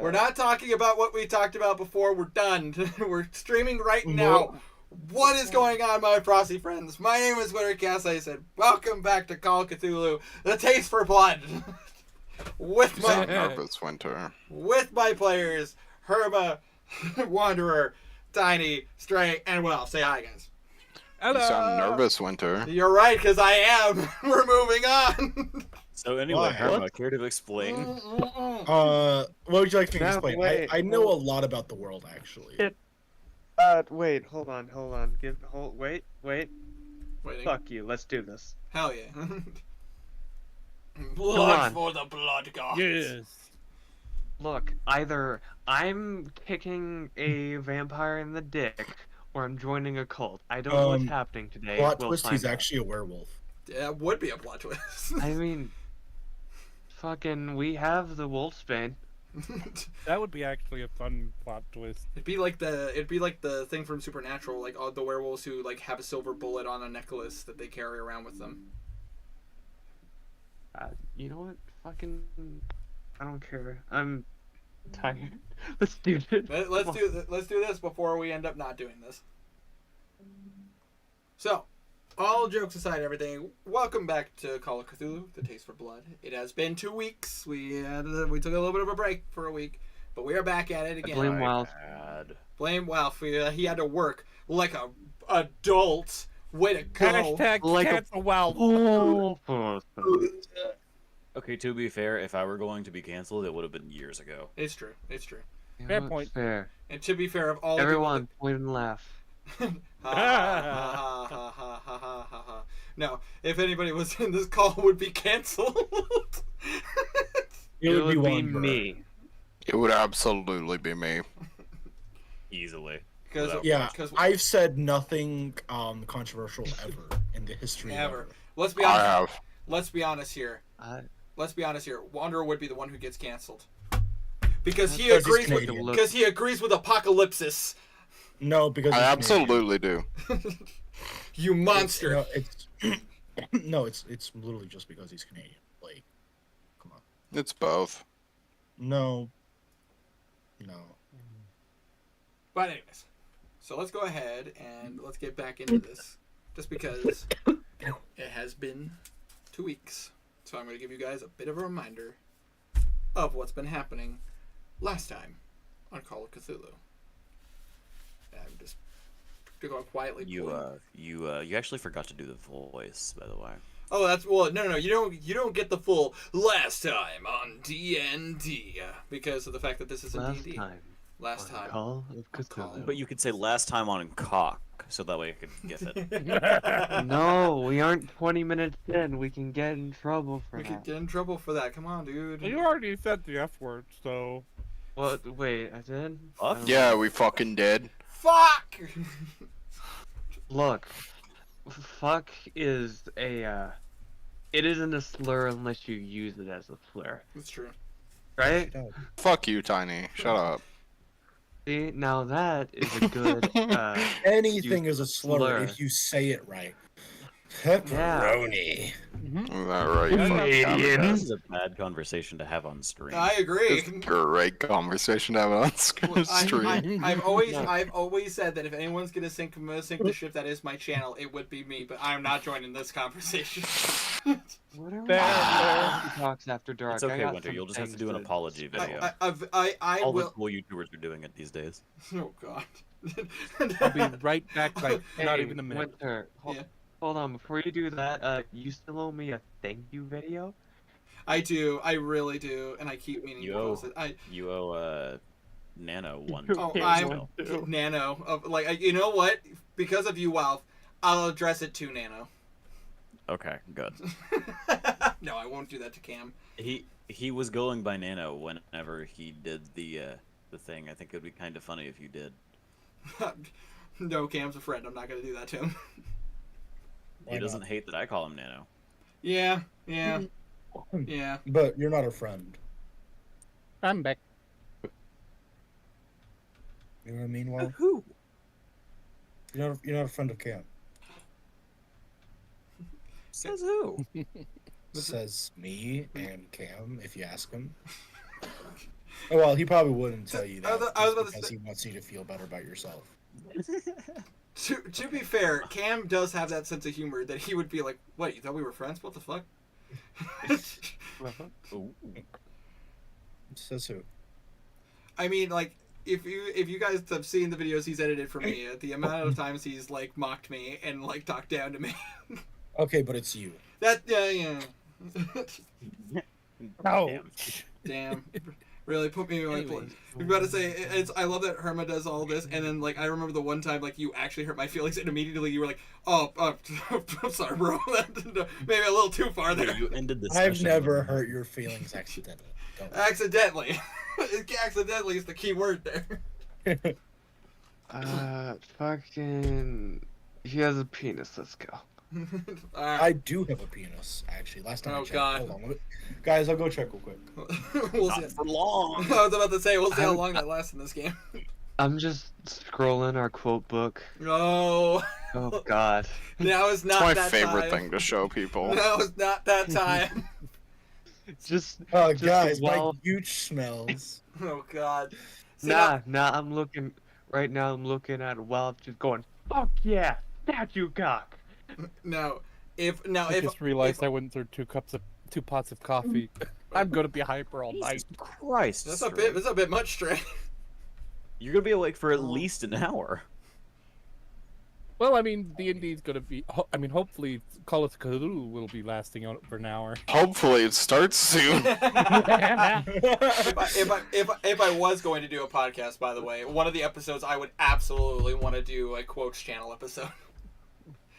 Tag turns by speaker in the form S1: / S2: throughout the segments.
S1: We're not talking about what we talked about before. We're done. We're streaming right now. What is going on, my Frosty friends? My name is Wintercast. I said, welcome back to Call of Cthulhu, the taste for blood. with my
S2: nervous winter.
S1: With my players, Herba, Wanderer, Tiny, Stray, and Will. Say hi, guys.
S3: Hello.
S2: You sound nervous, Winter.
S1: You're right, because I am. We're moving on.
S4: So anyway, Herba, care to explain?
S3: What would you like me to explain?
S5: Wait,
S3: I know a lot about the world, actually.
S5: Wait, hold on. Wait.
S1: Waiting.
S5: Fuck you, let's do this.
S1: Hell yeah.
S5: Come
S1: Blood
S5: on.
S1: for the blood gods.
S3: Yes.
S5: Look, either I'm kicking a vampire in the dick, or I'm joining a cult. I don't know what's happening today.
S3: Plot
S5: We'll
S3: twist,
S5: find
S3: he's
S5: out.
S3: actually a werewolf.
S1: Yeah, it would be a plot twist.
S5: I mean, fucking, we have the Wolfsbane.
S6: That would be actually a fun plot twist.
S1: It'd be like the thing from Supernatural, like all the werewolves who like have a silver bullet on a necklace that they carry around with them.
S5: You know what? Fucking, I don't care. I'm tired. Let's do this.
S1: Let's do this before we end up not doing this. So, all jokes aside, everything. Welcome back to Call of Cthulhu: The Taste for Blood. It has been 2 weeks. We took a little bit of a break for a week, but we are back at it again.
S5: Blame Wild.
S1: Blame Walf. He had to work like a adult. Way to go!
S6: Hashtag
S5: Like a-
S6: cancel Wild.
S4: Okay, to be fair, if I were going to be canceled, it would have been years ago.
S1: It's true. It's true.
S6: Fair point.
S5: Fair.
S1: And to be fair, of all
S5: Everyone, point and laugh.
S1: Ha, ha, ha, ha, ha, ha, ha, ha. No, if anybody was in this call, would be canceled.
S3: It would be
S5: me.
S3: Wanderer.
S2: It would absolutely be me.
S4: Easily.
S1: Because
S3: Yeah, I've said nothing controversial ever in the history.
S1: Never.
S3: Of ever.
S1: Let's be
S2: I
S1: honest.
S2: have.
S1: Let's be honest here. Let's be honest here. Wanderer would be the one who gets canceled because he
S3: Because he's
S1: agrees with
S3: Canadian.
S1: because he agrees with apocalypsis.
S3: No, because
S2: I
S3: he's Canadian.
S2: absolutely do.
S1: You monster.
S3: It's no, it's literally just because he's Canadian. Like, come on.
S2: It's both.
S3: No.
S1: But anyways, so let's go ahead and let's get back into this, just because it has been 2 weeks. So I'm going to give you guys a bit of a reminder of what's been happening last time on Call of Cthulhu. I'm just going quietly.
S4: You actually forgot to do the voice, by the way.
S1: Oh, that's no. You don't get the full last time on D&D because of the fact that this is a D&D. Last time.
S5: Call of Cthulhu.
S4: But you could say last time on cock, so that way I could get it.
S5: No, we aren't 20 minutes in. We can get in trouble for
S1: We
S5: that.
S1: could get in trouble for that. Come on, dude.
S6: You already said the F word, so.
S5: What? Wait, I did?
S4: Fuck?
S5: I don't
S2: Yeah,
S5: know.
S2: we fucking did.
S1: Fuck.
S5: Look, fuck is a. It isn't a slur unless you use it as a slur,
S1: That's true.
S5: right?
S2: Fuck you, Tiny. Shut up.
S5: See, now that is a good.
S3: Anything is a slur
S5: slur.
S3: if you say it right. Pepperoni.
S2: Is that right, you fucking
S3: Canadian.
S4: This is a bad conversation to have on stream.
S1: I agree.
S2: It's a great conversation to have on stream.
S1: I've always said that if anyone's gonna sink the ship that is my channel, it would be me. But I'm not joining this conversation.
S5: Whatever.
S6: Fair.
S5: He talks after dark.
S4: It's
S5: I
S4: okay,
S5: got
S4: Winter.
S5: some
S4: You'll just have to
S5: things
S4: do an apology video.
S1: I
S4: All the
S1: will.
S4: cool YouTubers are doing it these days.
S1: Oh God.
S6: I'll be right back, like, not
S5: Hey,
S6: even a minute.
S5: Winter,
S1: Yeah.
S5: hold on. Before you do that, you still owe me a thank you video.
S1: I do. I really do, and I keep meaning to post it.
S4: You owe Nano one.
S1: Oh,
S5: Yeah,
S1: I'm
S5: one, too.
S1: Nano. You know what? Because of you, Walf, I'll address it to Nano.
S4: Okay, good.
S1: No, I won't do that to Cam.
S4: He was going by Nano whenever he did the thing. I think it would be kind of funny if you did.
S1: No, Cam's a friend. I'm not gonna do that to him.
S3: Why
S4: He doesn't
S3: not?
S4: hate that I call him Nano.
S1: Yeah.
S3: Mm-hmm.
S1: Yeah.
S3: But you're not a friend.
S6: I'm back.
S3: You know what I mean? Well,
S4: Who?
S3: you're not a friend of Cam.
S4: Says who?
S3: Says me and Cam, if you ask him. Well, he probably wouldn't tell you that
S1: I was about
S3: just
S1: to
S3: because
S1: say-
S3: he wants you to feel better about yourself.
S1: To be fair, Cam does have that sense of humor that he would be like, "What? You thought we were friends? What the fuck?"
S4: Ooh.
S3: Says who?
S1: I mean, like, if you guys have seen the videos he's edited for me, the amount of times he's like mocked me and like talked down to me.
S3: Okay, but it's you.
S1: That yeah.
S6: No.
S1: Damn. Really put me in my place.
S3: Anyways.
S1: I was about to say, I love that Herma does all this, and then like I remember the one time like you actually hurt my feelings, and immediately you were like, "Oh, I'm sorry, bro. Maybe a little too far there."
S4: You ended this.
S3: I've never hurt your feelings accidentally. Don't worry.
S1: Accidentally. Accidentally is the key word there.
S5: Fucking. He has a penis. Let's go.
S1: Alright.
S3: I do have a penis, actually. Last time I
S1: Oh,
S3: checked.
S1: God.
S3: Hold on. Guys, I'll go check real quick.
S1: We'll see.
S4: Not for long.
S1: I was about to say, we'll see how long that lasts in this game.
S5: I'm just scrolling our quote book.
S1: No.
S5: Oh God.
S1: Now is
S2: It's
S1: not
S2: my
S1: that
S2: favorite
S1: time.
S2: thing to show people.
S1: Now is not that time.
S5: Just.
S3: Oh,
S5: Just
S3: guys,
S5: well-
S3: my huge smells.
S1: Oh, God. See,
S5: Nah. I'm looking. Right now, I'm looking at Wild, just going, fuck yeah, statue cock.
S1: No.
S6: I just realized I went through two pots of coffee. I'm gonna be hyper all night.
S4: Jesus Christ.
S1: That's a
S4: Stray.
S1: bit. That's a bit much, Stray.
S4: You're gonna be awake for at least an hour.
S6: Well, I mean, D&D is gonna be. Hopefully, Call of Cthulhu will be lasting on for an hour.
S2: Hopefully it starts soon.
S1: If I was going to do a podcast, by the way, one of the episodes I would absolutely want to do a quotes channel episode.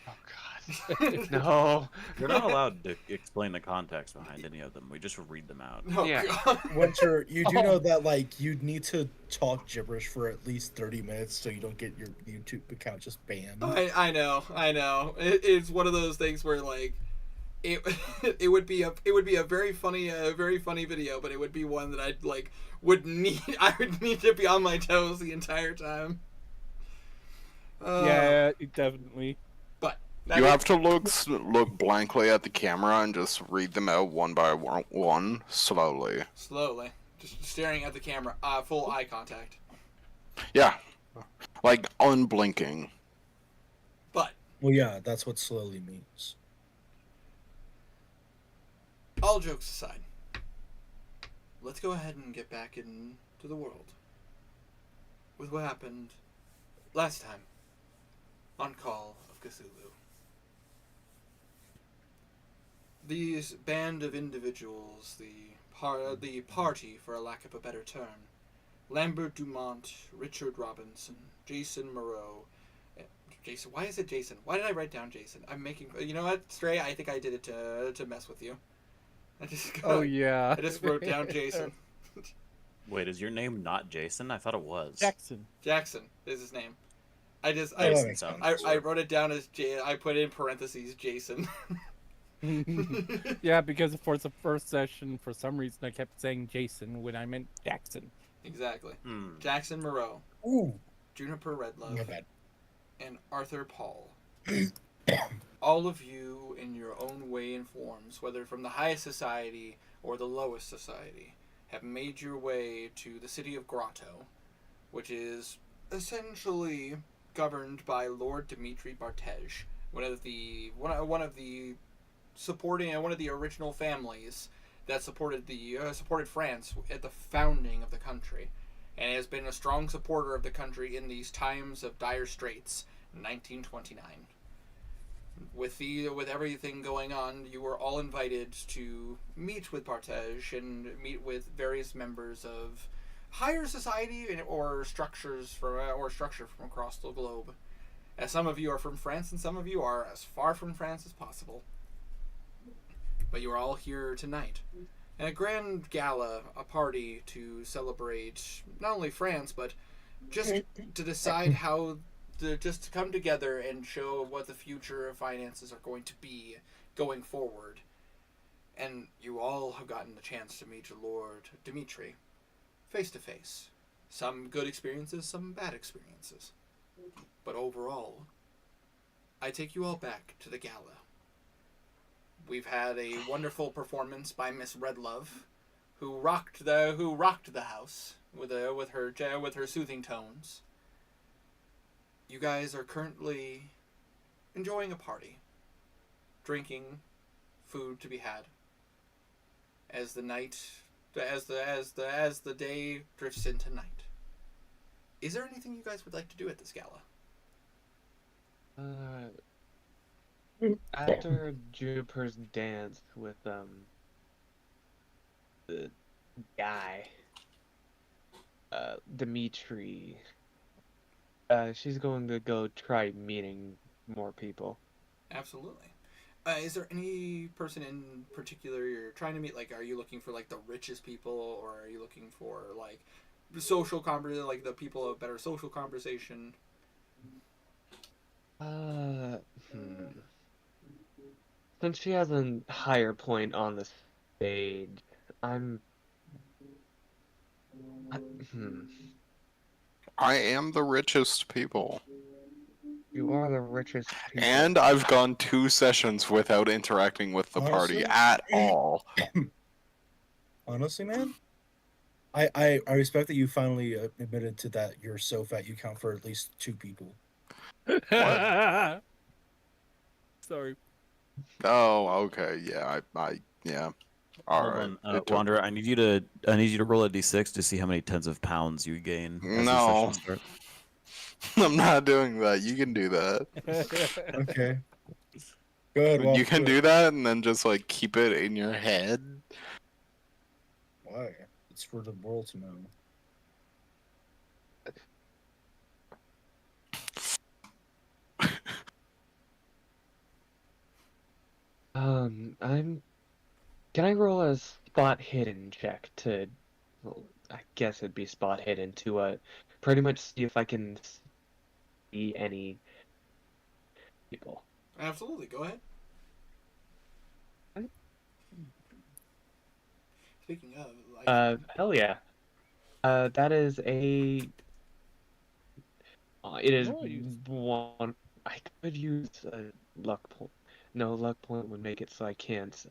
S5: Oh God. No.
S4: We're not allowed to explain the context behind any of them. We just read them out.
S1: Oh,
S5: Yeah.
S1: God.
S3: Winter, you do know that like you need to talk gibberish for at least 30 minutes so you don't get your YouTube account just banned.
S1: I know. It's one of those things where like it would be a very funny video, but it would be one that I would need to be on my toes the entire time.
S6: Yeah, definitely.
S1: But
S2: You have to look blankly at the camera and just read them out one by one, slowly.
S1: slowly, just staring at the camera, full eye contact.
S2: Yeah, like unblinking.
S1: But
S3: Well, yeah, that's what slowly means.
S1: all jokes aside, let's go ahead and get back into the world with what happened last time on Call of Cthulhu. These band of individuals, the party, for a lack of a better term, Lambert Dumont, Richard Robinson, Jason Moreau. Jason, why is it Jason? Why did I write down Jason? I'm making. You know what, Stray? I think I did it to mess with you.
S6: Oh yeah.
S1: I just wrote down Jason.
S4: Wait, is your name not Jason? I thought it was.
S6: Jackson.
S1: Jackson is his name. I
S3: Jason
S4: sounds
S1: I wrote it down as I put in parentheses Jason.
S6: Yeah, because for the first session, for some reason, I kept saying Jason when I meant Jackson.
S1: Exactly.
S4: Hmm.
S1: Jackson Moreau,
S3: Ooh,
S1: Juniper Redlove,
S3: my bad.
S1: and Arthur Paul. All of you, in your own way and forms, whether from the highest society or the lowest society, have made your way to the city of Grotto, which is essentially governed by Lord Dmitri Bartej, one of the original families that supported France at the founding of the country, and has been a strong supporter of the country in these times of dire straits in 1929. With everything going on, you were all invited to meet with Bartej and meet with various members of higher society or structure from across the globe. As some of you are from France and some of you are as far from France as possible. But you are all here tonight. And a grand gala, a party to celebrate not only France, but just to decide how just to come together and show what the future of finances are going to be going forward. And you all have gotten the chance to meet Lord Dmitri face to face. Some good experiences, some bad experiences. But overall, I take you all back to the gala. We've had a wonderful performance by Miss Redlove, who rocked the house with her soothing tones. You guys are currently enjoying a party, drinking, food to be had. As the day drifts into night. Is there anything you guys would like to do at this gala?
S5: After Juniper's dance with the guy, Dimitri, she's going to go try meeting more people.
S1: Absolutely. Is there any person in particular you're trying to meet? Like, are you looking for like the richest people, or are you looking for like like the people of better social conversation?
S5: Since she has a higher point on the stage,
S2: I am the richest people.
S5: You are the richest people.
S2: And I've gone 2 sessions without interacting with the party
S3: Honestly?
S2: at all.
S3: Honestly, man, I respect that you finally admitted to that you're so fat you count for at least 2 people.
S6: Sorry.
S2: Oh, okay. Yeah, yeah. All
S4: Hold
S2: right.
S4: on,
S2: It took-
S4: Wanderer. I need you to roll a d6 to see how many tens of pounds you gain. As
S2: No.
S4: the session starts.
S2: I'm not doing that. You can do that.
S3: Okay. Good. Well,
S2: You can do that and then just like keep it in your head.
S3: Why? It's for the world to know.
S5: Can I roll a spot hidden check to? Well, I guess it'd be spot hidden to pretty much see if I can see any people.
S1: Absolutely. Go ahead. Speaking of, like,
S5: Hell yeah. That is a. It is
S6: Nice.
S5: one. I could use a luck point. No, luck point would make it so I can't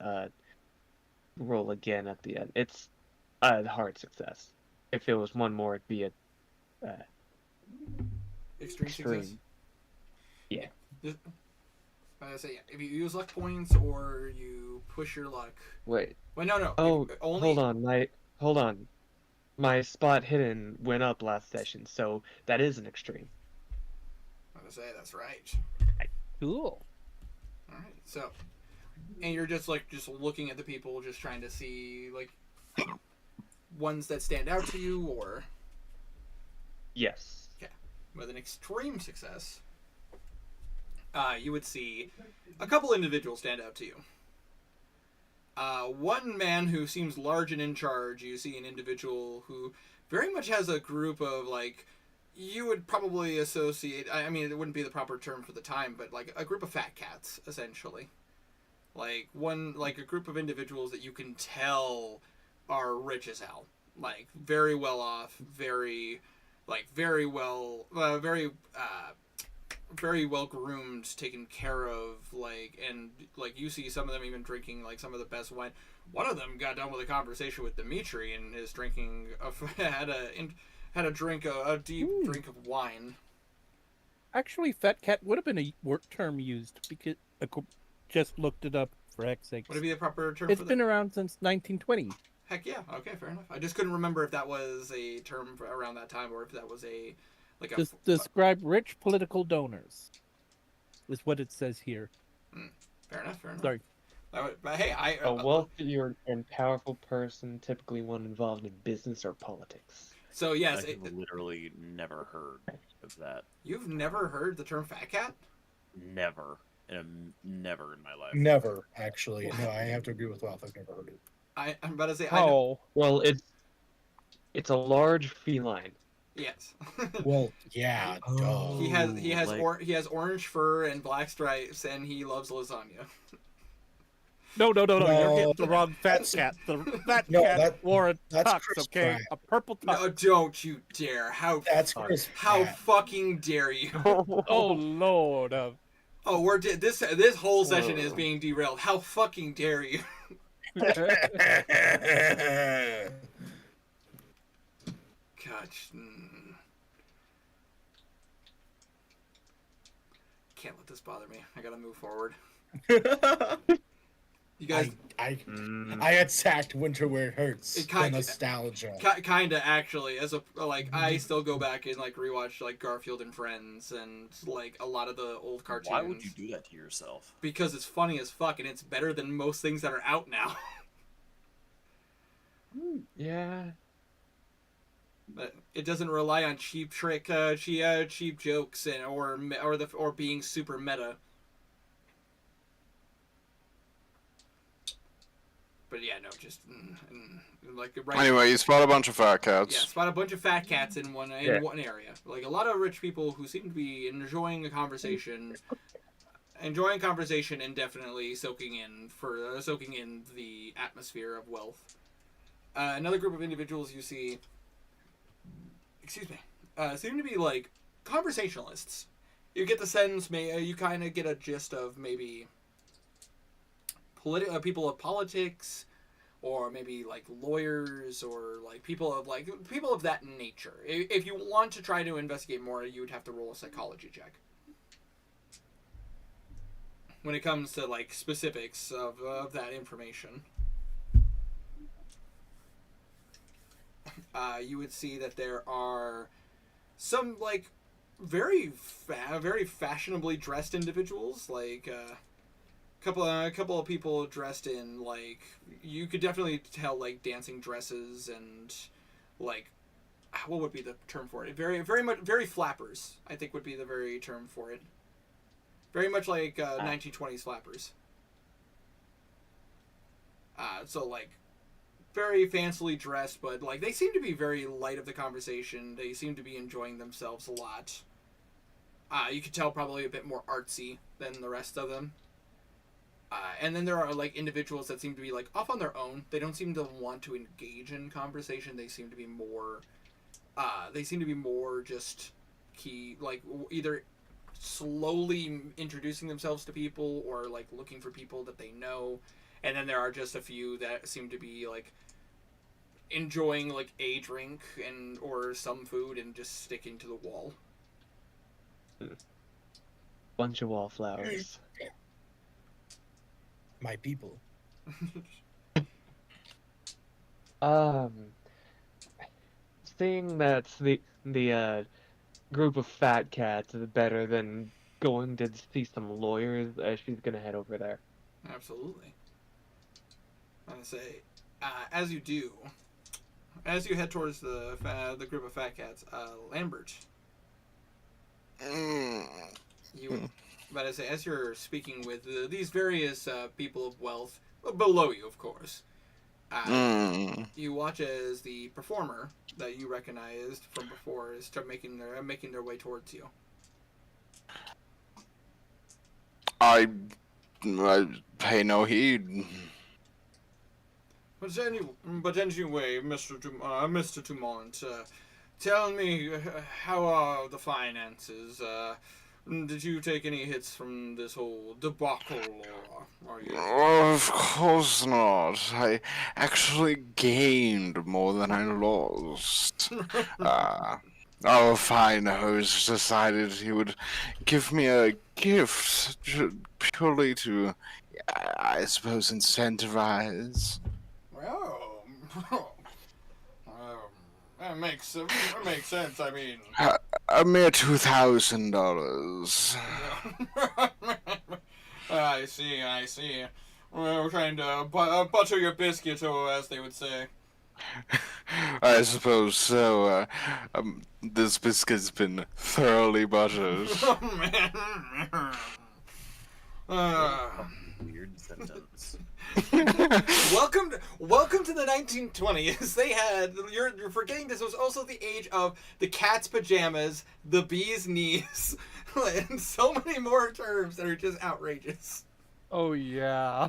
S5: roll again at the end. It's a hard success. If it was one more, it'd be a
S1: extreme
S5: extreme.
S1: success.
S5: Yeah.
S1: I say, if you use luck points or you push your luck.
S5: Wait.
S1: Well, no.
S5: Oh,
S1: only.
S5: hold on. My spot hidden went up last session, so that is an extreme.
S1: I'm gonna say that's right.
S6: Cool.
S1: All right. So, and you're just looking at the people, just trying to see like ones that stand out to you, or
S5: Yes.
S1: with an extreme success, you would see a couple individuals stand out to you. One man who seems large and in charge. You see an individual who very much has a group of like you would probably associate. I mean, it wouldn't be the proper term for the time, but like a group of fat cats, essentially. Like a group of individuals that you can tell are rich as hell, like very well off, very well groomed, taken care of, and you see some of them even drinking like some of the best wine. One of them got done with a conversation with Dimitri and is drinking had a drink, a deep drink of wine.
S6: Actually, fat cat would have been a work term used because I just looked it up for heck's sake.
S1: Would it be the proper term?
S6: It's been around since 1920.
S1: Heck yeah. Okay, fair enough. I just couldn't remember if that was a term around that time or if that was a
S6: Describe rich political donors. Is what it says here.
S1: Fair enough.
S6: Sorry.
S1: But hey,
S5: A wealthy and powerful person, typically one involved in business or politics.
S1: So yes,
S4: I've literally never heard of that.
S1: You've never heard the term fat cat?
S4: Never. Never in my life.
S3: Never, actually. No, I have to agree with Ralph. I've never heard it.
S1: I'm about to say.
S6: Oh.
S5: Well, it's a large feline.
S1: Yes.
S3: Well, yeah. Duh.
S1: He has orange fur and black stripes, and he loves lasagna.
S6: No. You're
S3: No.
S6: getting the wrong fat cat. The fat
S3: No,
S6: cat wore a
S3: that's
S6: tux,
S3: Chris
S6: okay?
S3: Pratt.
S6: A purple tux.
S1: No, don't you dare!
S3: That's Chris
S1: How
S3: Pratt.
S1: fucking dare you!
S6: Oh Lord!
S1: Oh, this whole session is being derailed. How fucking dare you! Gosh. Can't let this bother me. I gotta move forward. You guys,
S3: I
S5: Mm.
S3: attacked Winter Where It Hurts.
S1: It
S3: The
S1: kinda-
S3: nostalgia.
S1: kinda actually, as a I still go back and like rewatch like Garfield and Friends and like a lot of the old cartoons.
S4: Why would you do that to yourself?
S1: Because it's funny as fuck and it's better than most things that are out now.
S5: Yeah.
S1: But it doesn't rely on cheap jokes and or being super meta. But yeah, no, just like right.
S2: Anyway, you spot a bunch of fat cats.
S1: Yeah, spot a bunch of fat cats in one area. Like a lot of rich people who seem to be enjoying a conversation, and definitely soaking in the atmosphere of wealth. Another group of individuals you see, seem to be like conversationalists. You get the sense, you kind of get a gist of maybe people of politics, or maybe like lawyers, or like people of that nature. If you want to try to investigate more, you would have to roll a psychology check. When it comes to like specifics of that information, you would see that there are some like very fashionably dressed individuals, like a couple of people dressed in like, you could definitely tell, like dancing dresses and like, what would be the term for it? Very flappers, I think would be the very term for it. Very much like 1920s flappers. So like very fancily dressed, but like they seem to be very light of the conversation. They seem to be enjoying themselves a lot. You could tell probably a bit more artsy than the rest of them. And then there are like individuals that seem to be like off on their own. They don't seem to want to engage in conversation. They seem to be more just either slowly introducing themselves to people, or like looking for people that they know. And then there are just a few that seem to be like enjoying like a drink or some food and just sticking to the wall.
S5: Bunch of wallflowers.
S3: My people.
S5: Seeing that's the group of fat cats is better than going to see some lawyers. She's gonna head over there.
S1: Absolutely. I'm gonna say, as you head towards the group of fat cats, Lambert, but I say, as you're speaking with these various people of wealth below you, of course, you watch as the performer that you recognized from before is making their way towards you.
S2: I pay no heed.
S1: But anyway, Mr. Dumont, tell me, how are the finances? Did you take any hits from this whole debacle, or are you?
S2: Of course not. I actually gained more than I lost. Our fine host decided he would give me a gift purely to, I suppose, incentivize.
S1: Well, that makes sense. I mean,
S2: A mere $2,000.
S1: I see. We're trying to butter your biscuit, or as they would say.
S2: I suppose so. This biscuit's been thoroughly buttered.
S4: Weird sentence.
S1: Welcome to the 1920s. They had, you're forgetting, this was also the age of the cat's pajamas, the bee's knees, and so many more terms that are just outrageous.
S6: Oh yeah.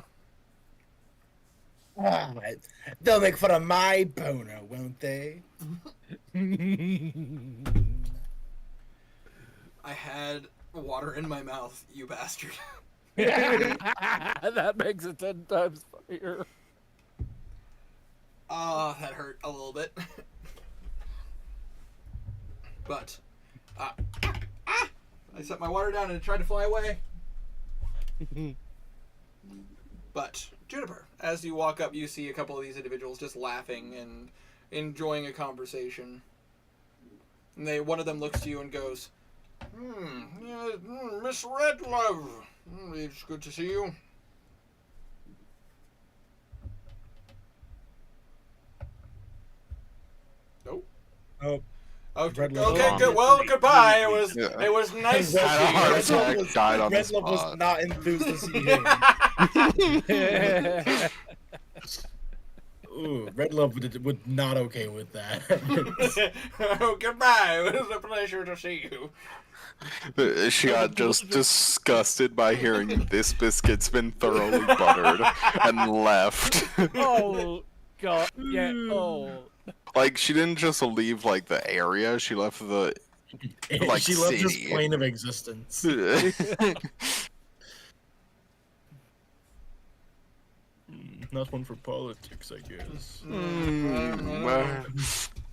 S3: Alright. They'll make fun of my boner, won't they?
S1: I had water in my mouth, you bastard.
S6: That makes it 10 times funnier.
S1: Oh, that hurt a little bit. But, I set my water down and it tried to fly away. But, Juniper, as you walk up, you see a couple of these individuals just laughing and enjoying a conversation. And one of them looks to you and goes, Miss Redlove, it's good to see you. Nope.
S3: Oh,
S1: Oh,
S3: Red Love
S1: okay,
S3: gone.
S1: good. Well, goodbye. It was
S2: Yeah.
S1: it was nice to
S2: Had a heart
S1: see you.
S2: attack, died on the
S3: Red Love was
S2: spot.
S3: not enthused to see him. Ooh, Red Love would not okay with that.
S1: Oh, goodbye. It was a pleasure to see you.
S2: She got just disgusted by hearing this biscuit's been thoroughly buttered and left.
S6: Oh god, yeah. Oh,
S2: Like, she didn't just leave, like, the area, she left the... Like
S3: she left his
S2: city.
S3: plane of existence. Not one for politics, I guess.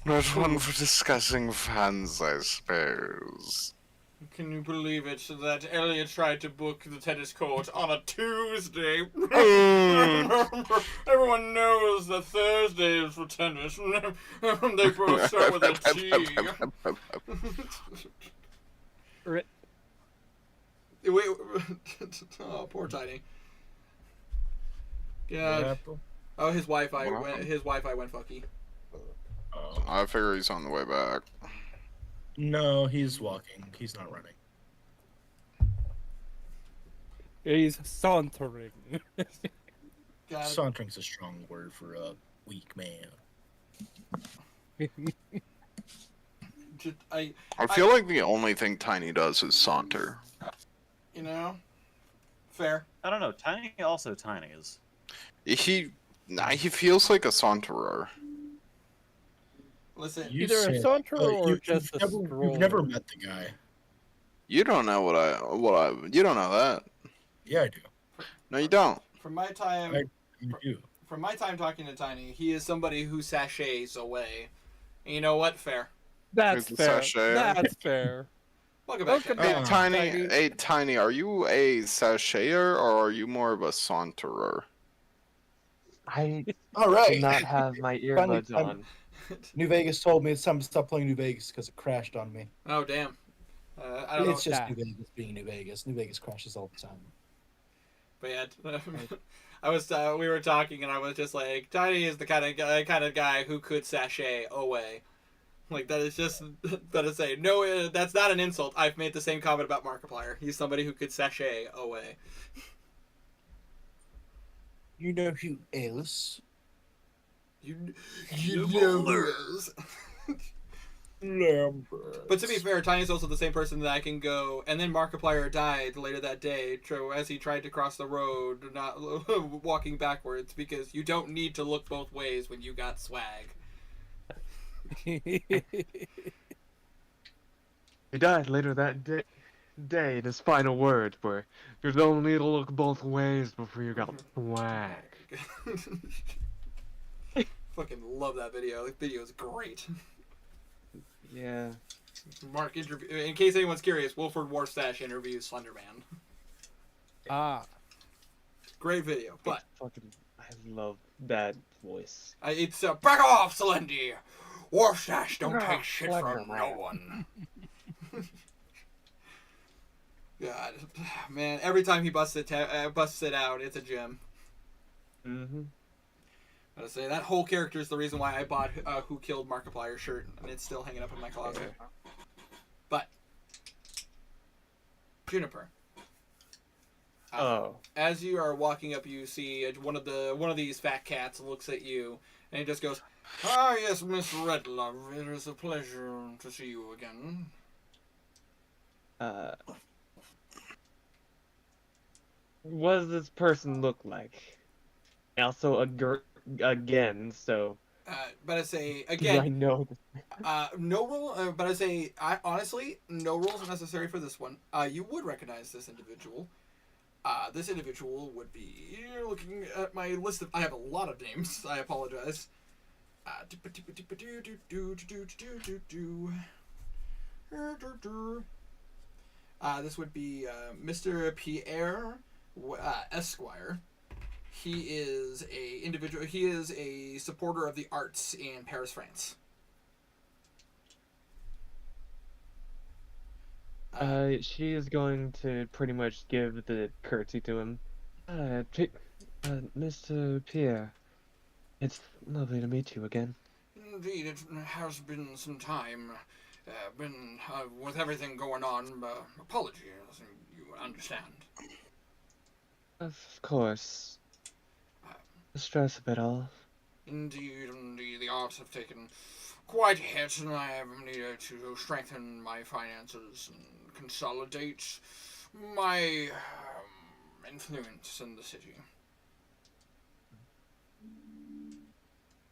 S2: Not one for discussing fans, I suppose.
S1: Can you believe it that Elliot tried to book the tennis court on a Tuesday? Everyone knows that Thursday is for tennis. They both start with a T. Wait, oh, poor Tiny. Yeah. Oh, his Wi-Fi went. His Wi-Fi went fucky.
S2: I figure he's on the way back.
S3: No, he's walking. He's not running.
S6: he's sauntering.
S3: Sauntering's a strong word for a weak man.
S1: I
S2: feel like the only thing Tiny does is saunter.
S1: you know, fair.
S4: I don't know. Tiny also tiny is.
S2: He feels like a saunterer.
S1: Listen,
S6: Either a
S3: said-
S6: saunterer or
S3: you've
S6: just a
S3: you've never
S6: stroller.
S3: met the guy.
S2: You don't know you don't know that.
S3: Yeah, I do.
S2: No, you don't.
S1: from my time,
S3: You do.
S1: from my time talking to Tiny, he is somebody who sachets away. And you know what? Fair.
S6: That's
S2: He's a
S6: fair.
S2: sachet.
S6: That's fair.
S1: Welcome back.
S6: Welcome
S1: Tiny.
S6: back.
S2: Hey, Tiny, are you a sacheter or are you more of a saunterer?
S5: I
S3: All
S5: do
S3: right.
S5: not have my
S3: Finally,
S5: earbuds on.
S3: New Vegas told me it's time to stop playing New Vegas because it crashed on me.
S1: Oh damn. I don't know.
S3: It's just
S6: Yeah.
S3: New Vegas being New Vegas. New Vegas crashes all the time.
S1: But yeah, we were talking, and I was just like, Tiny is the kind of guy who could sachet away. Like that is just that is say no. That's not an insult. I've made the same comment about Markiplier. He's somebody who could sachet away.
S3: You know who else?
S1: You know who is. But to be fair, Tiny's also the same person that I can go, and then Markiplier died later that day as he tried to cross the road, not walking backwards, because you don't need to look both ways when you got swag.
S5: He died later that day. In his final words were, "You don't need to look both ways before you got swag."
S1: Fucking love that video. The video is great.
S5: Yeah.
S1: Mark interview. In case anyone's curious, Wilford Warstash interviews Slenderman.
S6: Ah.
S1: Great video, but
S5: I love that voice.
S1: it's back off, Slendy. Warstash don't take shit from no one. God, man, every time he busts it out, it's a gem.
S5: Mm-hmm.
S1: I gotta say, that whole character is the reason why I bought Who Killed Markiplier shirt, and it's still hanging up in my closet. But, Juniper. As you are walking up, you see one of these fat cats looks at you, and he just goes, "Ah, yes, Miss Redlove, it is a pleasure to see you again."
S5: What does this person look like? Also again, so
S1: But I say
S5: I
S1: again,
S5: know.
S1: no rule. But I say, honestly, no rules necessary for this one. You would recognize this individual. This individual would be looking at my list of. I have a lot of names. I apologize. This would be Mr. Pierre Esquire. He is a individual. He is a supporter of the arts in Paris, France.
S5: She is going to pretty much give the curtsy to him. Mr. Pierre, it's lovely to meet you again.
S1: Indeed, it has been some time. With everything going on, apologies, you understand.
S5: Of course. The stress of it all.
S1: Indeed, the arts have taken quite a hit, and I have needed to strengthen my finances and consolidate my influence in the city.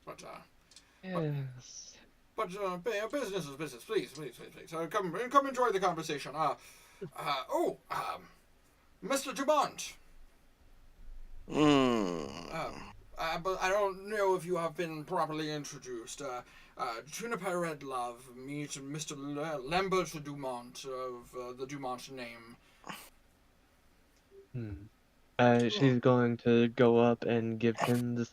S1: But
S5: Yes.
S1: business is business. Please. Come enjoy the conversation. Mr. Dumont. But I don't know if you have been properly introduced. Juniper Red Love, meet Mr. Lambert Dumont of the Dumont name.
S5: She's going to go up and give him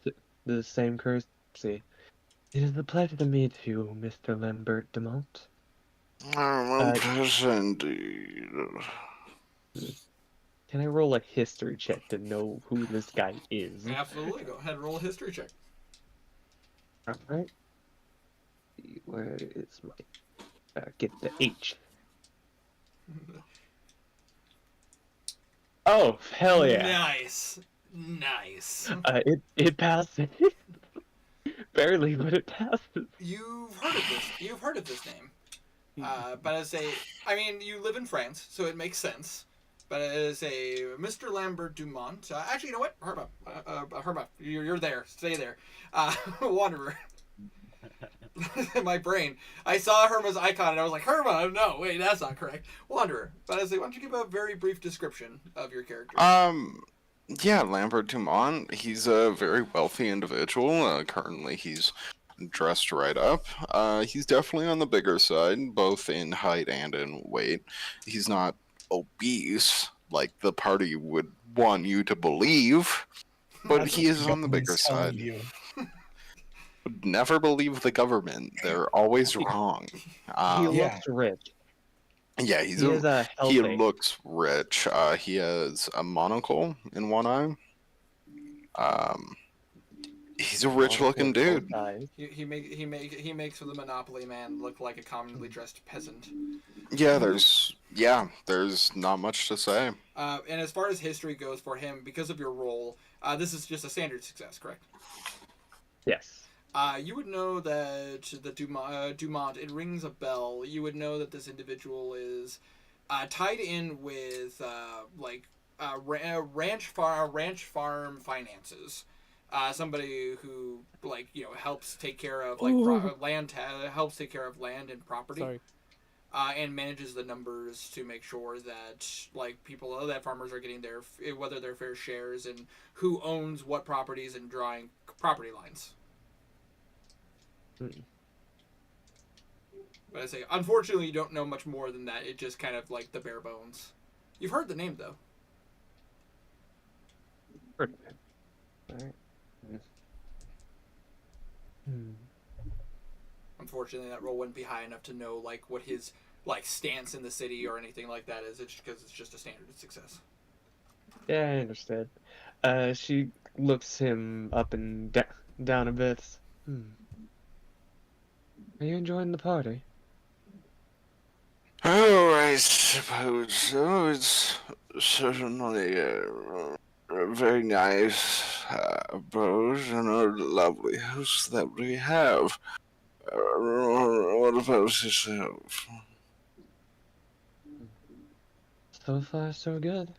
S5: the same courtesy. It is a pleasure to meet you, Mr. Lambert Dumont.
S2: My pleasure indeed.
S5: Can I roll a history check to know who this guy is?
S1: Absolutely. Go ahead and roll a history check.
S5: Alright. Where is my... get the H. Oh, hell yeah.
S1: Nice.
S5: It passed. Barely, but it passes.
S1: You've heard of this name. But as I mean, you live in France, so it makes sense. But as a Mr. Lambert Dumont, actually, you know what? Herma, you're there. Stay there. Wanderer. My brain. I saw Herma's icon and I was like, Herma, no, wait, that's not correct. Wanderer. But I say, why don't you give a very brief description of your character?
S2: Yeah, Lambert Dumont, he's a very wealthy individual. Currently, he's dressed right up. He's definitely on the bigger side, both in height and in weight. He's not obese, like the party would want you to believe, but
S3: That's
S2: he
S3: what
S2: is
S3: the
S2: on the bigger
S3: government's telling
S2: side.
S3: you.
S2: Never believe the government. They're always wrong.
S5: He
S3: Yeah.
S5: looks rich.
S2: Yeah,
S5: He is healthy.
S2: he looks rich. He has a monocle in one eye. He's a rich-looking dude.
S1: He makes the Monopoly man look like a commonly dressed peasant.
S2: Yeah, there's not much to say.
S1: And as far as history goes for him, because of your role, this is just a standard success, correct?
S5: Yes.
S1: You would know that the Dumont, it rings a bell. You would know that this individual is tied in with ranch farm finances. Somebody who helps take care of helps take care of land and property.
S6: Sorry.
S1: And manages the numbers to make sure that that farmers are getting their fair shares, and who owns what properties and drawing property lines. But I say, unfortunately, you don't know much more than that. It's just kind of like the bare bones. You've heard the name, though.
S5: All right.
S1: Unfortunately, that role wouldn't be high enough to know what his stance in the city or anything like that is. It's because it's just a standard success.
S5: Yeah, I understand. She looks him up and down a bit. Are you enjoying the party?
S2: Oh, I suppose so. It's certainly very nice, Bros, and a lovely host that we have. What about yourself?
S5: So far, so good.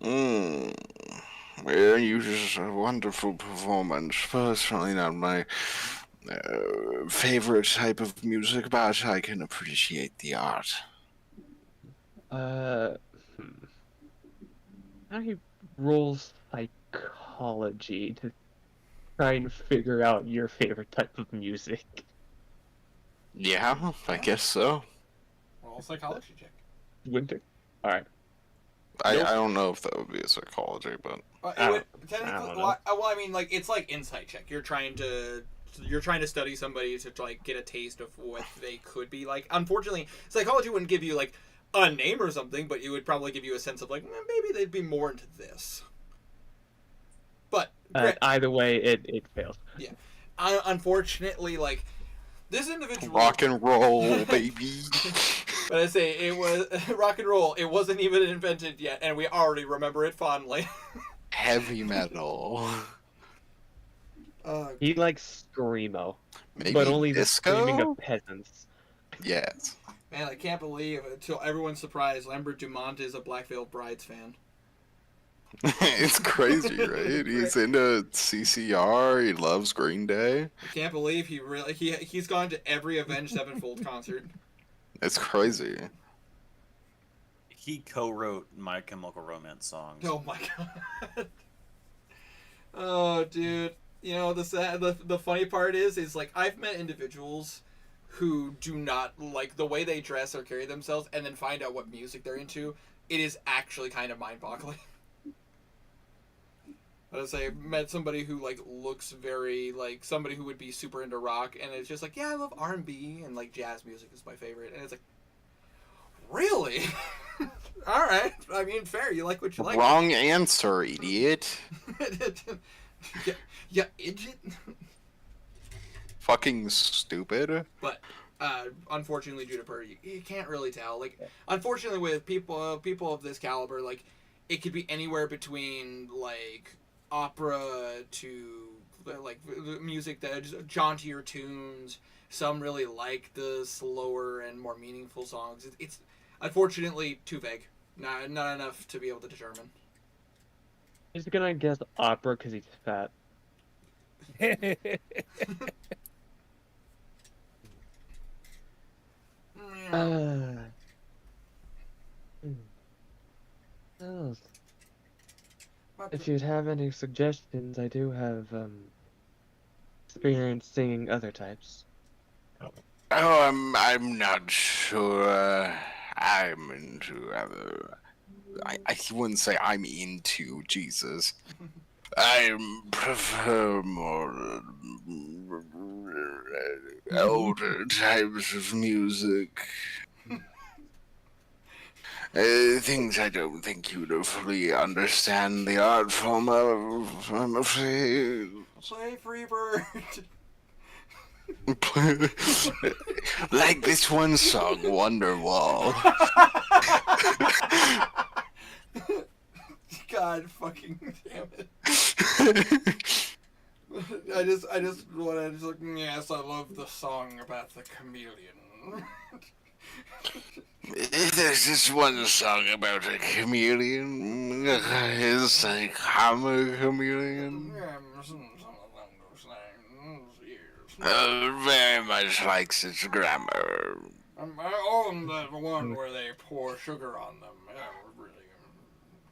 S2: Yeah, you just a wonderful performance. Personally, not my favorite type of music, but I can appreciate the art.
S5: How do you roll psychology to try and figure out your favorite type of music.
S2: Yeah, I guess so.
S1: Roll psychology check.
S5: Winter. All right.
S2: I
S5: Nope.
S2: don't know if that would be a psychology, but
S1: It would
S5: I
S1: technically.
S5: don't know.
S1: Well, I mean, like it's like insight check. You're trying to study somebody to like get a taste of what they could be like. Unfortunately, psychology wouldn't give you like a name or something, but it would probably give you a sense of like maybe they'd be more into this. But
S5: Either way, it fails.
S1: unfortunately, like this individual.
S2: rock and roll, baby.
S1: But I say it was rock and roll. It wasn't even invented yet, and we already remember it fondly.
S2: Heavy metal.
S5: He likes screamo,
S2: Maybe
S5: but only the
S2: disco?
S5: screaming of peasants.
S2: Yes.
S1: Man, I can't believe, until everyone's surprised, Lambert Dumont is a Black Veil Brides fan.
S2: It's crazy, right? He's into CCR. He loves Green Day.
S1: I can't believe he's gone to every Avenged Sevenfold concert.
S2: It's crazy.
S4: He co-wrote My Chemical Romance songs.
S1: Oh my god. Oh, dude. You know, the funny part is like I've met individuals who do not like the way they dress or carry themselves, and then find out what music they're into. It is actually kind of mind-boggling. I'd say I've met somebody who like looks very like somebody who would be super into rock, and it's just like, yeah, I love R&B and like jazz music is my favorite, and it's like, really? All right. I mean, fair. You like what you like.
S2: Wrong answer, idiot.
S1: yeah, idiot.
S2: Fucking stupid.
S1: But unfortunately, Juniper, you can't really tell. Like, unfortunately, with people of this caliber, like, it could be anywhere between like opera to like music that is jauntier tunes. Some really like the slower and more meaningful songs. It's unfortunately too vague. Not enough to be able to determine.
S5: He's gonna guess opera because he's fat. Oh. If you'd have any suggestions, I do have experience singing other types.
S2: Oh, I'm not sure. I'm into other. I wouldn't say I'm into Jesus. I prefer more older types of music. Things I don't think you'd fully understand the art form of, I'm afraid.
S1: Play Freebird.
S2: Like this one song, Wonderwall.
S1: God fucking damn it. I just want to just like, yes, I love the song about the chameleon.
S2: There's this one song about a chameleon. It's like, I'm a chameleon. Very much likes its grammar.
S1: I own that one where they pour sugar on them. Yeah, really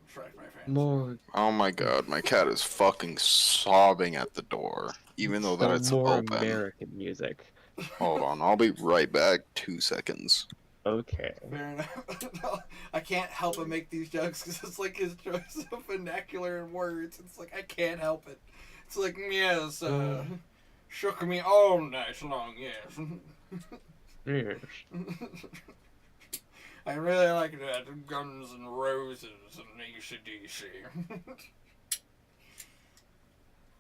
S1: strike my fancy.
S5: More,
S2: Oh my god, my cat is fucking sobbing at the door, even though that it's
S5: more
S2: open.
S5: American music.
S2: Hold on, I'll be right back. 2 seconds.
S5: Okay.
S1: Fair enough. I can't help but make these jokes because it's like his choice of vernacular and words. It's like I can't help it. It's like, yes, shook me all night long, yes.
S5: Yes.
S1: I really like that Guns N' Roses and AC/DC.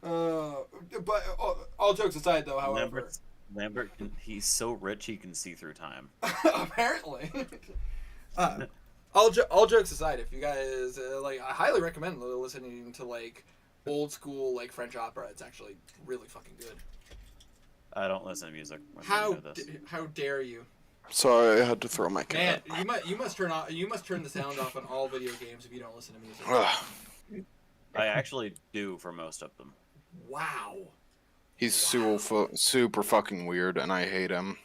S1: But all jokes aside, though, however,
S4: Lambert, he's so rich he can see through time.
S1: apparently, all jokes aside, if you guys like, I highly recommend listening to like old school like French opera. It's actually really fucking good.
S4: I don't listen to music.
S1: How dare you?
S2: Sorry, I had to throw my
S1: Man,
S2: cat.
S1: you must turn the sound off on all video games if you don't listen to music.
S2: Ugh.
S4: I actually do for most of them.
S1: Wow.
S2: He's super fucking weird, and I hate him.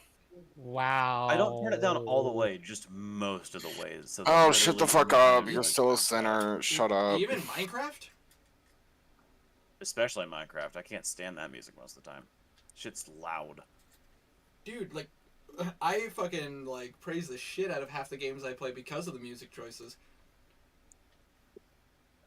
S6: Wow.
S4: I don't turn it down all the way, just most of the ways. So that
S2: Oh, shut the
S4: literally
S2: fuck up.
S4: every
S2: You're
S4: time
S2: still a
S4: it's
S2: sinner. Shut up.
S1: Even Minecraft?
S4: Especially Minecraft. I can't stand that music most of the time. Shit's loud.
S1: Dude, like, I fucking, like, praise the shit out of half the games I play because of the music choices.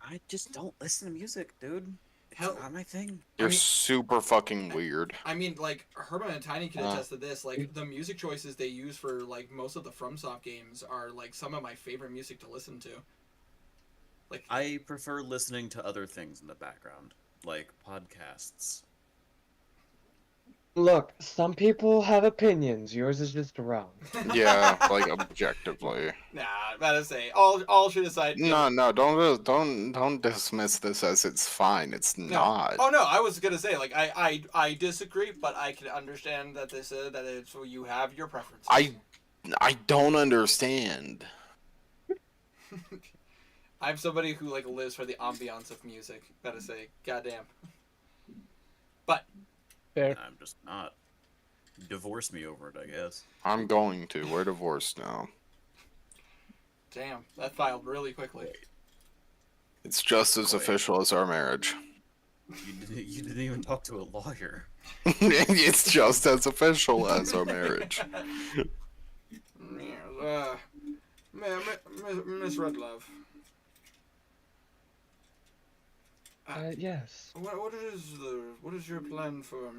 S4: I just don't listen to music, dude. It's
S1: Hell,
S4: not my thing.
S2: You're
S1: mean-
S2: super fucking weird.
S1: I mean, like, Herman and Tiny can
S2: Uh.
S1: attest to this. Like, the music choices they use for, like, most of the FromSoft games are, like, some of my favorite music to listen to. Like,
S4: I prefer listening to other things in the background, like podcasts.
S5: Look, some people have opinions. Yours is just wrong.
S2: Yeah, like objectively.
S1: Nah, I gotta say, all shit aside.
S2: No, don't dismiss this as it's fine. It's
S1: No.
S2: not.
S1: Oh no, I was gonna say, like, I disagree, but I can understand that that it's you have your preferences.
S2: I don't understand.
S1: I'm somebody who like lives for the ambiance of music. Gotta say, goddamn. But
S6: Fair.
S4: I'm just not. Divorce me over it, I guess.
S2: I'm going to. We're divorced now.
S1: damn, that filed really quickly.
S2: It's just as
S4: Wait.
S2: official as our marriage.
S4: You didn't even talk to a lawyer.
S2: It's just as official as our marriage.
S1: Yes, Miss Redlove.
S5: Yes.
S1: What is your plan for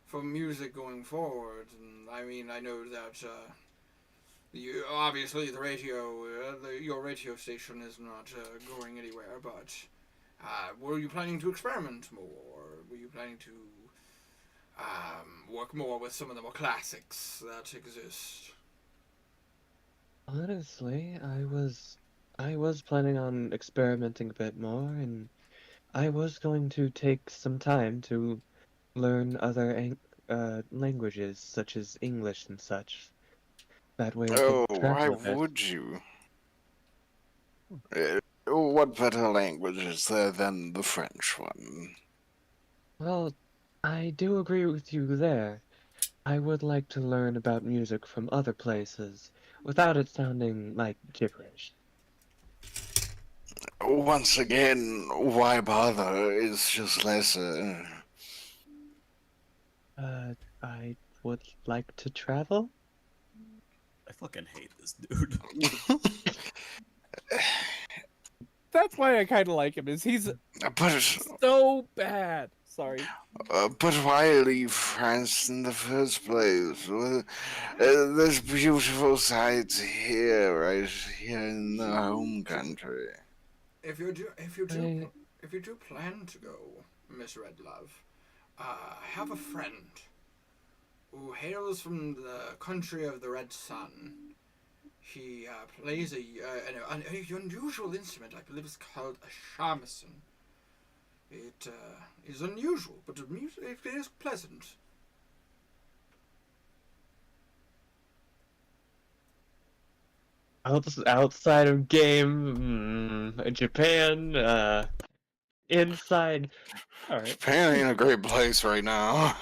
S1: for music going forward? And I mean, I know that you obviously the radio, your radio station is not going anywhere. But were you planning to experiment more? Were you planning to work more with some of the more classics that exist?
S5: Honestly, I was planning on experimenting a bit more, and I was going to take some time to learn other languages, such as English and such. That way I
S2: Oh,
S5: could
S2: why
S5: travel a bit.
S2: would you? What better language is there than the French one?
S5: Well, I do agree with you there. I would like to learn about music from other places, without it sounding like gibberish.
S2: Once again, why bother? It's just lesser.
S5: I would like to travel?
S4: I fucking hate this dude.
S6: That's why I kind of like him. Is he's
S2: But
S6: so bad. Sorry.
S2: but why leave France in the first place? Well, there's beautiful sights here, right here in the home country.
S1: If you do plan to go, Miss Redlove, I have a friend who hails from the country of the Red Sun. He plays an unusual instrument. I believe it's called a shamisen. It is unusual, but it is pleasant.
S5: Outside of game, Japan, inside. Alright.
S2: Japan ain't a great place right now.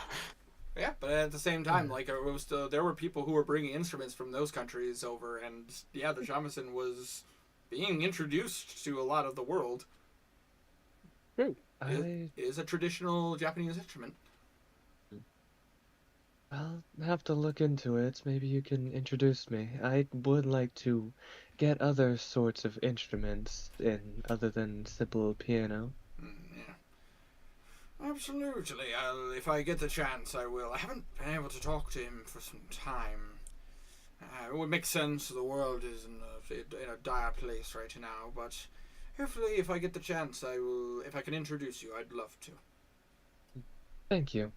S1: Yeah, but at the same time, like there were people who were bringing instruments from those countries over, and yeah, the shamisen was being introduced to a lot of the world.
S6: True.
S1: It is a traditional Japanese instrument.
S5: I'll have to look into it. Maybe you can introduce me. I would like to get other sorts of instruments in other than simple piano.
S1: Yeah. Absolutely. If I get the chance, I will. I haven't been able to talk to him for some time. It would make sense. The world is in a dire place right now, but hopefully, if I get the chance, I will. If I can introduce you, I'd love to.
S5: Thank you.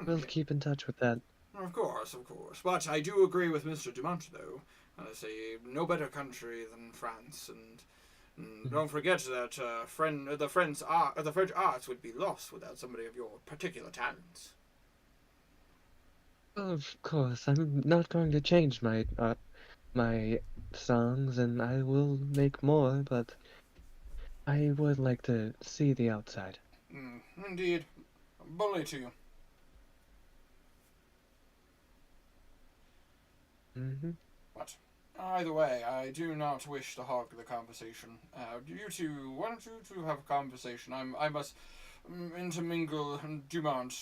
S5: We'll keep in touch with that.
S1: Of course. But I do agree with Mr. Dumont, though. I say no better country than France, and don't forget that the French arts would be lost without somebody of your particular talents.
S5: Of course, I'm not going to change my songs, and I will make more, but I would like to see the outside.
S1: Indeed. Bully to you.
S5: Mm-hmm.
S1: What? Either way, I do not wish to hog the conversation. You two, why don't you two have a conversation? I must intermingle and Dumont.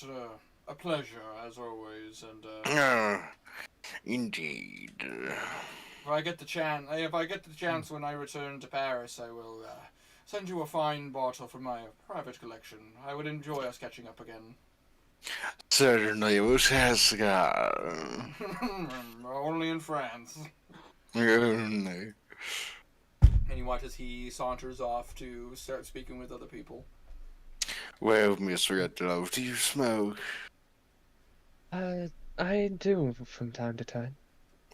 S1: A pleasure, as always, and
S2: Indeed.
S1: if I get the chance when I return to Paris, I will send you a fine bottle from my private collection. I would enjoy us catching up again.
S2: Certainly, we'll share a cigar.
S1: Only in France.
S2: Only.
S1: And you watch as he saunters off to start speaking with other people.
S2: Well, Mr. Redlove, do you smoke?
S5: I do from time to time.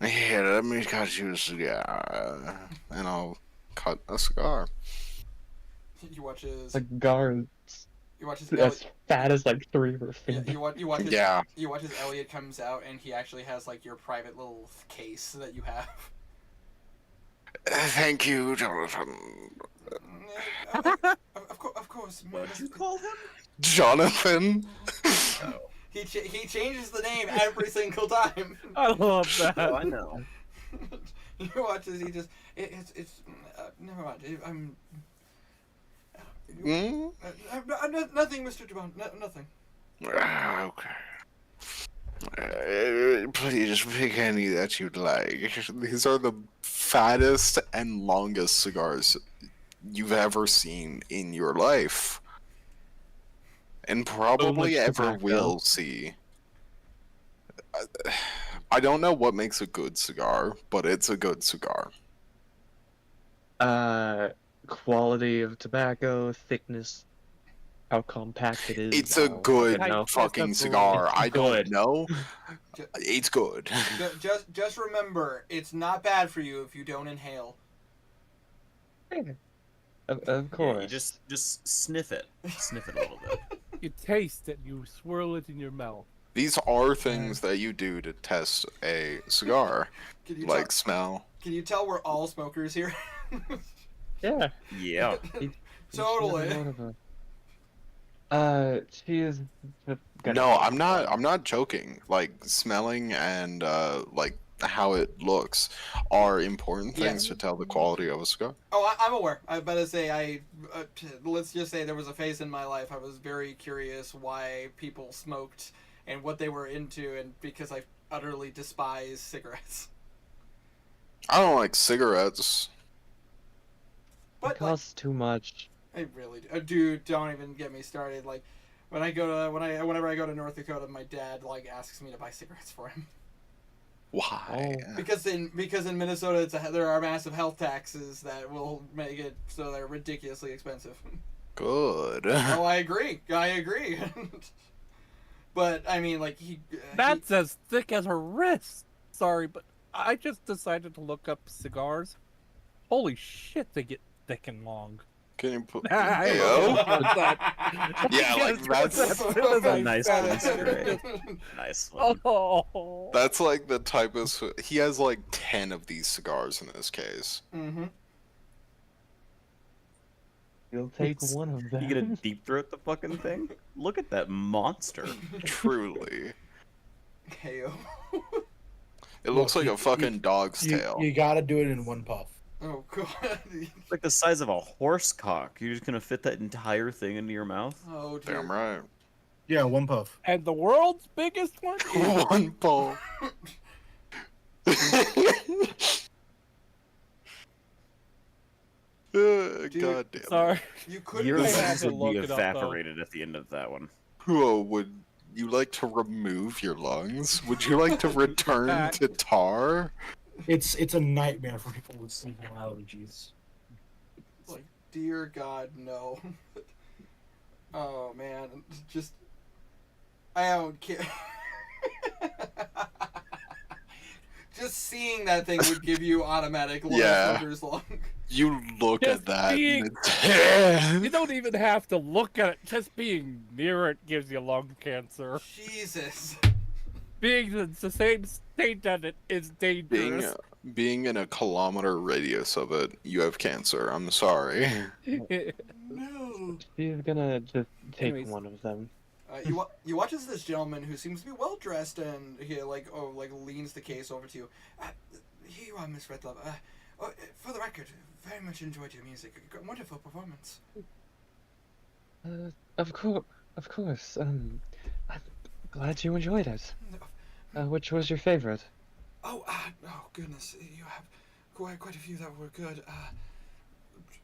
S2: Here, let me cut you a cigar. And I'll cut a cigar.
S1: You watch his. You watch his.
S5: As fat as like 3 of her
S1: Yeah,
S5: fingers.
S1: you watch his.
S2: Yeah.
S1: You watch as Elliot comes out, and he actually has like your private little case that you have.
S2: Thank you, Jonathan.
S1: Of course.
S4: What did you call him?
S2: Jonathan?
S1: He changes the name every single time.
S6: I love that.
S4: Oh, I know.
S1: You watch as he just. It's. Never mind. Nothing, Mr. Devon. Nothing.
S2: Okay. Please pick any that you'd like. These are the fattest and longest cigars you've ever seen in your life. And probably
S5: much
S2: ever
S5: tobacco.
S2: will see. I don't know what makes a good cigar, but it's a good cigar.
S5: Quality of tobacco, thickness, how compact it is.
S2: It's a good
S5: no.
S2: fucking
S6: That's
S2: cigar.
S5: It's
S2: I don't
S5: good.
S2: know.
S1: Ju-
S2: It's good.
S1: Just remember, it's not bad for you if you don't inhale.
S5: Of
S4: Yeah,
S5: course.
S4: you just sniff it. Sniff it a little bit.
S6: You taste it, you swirl it in your mouth.
S2: These are things that you do to test a cigar,
S1: Can you
S2: like smell.
S1: Can you tell we're all smokers here?
S5: Yeah.
S4: Yeah.
S1: Totally.
S5: She is.
S2: No, I'm not joking. Like smelling and like how it looks are important
S1: Yeah.
S2: things to tell the quality of a cigar.
S1: Oh, I'm aware. I better say let's just say there was a phase in my life I was very curious why people smoked and what they were into, and because I utterly despise cigarettes.
S2: I don't like cigarettes.
S5: It
S1: But like,
S5: costs too much.
S1: I really do. Dude, don't even get me started. Like, whenever I go to North Dakota, my dad like asks me to buy cigarettes for him
S2: Why?
S1: because in Minnesota there are massive health taxes that will make it so they're ridiculously expensive.
S2: Good.
S1: Oh, I agree. But I mean, like
S6: That's as thick as her wrist. Sorry, but I just decided to look up cigars. Holy shit, they get thick and long.
S2: Can you put?
S6: I
S2: Heyo?
S6: yeah,
S2: Yeah, like that's
S4: A nice one. Great. Nice one.
S6: Oh,
S2: that's like the type of. He has like 10 of these cigars in this case.
S1: Mm-hmm.
S5: You'll take one of them.
S4: You gonna deep throat the fucking thing? Look at that monster.
S2: Truly,
S1: Heyo.
S2: it looks
S3: Look,
S2: like a fucking dog's
S3: You,
S2: tail.
S3: you gotta do it in one puff.
S1: Oh god.
S4: It's like the size of a horse cock. You're just gonna fit that entire thing into your mouth?
S1: Oh dear.
S2: Damn right.
S3: Yeah, one puff.
S6: and the world's biggest one.
S2: One ball. God damn.
S6: Sorry.
S1: You couldn't.
S4: Your
S6: I
S1: have-
S6: had
S4: lungs
S6: to
S4: would be
S6: look it up, though.
S4: evaporated at the end of that one.
S2: Whoa, would you like to remove your lungs? Would you like to return to tar?
S3: It's a nightmare for people with sleeping allergies.
S1: Like, dear God, no. Oh man, just I don't care. Just seeing that thing would give you automatic
S2: Yeah.
S1: smoker's lung.
S2: You look
S6: Just
S2: at that.
S6: being-
S2: And it's...
S6: You don't even have to look at it. Just being near it gives you lung cancer.
S1: Jesus.
S6: Being in the same state that it is dangerous.
S2: being in a kilometer radius of it, you have cancer. I'm sorry.
S1: No.
S5: She's gonna just take
S6: Anyways.
S5: one of them.
S1: You watch as this gentleman who seems to be well dressed and he like leans the case over to you. here you are, Miss Redlove. For the record, very much enjoyed your music. Wonderful performance.
S5: Of course, of course. I'm glad you enjoyed it. Which was your favorite?
S1: Oh, goodness, you have quite a few that were good.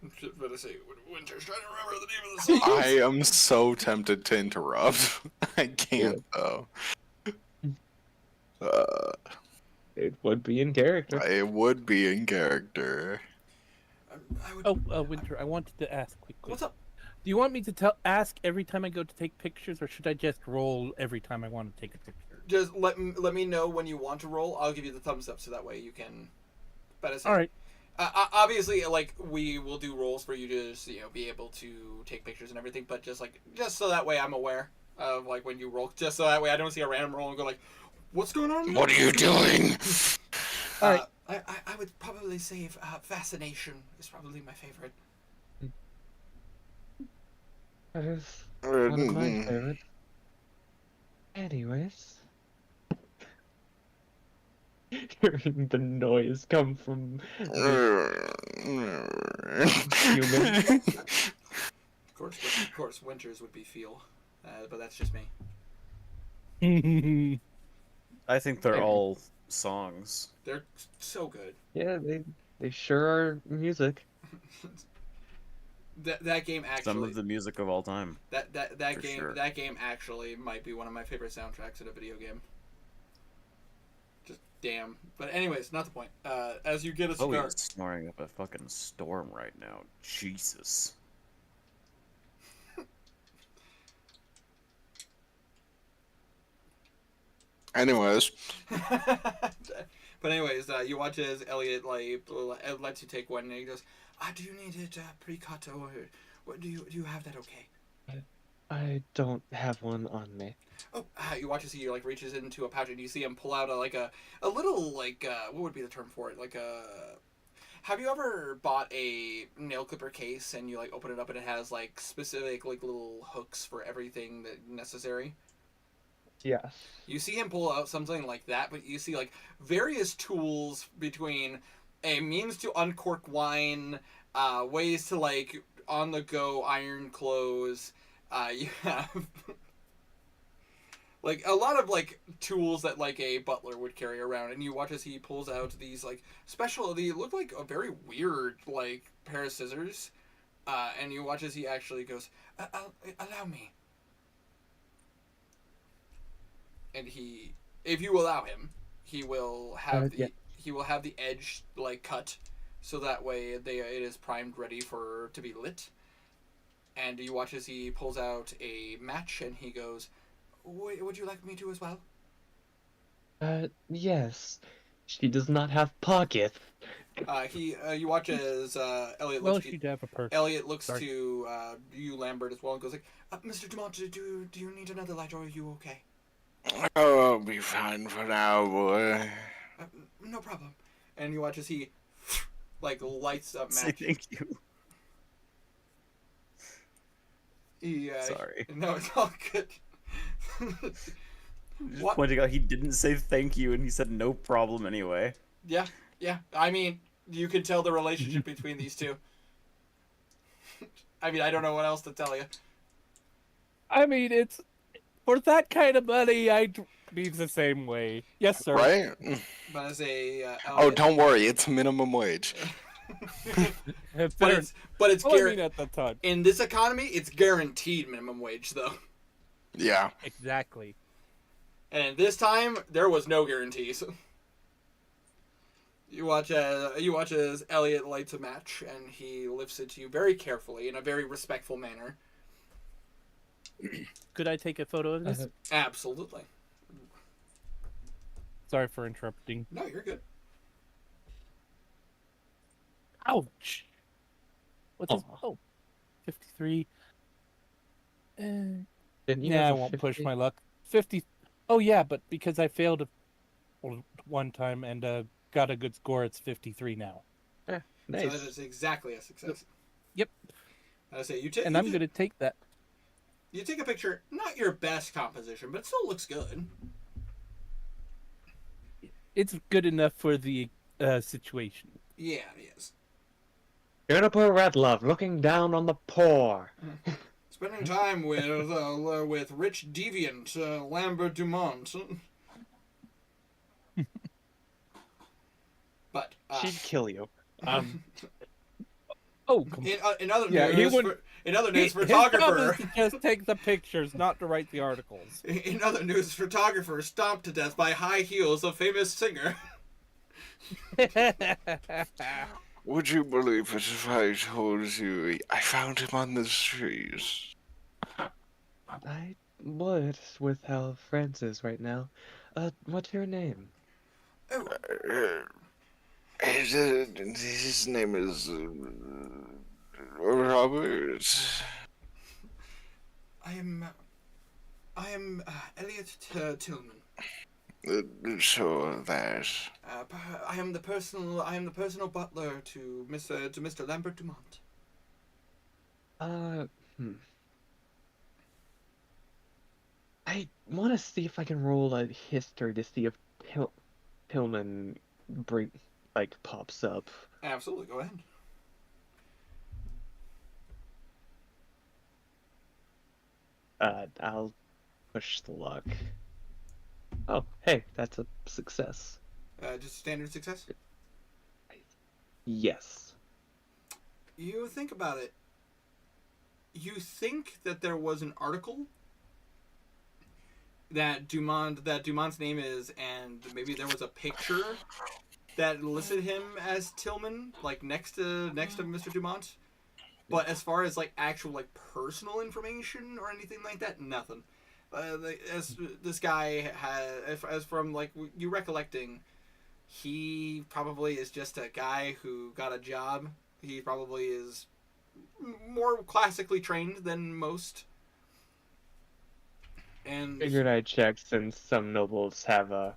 S1: What did I say? Winter's trying to remember the name of the song.
S2: I am so tempted to interrupt. I can't though.
S5: It would be in character.
S2: It would be in character.
S6: Winter, I wanted to ask quickly.
S1: What's up?
S6: Do you want me to ask every time I go to take pictures, or should I just roll every time I want to take a picture?
S1: Just let me know when you want to roll. I'll give you the thumbs up so that way you can.
S6: All right.
S1: Obviously, like, we will do rolls for you to just, be able to take pictures and everything, but just so that way I'm aware of, like, when you roll, just so that way I don't see a random roll and go like, what's going on?
S2: What are you doing?
S6: All right.
S1: I would probably say fascination is probably my favorite.
S5: That is one of my favorites. Anyways. Hearing the noise come from human.
S1: Of course, Winters would be feel, but that's just me.
S4: I think they're all songs.
S1: They're so good.
S5: Yeah, they sure are music.
S1: That game actually.
S4: Some of the music of all time.
S1: That
S4: For
S1: game
S4: sure.
S1: that game actually might be one of my favorite soundtracks in a video game. Just damn. But anyways, not the point. As you get a
S4: Oh,
S1: cigar.
S4: he's snoring up a fucking storm right now. Jesus.
S2: Anyways,
S1: But anyways, you watch as Elliot lets you take one, and he goes, "Do you need it pre-cut, or what do you have that okay?"
S5: I don't have one on me.
S1: Oh, you watch as he reaches into a pouch, and you see him pull out a little what would be the term for it? Have you ever bought a nail clipper case and you open it up and it has specific little hooks for everything that necessary?
S5: Yes.
S1: You see him pull out something like that, but you see various tools between a means to uncork wine, ways to on the go iron clothes. You have a lot of tools that a butler would carry around, and you watch as he pulls out these special. They look like a very weird pair of scissors, and you watch as he actually goes, "Allow me." And if you allow him, he will have the edge cut, so that way it is primed, ready to be lit. And you watch as he pulls out a match, and he goes, "Would you like me to as well?"
S5: Yes. She does not have pockets.
S1: You watch as Elliot
S6: Well,
S1: looks.
S6: she'd have a purse.
S1: Elliot looks
S6: Sorry.
S1: to you, Lambert, as well, and goes "Mr. Dumont, do you need another light, or are you okay?"
S2: oh, I'll be fine for now, boy.
S1: No problem. And you watch as he lights up
S4: Say
S1: match.
S4: thank you. Sorry.
S1: No, it's all good.
S4: Just
S1: What?
S4: pointing out he didn't say thank you and he said no problem anyway.
S1: Yeah. I mean, you can tell the relationship between these two. I mean, I don't know what else to tell you.
S6: I mean, it's for that kind of money, I'd be the same way. Yes, sir.
S2: Right?
S1: But as a
S2: Oh,
S1: Elliot,
S2: don't worry, it's minimum wage.
S1: but it's
S6: Well, I mean, at the time.
S1: in this economy, it's guaranteed minimum wage though.
S2: Yeah.
S6: Exactly.
S1: And this time, there was no guarantees. You watch as Elliot lights a match, and he lifts it to you very carefully in a very respectful manner.
S6: Could I take a photo of this?
S1: Absolutely.
S6: Sorry for interrupting.
S1: No, you're good.
S6: Ouch. What's this? Oh, 53.
S5: Didn't you
S6: Yeah, I
S5: have a
S6: won't push
S5: 50?
S6: my luck. 50. Oh, yeah, but because I failed one time and got a good score, it's 53 now.
S1: So
S5: Nice.
S1: that is exactly a success.
S6: Yep.
S1: I say you take.
S6: And I'm going to take that.
S1: You take a picture. Not your best composition, but it still looks good.
S6: It's good enough for the situation.
S1: Yeah, yes.
S5: Juniper Redlove looking down on the poor.
S1: Spending time with rich deviant Lambert Dumont. But
S5: She'd kill you.
S6: Oh, come
S1: in other
S6: Yeah, he
S1: news,
S6: wouldn't-
S1: news,
S6: His job
S1: photographer.
S6: is to just take the pictures, not to write the articles.
S1: In other news, photographer stomped to death by high heels of famous singer.
S2: Would you believe it if I told you I found him on the street?
S5: I would, with how France is right now. What's your name?
S1: Oh,
S2: His name is Robert.
S1: I am Elliot Tillman.
S2: So that
S1: I am the personal butler to Mr. Lambert Dumont.
S5: I want to see if I can roll a history to see if Tillman pops up.
S1: Absolutely, go ahead.
S5: I'll push the luck. Oh, hey, that's a success.
S1: Just standard success.
S5: Yes.
S1: You think about it. You think that there was an article that Dumont's name is, and maybe there was a picture that listed him as Tillman, like next to Mr. Dumont. But as far as like actual like personal information or anything like that, nothing. As this guy has, as from like you recollecting, he probably is just a guy who got a job. He probably is more classically trained than most. And
S5: Figured I'd check since some nobles have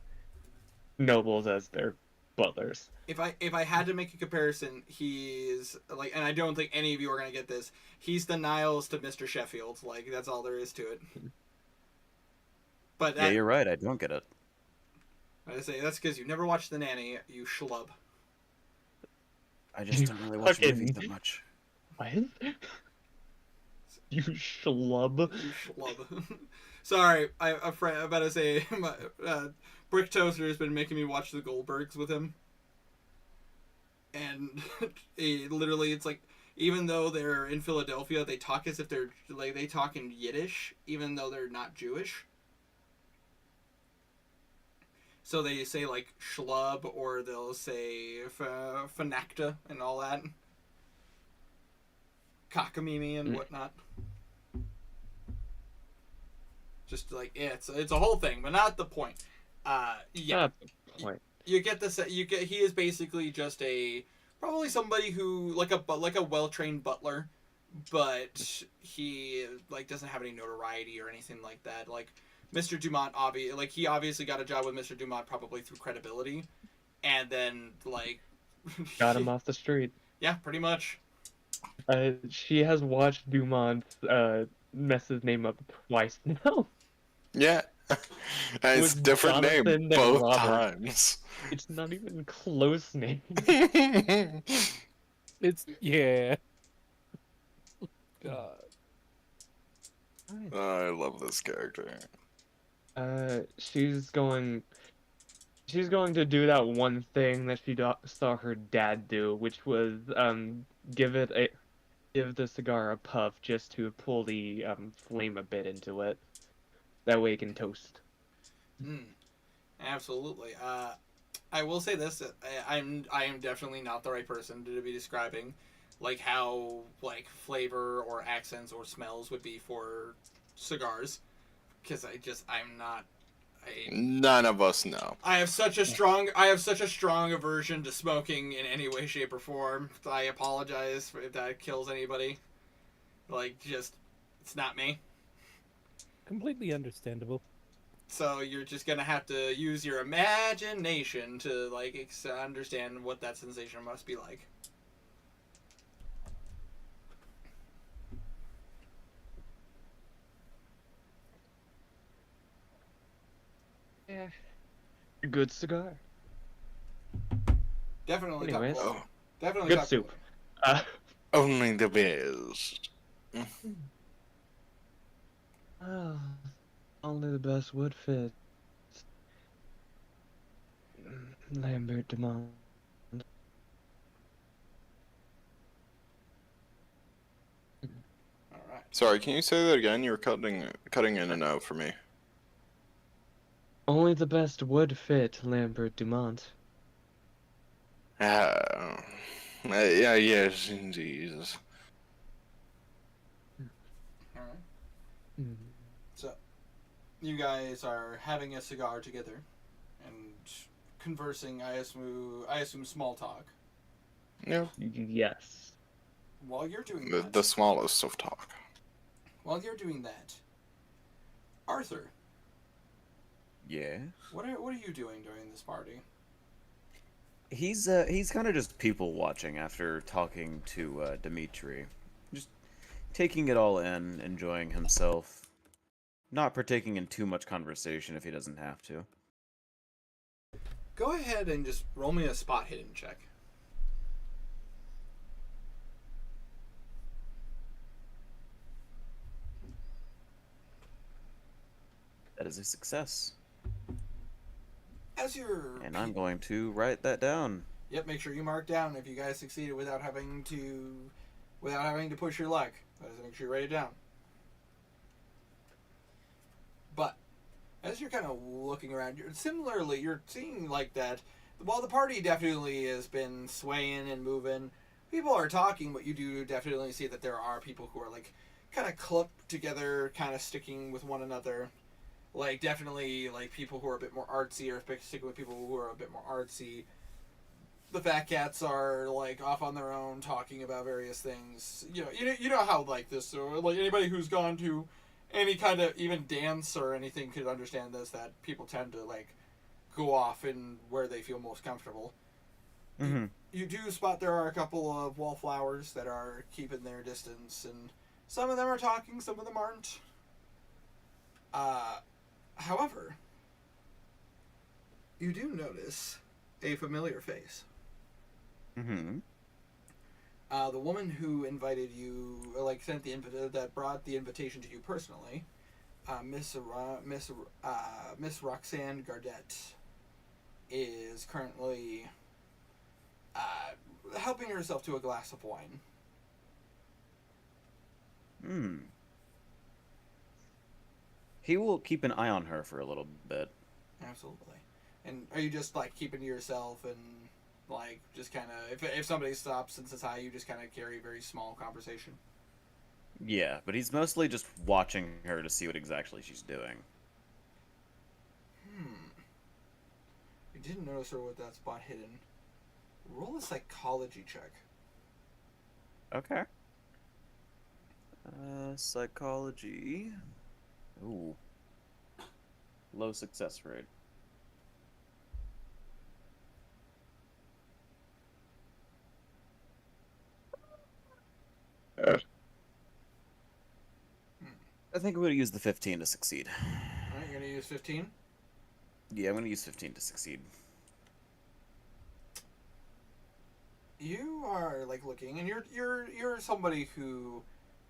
S5: nobles as their butlers.
S1: if I had to make a comparison, he's like, and I don't think any of you are gonna get this. He's the Niles to Mr. Sheffield. Like that's all there is to it. But
S4: Yeah, you're right. I don't get it.
S1: I say that's because you've never watched The Nanny, you schlub.
S4: I just don't really watch
S5: Fucking-
S4: movies that much.
S5: What? You schlub.
S1: You schlub. Sorry, I'm about to say, Brick Toaster has been making me watch the Goldbergs with him. And it's like, even though they're in Philadelphia, they talk as if they're, like, they talk in Yiddish, even though they're not Jewish. So they say, like, schlub, or they'll say fanakta and all that. Cockamamie and whatnot. Just like, yeah, it's a whole thing, but not the point. Yeah.
S5: Not the point.
S1: You get this. He is basically just probably somebody who like a well-trained butler, but he like doesn't have any notoriety or anything like that. Like Mr. Dumont, he obviously got a job with Mr. Dumont probably through credibility, and then like
S5: Got him off the street.
S1: Yeah, pretty much.
S5: She has watched Dumont mess his name up twice now.
S2: yeah, and it's
S5: With
S2: different name
S5: Jonathan and
S2: both
S5: Robert.
S2: times.
S5: It's not even close name.
S6: It's yeah. God.
S2: I love this character.
S5: She's going to do that one thing that she saw her dad do, which was give the cigar a puff just to pull the flame a bit into it. That way it can toast.
S1: Absolutely. I will say this: I am definitely not the right person to be describing, like how like flavor or accents or smells would be for cigars, because I'm not.
S2: None of us know.
S1: I have such a strong aversion to smoking in any way, shape, or form. I apologize if that kills anybody. Like, it's not me.
S6: Completely understandable.
S1: So you're just gonna have to use your imagination to like understand what that sensation must be like.
S5: Yeah. Good cigar.
S1: Definitely top
S5: Anyways.
S1: quality. Definitely
S5: Good
S1: top
S5: soup.
S1: quality.
S2: Only the best.
S5: Oh, only the best would fit. Lambert Dumont.
S1: All right.
S2: Sorry, can you say that again? You were cutting in and out for me.
S5: Only the best would fit Lambert Dumont.
S2: Ah, yeah, yes, indeed.
S1: All right.
S5: Hmm.
S1: So, you guys are having a cigar together and conversing. I assume small talk.
S2: Yeah,
S5: Yes.
S1: While you're doing
S2: the
S1: that,
S2: smallest of talk.
S1: Arthur,
S4: Yeah.
S1: what are you doing during this party?
S4: He's kind of just people watching after talking to Dimitri. Just taking it all in, enjoying himself. Not partaking in too much conversation if he doesn't have to.
S1: Go ahead and just roll me a spot hidden check.
S4: That is a success.
S1: As you're
S4: And I'm going to write that down.
S1: Yep, make sure you mark down if you guys succeeded without having to push your luck. Just make sure you write it down. But as you're kind of looking around, you're seeing like that. While the party definitely has been swaying and moving, people are talking, but you do definitely see that there are people who are like kind of clumped together, kind of sticking with one another. Like definitely like people who are a bit more artsy or sticking with people who are a bit more artsy. The fat cats are like off on their own talking about various things. You know how like this, or like anybody who's gone to any kind of even dance or anything could understand this, that people tend to like go off in where they feel most comfortable.
S4: Mm-hmm.
S1: You do spot there are a couple of wallflowers that are keeping their distance, and some of them are talking, some of them aren't. However, you do notice a familiar face.
S4: Mm-hmm.
S1: The woman who invited you, like sent that brought the invitation to you personally, Miss Roxanne Gardet, is currently helping herself to a glass of wine.
S4: Hmm. He will keep an eye on her for a little bit.
S1: Absolutely. And are you just like keeping to yourself and like just kind of if somebody stops and says hi, you just kind of carry a very small conversation?
S4: Yeah, but he's mostly just watching her to see what exactly she's doing.
S1: You didn't notice her with that spot hidden. Roll a psychology check.
S4: Okay. Psychology. Ooh. Low success rate. I think I'm going to use the 15 to succeed.
S1: Alright, you're gonna use 15?
S4: Yeah, I'm going to use 15 to succeed.
S1: You are like looking, and you're somebody who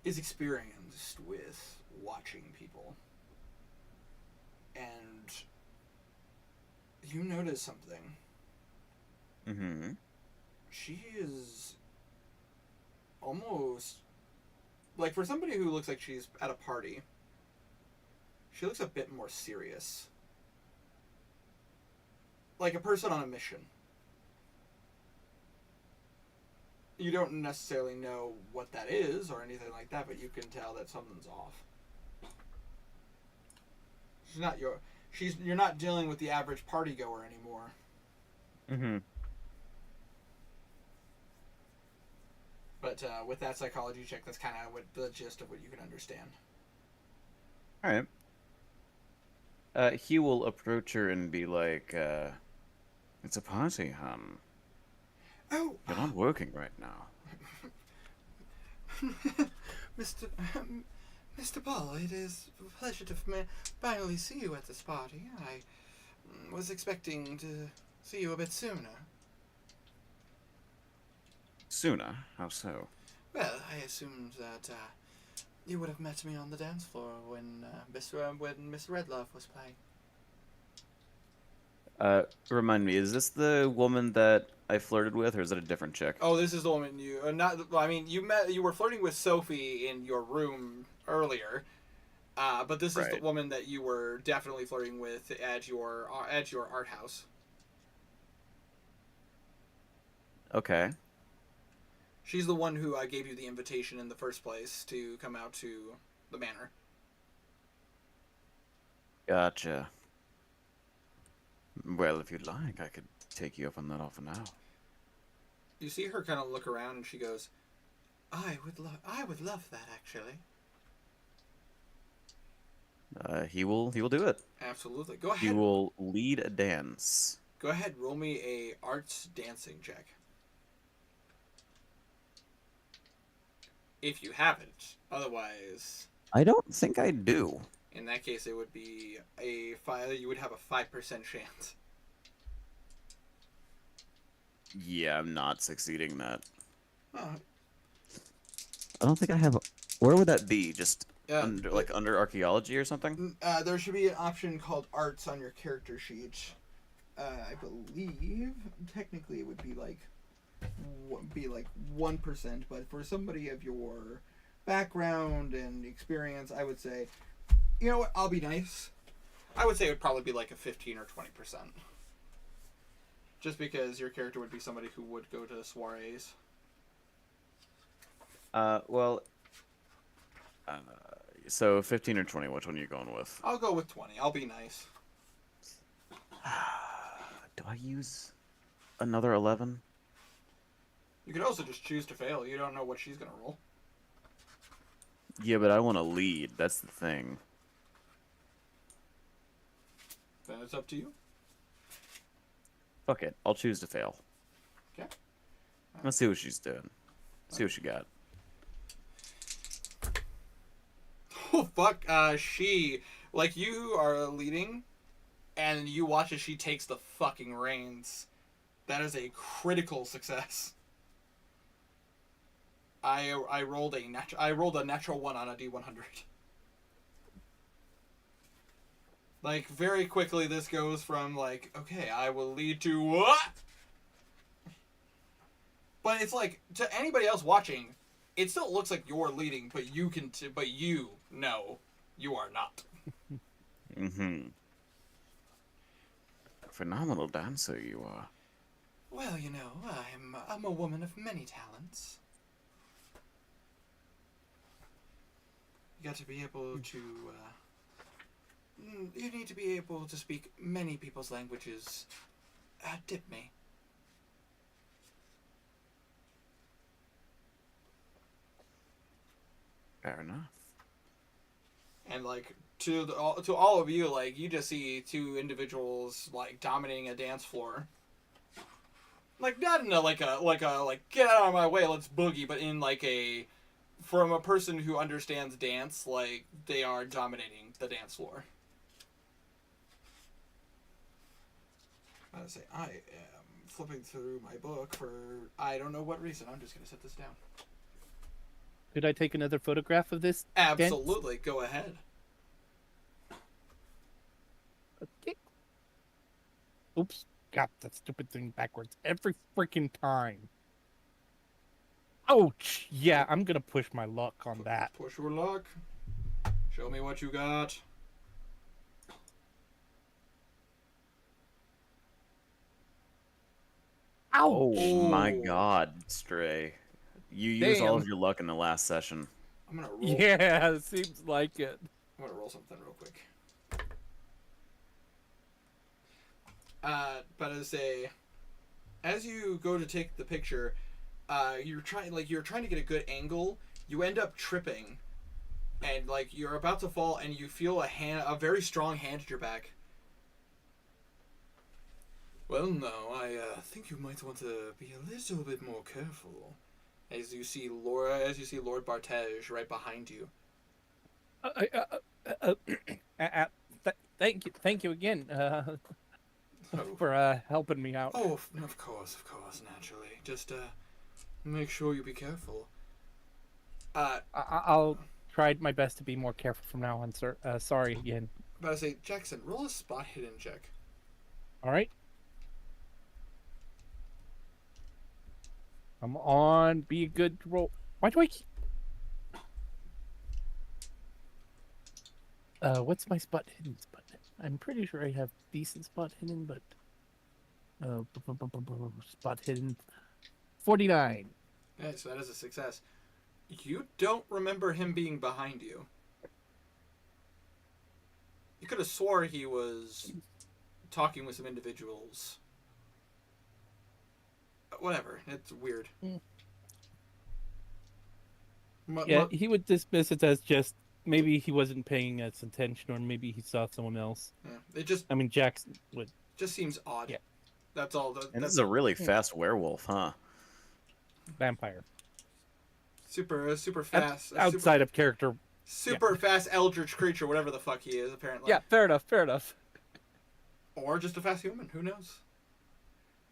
S1: is experienced with watching people, and you notice something.
S4: Mm-hmm.
S1: She is almost like, for somebody who looks like she's at a party, she looks a bit more serious, like a person on a mission. You don't necessarily know what that is or anything like that, but you can tell that something's off. You're not dealing with the average party goer anymore.
S4: Mm-hmm.
S1: But with that psychology check, that's kind of what the gist of what you can understand.
S4: All right. He will approach her and be like, "It's a party, hon.
S1: Oh,
S4: You're not working right now."
S1: Mr. Ball, it is a pleasure to finally see you at this party. I was expecting to see you a bit sooner.
S4: sooner. How so?
S1: Well, I assumed that you would have met me on the dance floor when Miss Redlove was playing.
S4: Remind me, is this the woman that I flirted with, or is it a different chick?
S1: Oh, this is the woman you not. I mean, you were flirting with Sophie in your room earlier, but this is the
S4: Right.
S1: woman that you were definitely flirting with at your art house.
S4: Okay.
S1: She's the one who gave you the invitation in the first place to come out to the manor.
S4: Gotcha. Well, if you'd like, I could take you up on that offer now.
S1: You see her kind of look around, and she goes, I would love that, actually."
S4: He will do it.
S1: Absolutely. Go
S4: He
S1: ahead.
S4: will lead a dance.
S1: Go ahead. Roll me a arts dancing check. If you haven't, otherwise,
S4: I don't think I do.
S1: in that case, it would be a 5. You would have a 5% chance.
S4: Yeah, I'm not succeeding that.
S1: Oh,
S4: I don't think I have. Where would that be? Just
S1: yeah.
S4: under archaeology or something?
S1: There should be an option called arts on your character sheet. I believe technically it would be like 1%, but for somebody of your background and experience, I would say, you know what? I'll be nice. I would say it would probably be like a 15 or 20%. Just because your character would be somebody who would go to soirees.
S4: Well. So 15 or 20, which one are you going with?
S1: I'll go with 20. I'll be nice.
S4: Do I use another 11?
S1: You could also just choose to fail. You don't know what she's gonna roll.
S4: Yeah, but I want to lead. That's the thing.
S1: Then it's up to you.
S4: Fuck it. I'll choose to fail.
S1: Okay.
S4: Let's see what she's doing. See what she got.
S1: Oh fuck! She you are leading, and you watch as she takes the fucking reins. That is a critical success. I rolled a natural 1 on a D100. Like very quickly, this goes from okay, I will lead to what? But it's like to anybody else watching, it still looks like you're leading, but you know you are not.
S4: Mm-hmm. Phenomenal dancer you are.
S1: Well, you know, I'm a woman of many talents. You got to be able to. You need to be able to speak many people's languages. Tip me.
S4: Fair enough.
S1: And to all of you, you just see two individuals dominating a dance floor. Not in a get out of my way, let's boogie, but in from a person who understands dance, they are dominating the dance floor. I say I am flipping through my book for I don't know what reason. I'm just gonna set this down.
S6: Could I take another photograph of this?
S1: Absolutely, go ahead.
S6: Okay. Oops. Got that stupid thing backwards every freaking time. Ouch! Yeah, I'm gonna push my luck on that.
S1: Push your luck. Show me what you got.
S6: Ouch!
S4: Oh my
S1: Oh.
S4: god, Stray. You used all of
S6: Damn.
S4: your luck in the last session.
S1: I'm gonna roll.
S6: Yeah, it seems like it.
S1: I'm gonna roll something real quick. But as you go to take the picture, you're trying to get a good angle. You end up tripping, and you're about to fall, and you feel a very strong hand at your back. Well, no, I think you might want to be a little bit more careful. As you see Lord Bartege right behind you.
S6: Thank you again for helping me out.
S1: Oh, of course, naturally. Just Make sure you be careful.
S6: I'll try my best to be more careful from now on, sir. Sorry again.
S1: But I say, Jackson, roll a spot hidden check.
S6: All right. I'm on. Be a good roll. Why do I keep... what's my spot hidden spot? I'm pretty sure I have decent spot hidden, but spot hidden 49.
S1: Okay, so that is a success. You don't remember him being behind you. You could have swore he was talking with some individuals. Whatever, it's weird.
S6: Yeah, he would dismiss it as just maybe he wasn't paying us attention, or maybe he saw someone else.
S1: It just
S6: I mean, Jackson would.
S1: just seems odd.
S6: Yeah.
S1: That's all.
S4: And this is a really fast werewolf, huh?
S6: Vampire.
S1: super fast.
S6: Outside of character.
S1: Super fast eldritch creature, whatever the fuck he is, apparently.
S6: Yeah, fair enough. Fair enough.
S1: Or just a fast human. Who knows?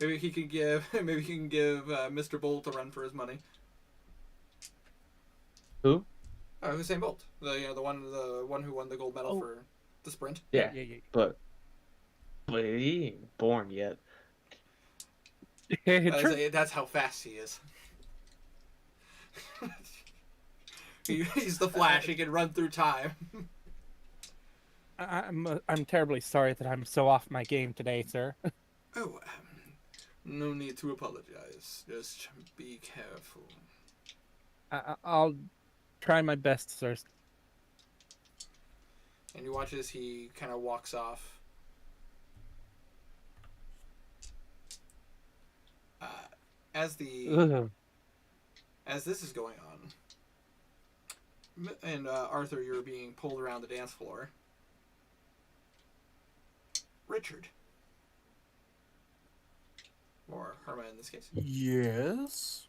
S1: Maybe he can give. Maybe he can give Mr. Bolt a run for his money.
S5: Who?
S1: Usain Bolt, the one who won the gold medal for the sprint.
S5: Yeah.
S6: Yeah.
S5: But he ain't born yet.
S1: That's how fast he is. He's the Flash. He can run through time.
S6: I'm terribly sorry that I'm so off my game today, sir.
S1: Oh, no need to apologize. Just be careful.
S6: I'll try my best, sir.
S1: And you watch as he kind of walks off. As this is going on, and Arthur, you're being pulled around the dance floor. Richard, or Herma in this case.
S3: Yes.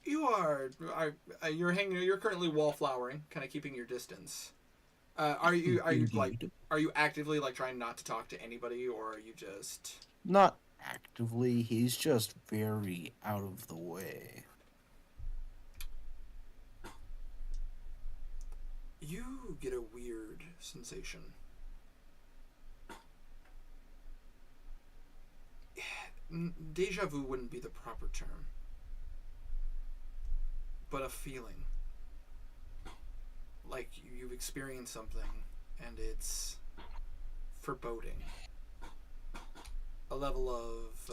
S1: You're currently wallflowering, kind of keeping your distance. Are you actively like trying not to talk to anybody, or are you just
S3: Not actively. He's just very out of the way.
S1: You get a weird sensation. Deja vu wouldn't be the proper term, but a feeling. Like you've experienced something and it's foreboding. A level of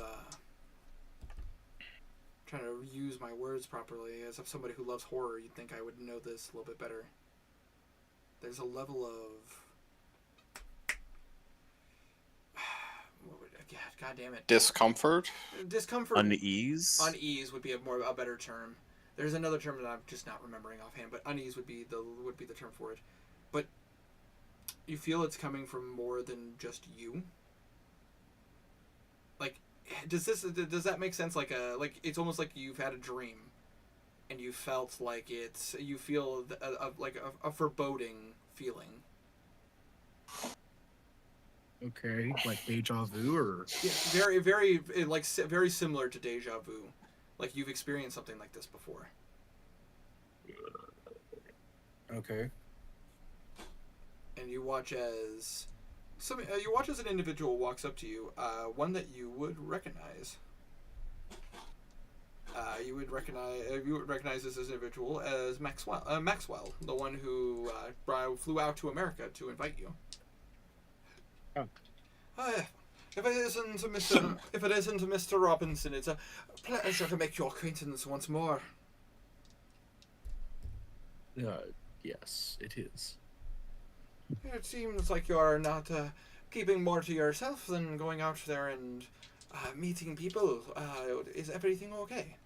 S1: trying to use my words properly. As of somebody who loves horror, you'd think I would know this a little bit better. There's a level of God damn it.
S2: Discomfort?
S1: Discomfort.
S4: Unease?
S1: Unease would be a better term. There's another term that I'm just not remembering offhand, but unease would be the term for it. But you feel it's coming from more than just you. Like, does that make sense? Like it's almost like you've had a dream, and you felt like you feel a foreboding feeling.
S3: Okay, like deja vu, or
S1: Yeah, very similar to deja vu. Like you've experienced something like this before.
S3: okay.
S1: And you watch as an individual walks up to you, one that you would recognize. You would recognize this individual as Maxwell, the one who flew out to America to invite you.
S3: Oh.
S1: If it isn't Mr. Robinson, it's a pleasure to make your acquaintance once more.
S3: Yes, it is.
S1: It seems like you're not keeping more to yourself than going out there and meeting people. Is everything okay?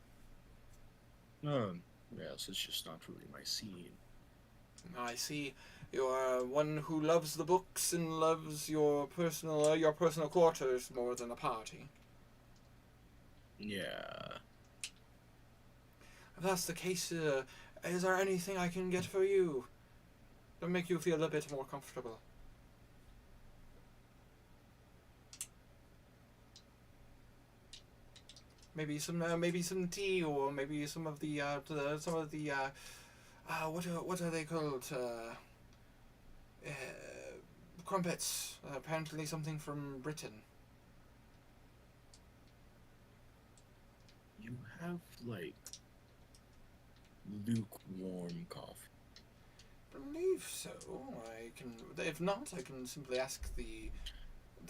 S3: Yes, it's just not really my scene.
S1: I see. You're one who loves the books and loves your personal quarters more than a party.
S3: Yeah.
S1: If that's the case, is there anything I can get for you to make you feel a bit more comfortable? maybe some tea, or maybe some of the what are they called? Crumpets. Apparently something from Britain.
S3: You have like lukewarm coffee.
S1: Believe so. I can. If not, I can simply ask the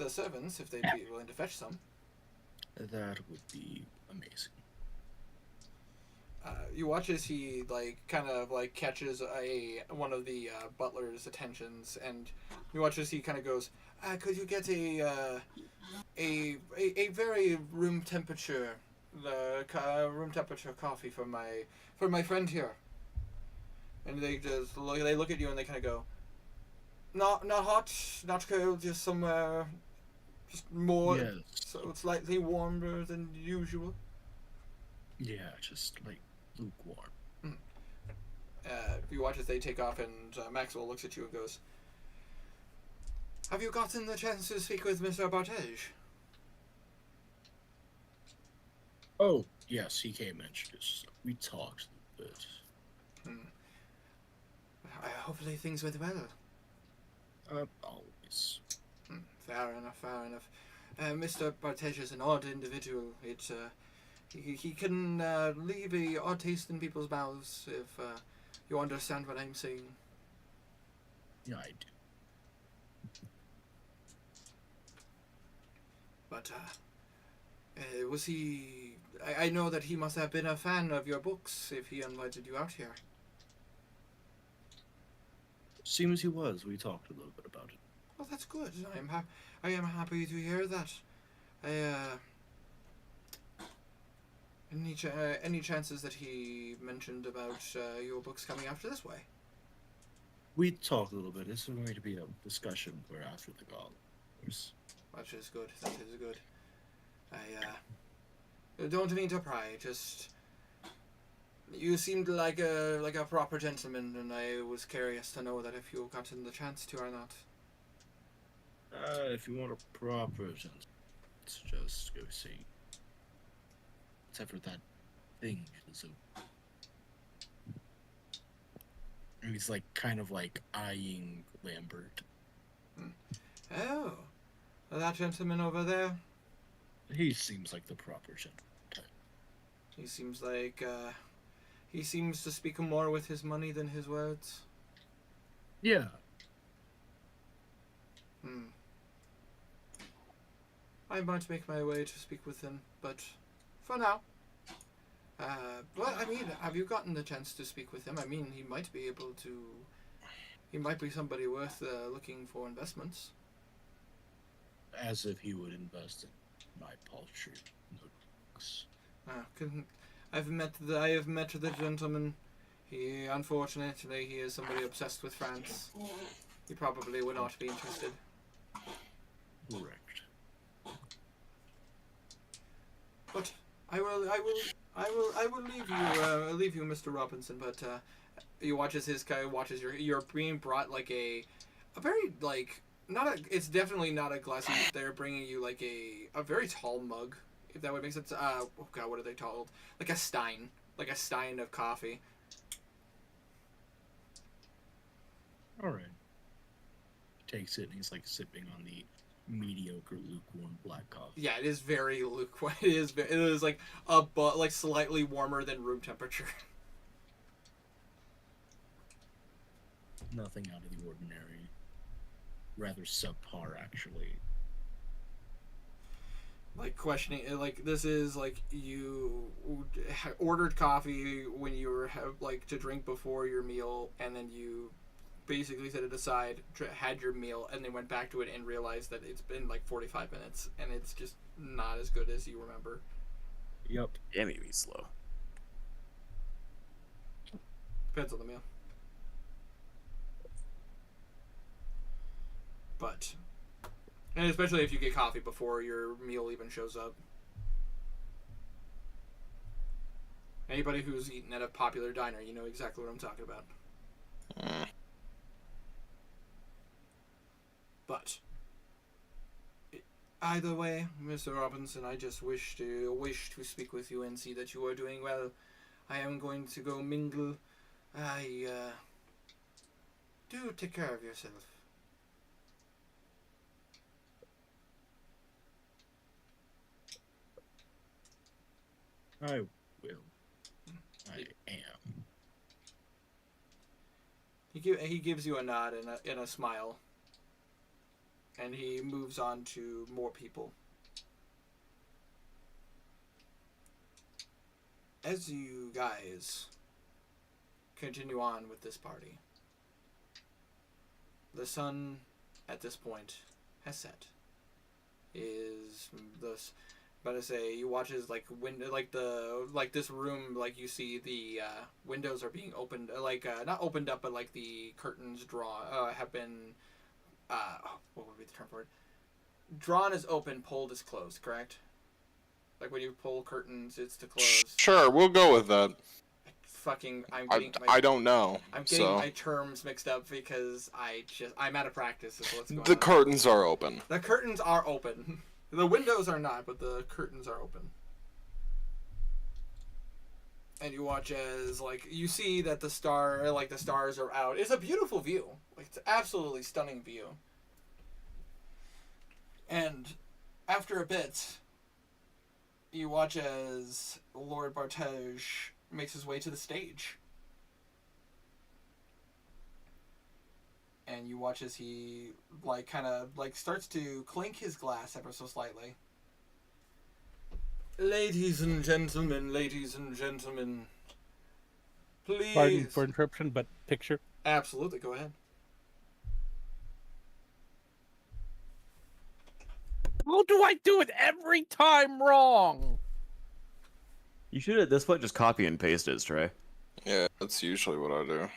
S1: servants if they'd be willing to fetch some.
S3: That would be amazing.
S1: You watch as he kind of catches one of the butler's attentions, and you watch as he kind of goes, "Could you get a very room temperature coffee for my friend here?" And they look at you and they kind of go, "Not hot, not cold, just somewhere, just more,
S3: Yes.
S1: so slightly warmer than usual."
S3: Yeah, just like lukewarm.
S1: You watch as they take off, and Maxwell looks at you and goes, "Have you gotten the chance to speak with Mr. Bartage?"
S3: Oh, yes, he came and just we talked a bit.
S1: Hopefully things went well.
S3: Always.
S1: Fair enough. Mr. Bartage is an odd individual. He can leave a odd taste in people's mouths, if you understand what I'm saying.
S3: Yeah, I do.
S1: But was he? I know that he must have been a fan of your books if he invited you out here.
S3: Seems he was. We talked a little bit about it.
S1: Well, that's good. I am happy to hear that. Any chances that he mentioned about your books coming after this way?
S3: We talked a little bit. This is going to be a discussion where after the gala.
S1: That is good. I don't mean to pry. Just you seemed like a proper gentleman, and I was curious to know that if you gotten the chance to or not.
S3: If you want a proper gentleman, let's just go see. Except for that thing. So and he's like kind of like eyeing Lambert.
S1: Oh, that gentleman over there.
S3: He seems like the proper gentleman type.
S1: He seems like he seems to speak more with his money than his words.
S3: Yeah.
S1: I might make my way to speak with him, but for now. But I mean, have you gotten the chance to speak with him? I mean, he might be able to. He might be somebody worth looking for investments.
S3: As if he would invest in my paltry notebooks.
S1: I have met the gentleman. He unfortunately he is somebody obsessed with France. He probably would not be interested.
S3: Correct.
S1: But I will leave you, Mr. Robinson. But you watch as his guy watches you're being brought like a very like not a. It's definitely not a glassy. They're bringing you like a very tall mug, if that would make sense. Oh god, what are they called? Like a stein of coffee.
S3: All right. Takes it and he's like sipping on the mediocre lukewarm black coffee.
S1: Yeah, it is very lukewarm. It is like like slightly warmer than room temperature.
S3: Nothing out of the ordinary. Rather subpar, actually.
S1: Like questioning, like this is like you ordered coffee when you were like to drink before your meal, and then you basically set it aside, had your meal, and then went back to it and realized that it's been like 45 minutes, and it's just not as good as you remember.
S3: Yep.
S4: Yeah, maybe slow.
S1: Depends on the meal. But, and especially if you get coffee before your meal even shows up. Anybody who's eaten at a popular diner, you know exactly what I'm talking about. But Either way, Mr. Robinson, I just wish to speak with you and see that you are doing well. I am going to go mingle. Do take care of yourself.
S3: I will. I am.
S1: He gives you a nod and a smile, and he moves on to more people. As you guys continue on with this party, the sun at this point has set. Is this? About to say, you watch as window, this room, you see the windows are being opened, not opened up, but the curtains have been what would be the term for it? Drawn is open, pulled is closed, correct? Like when you pull curtains, it's to close.
S2: Sure, we'll go with that.
S1: I
S2: don't know.
S1: I'm getting my terms mixed up because I'm out of practice. Is what's going on.
S2: The curtains are open.
S1: The curtains are open. The windows are not, but the curtains are open. And you watch as you see that the stars are out. It's a beautiful view. It's an absolutely stunning view. And after a bit, you watch as Lord Bartege makes his way to the stage. And you watch as he starts to clink his glass ever so slightly. Ladies and gentlemen, please.
S6: Pardon for interruption, but picture.
S1: Absolutely, go ahead.
S6: How do I do it every time wrong?
S4: You should at this point just copy and paste it, Trey.
S2: Yeah, that's usually what I do.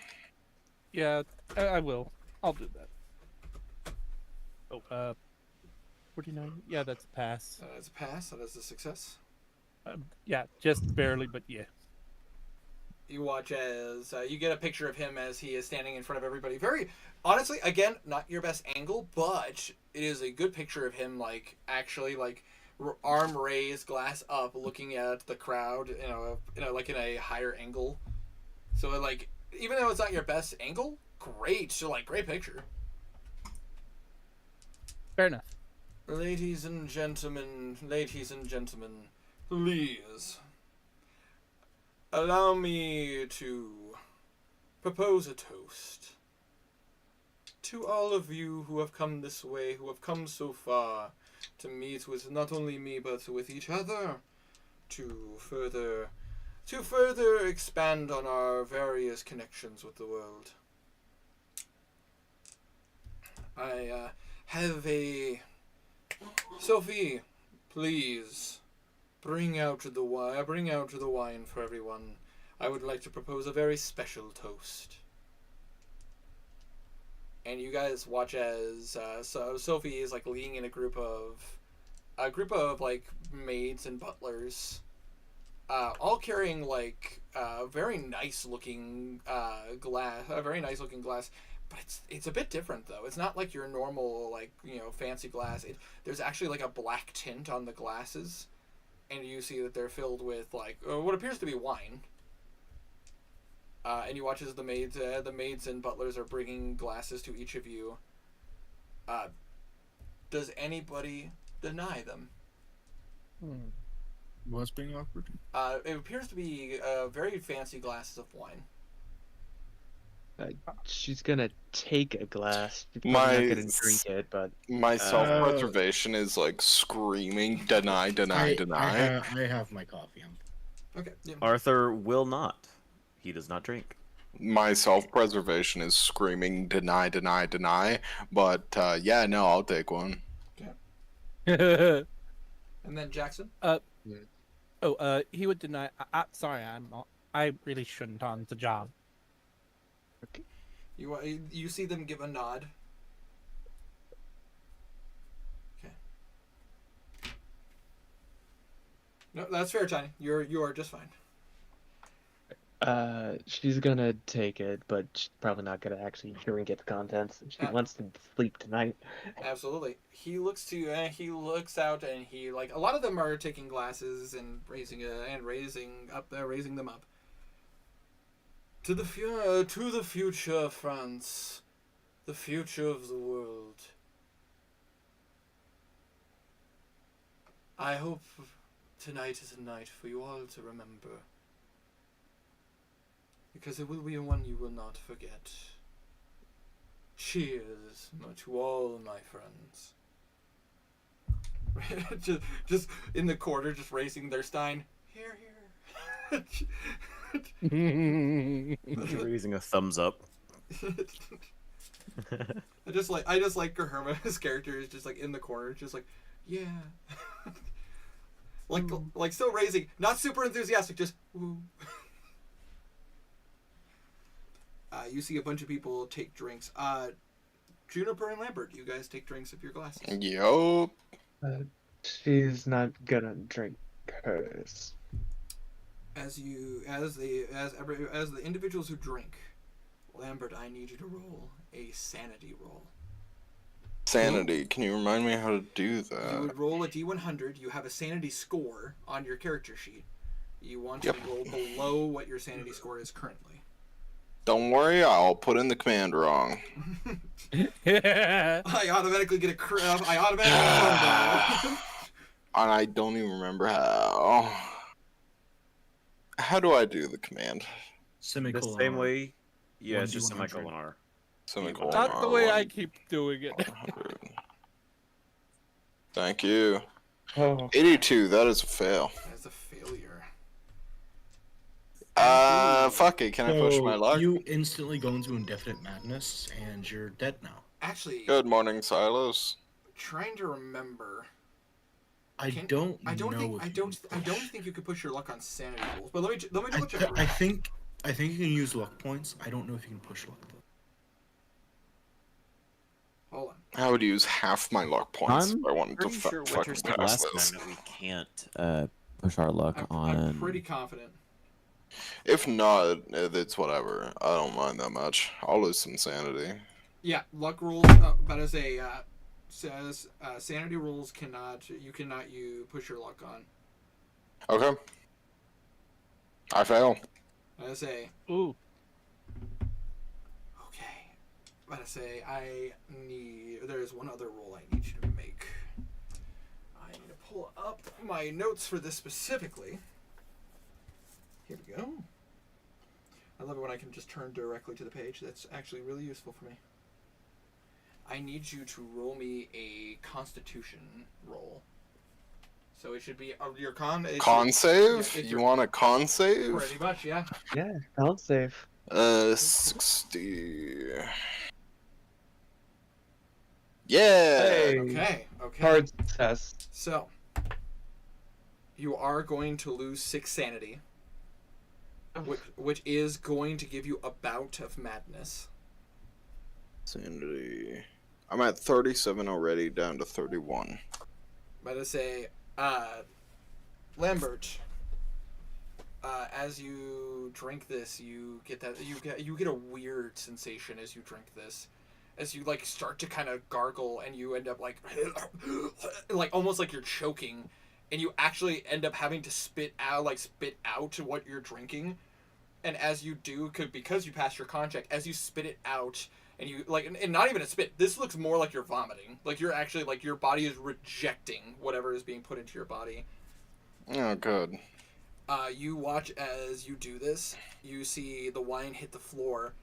S6: Yeah, I will. I'll do that. Oh, 49? Yeah, that's a pass.
S1: That's a pass. That is a success.
S6: Yeah, just barely, but yeah.
S1: You watch as you get a picture of him as he is standing in front of everybody. Very, honestly, again, not your best angle, but it is a good picture of him, actually, arm raised, glass up, looking at the crowd, in a higher angle. So, even though it's not your best angle, great. So, great picture.
S6: Fair enough.
S1: Ladies and gentlemen, please allow me to propose a toast to all of you who have come this way, who have come so far to meet with not only me but with each other to further expand on our various connections with the world. I have a Sophie, please bring out the wine for everyone. I would like to propose a very special toast. And you guys watch as Sophie is leading in a group of maids and butlers, all carrying very nice looking glass, a very nice looking glass. But it's a bit different though. It's not your normal fancy glass. There's actually a black tint on the glasses, and you see that they're filled with what appears to be wine. And you watch as the maids and butlers are bringing glasses to each of you. Does anybody deny them?
S3: What's being offered?
S1: It appears to be very fancy glasses of wine.
S5: She's gonna take a glass. She's probably
S2: My
S5: not gonna drink it, but
S2: My self-preservation is screaming, deny.
S3: I have my coffee.
S1: Okay. Yeah.
S4: Arthur will not. He does not drink.
S2: My self-preservation is screaming, deny. But yeah, no, I'll take one.
S1: And then Jackson.
S6: He would deny. Sorry, I really shouldn't on the job.
S1: Okay. You see them give a nod. Okay. No, that's fair, Tiny. You are just fine.
S5: She's gonna take it, but she's probably not gonna actually drink its contents. She
S1: Yeah.
S5: wants to sleep tonight.
S1: Absolutely. He looks to you, and he looks out, and he like a lot of them are taking glasses and raising them up. To the future, France, the future of the world. I hope tonight is a night for you all to remember, because it will be one you will not forget. Cheers to all my friends. just in the corner, just raising their stein. Here, here.
S4: Raising a thumbs up.
S1: I just like Herma's character is just like in the corner, just like, yeah. like still raising, not super enthusiastic, just woo. You see a bunch of people take drinks. Juniper and Lambert, you guys take drinks of your glasses.
S2: Yup.
S5: She's not gonna drink hers.
S1: As the individuals who drink, Lambert, I need you to roll a sanity roll.
S2: Sanity. Can you remind me how to do
S1: You
S2: that?
S1: would roll a D100. You have a sanity score on your character sheet. You want to roll below what your sanity score is currently.
S2: Don't worry, I'll put in the command wrong.
S1: I automatically get I automatically.
S2: And I don't even remember how. How do I do the command?
S4: The
S3: Semicolon.
S4: same way. Yeah,
S3: One
S4: it's just
S3: D100.
S4: semicolon R.
S2: Semicolon
S6: Not the way I
S2: R1.
S6: keep doing it.
S2: 100. Thank you.
S5: Oh,
S2: 82, that is a fail.
S1: That's a failure.
S2: Fuck it, can I push my luck?
S3: You instantly go into indefinite madness, and you're dead now.
S1: Actually,
S2: Good morning, Silos.
S1: trying to remember.
S3: I
S1: Can-
S3: don't
S1: I don't
S3: know
S1: think
S3: if
S1: I
S3: you
S1: don't
S3: can
S1: I don't
S3: push.
S1: think you could push your luck on sanity rolls. But let me double check.
S3: I think you can use luck points. I don't know if you can push luck though.
S1: Hold on.
S2: I would use half my luck points
S7: I'm
S2: if I wanted to
S7: Pretty sure
S2: fucking
S7: Winter said
S2: pass
S7: last
S2: this.
S7: time that we can't push our luck on.
S1: I'm pretty confident.
S2: If not, it's whatever. I don't mind that much. I'll lose some sanity.
S1: Yeah, luck rolls. But as a says sanity rolls cannot you push your luck on.
S2: Okay. I fail.
S1: I say
S6: Ooh.
S1: okay. But I say there's one other roll I need you to make. I need to pull up my notes for this specifically. Here we go. I love it when I can just turn directly to the page. That's actually really useful for me. I need you to roll me a Constitution roll. So it should be your con.
S2: Con save?
S1: yeah, it's
S2: You
S1: your-
S2: want a con save?
S1: Pretty much, yeah.
S5: yeah, I'll save.
S2: 60. Yeah!
S5: Hey.
S1: Okay.
S5: Hard success.
S1: So you are going to lose 6 sanity, which is going to give you a bout of madness.
S2: Sanity. I'm at 37 already, down to 31.
S1: But I say, Lambert, as you drink this, you get a weird sensation as you drink this, as you like start to kind of gargle, and you end up like almost like you're choking, and you actually end up having to spit out what you're drinking, and as you do, because you passed your con check, as you spit it out. And you and not even a spit. This looks more like you're vomiting. Like you're actually your body is rejecting whatever is being put into your body.
S2: Oh, good.
S1: You watch as you do this. You see the wine hit the floor,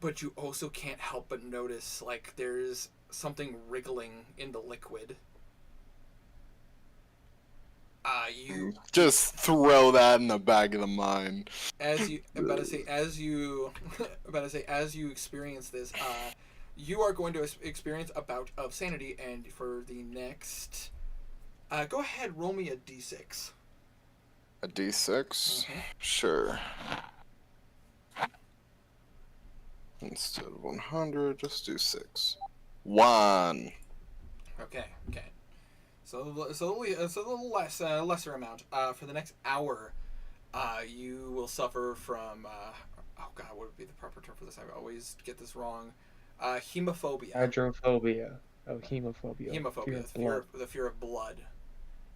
S1: but you also can't help but notice like there's something wriggling in the liquid. You
S2: Just throw that in the back of the mind.
S1: as you experience this, you are going to experience a bout of sanity, and for the next, go ahead, roll me a d6.
S2: A d6? Sure. Instead of 100, just do 6. 1.
S1: Okay. So a little less lesser amount. For the next hour, You will suffer from oh god, what would be the proper term for this? I always get this wrong. Hemophobia.
S5: Hydrophobia. Oh, hemophobia.
S1: Hemophobia.
S5: Fear of blood.
S1: The fear of blood.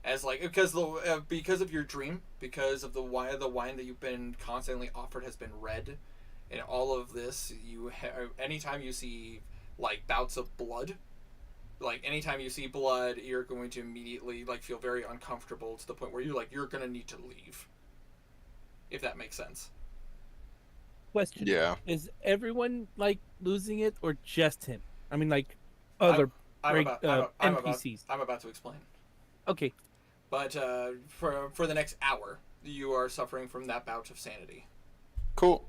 S1: As like because of your dream, because of the wine that you've been constantly offered has been red, and all of this, anytime you see like bouts of blood, like anytime you see blood, you're going to immediately like feel very uncomfortable to the point where you're gonna need to leave. If that makes sense.
S6: Question.
S2: Yeah.
S6: Is everyone like losing it or just him? I mean, like other NPCs.
S1: I'm about to explain.
S6: Okay.
S1: But for the next hour, you are suffering from that bout of sanity.
S2: Cool.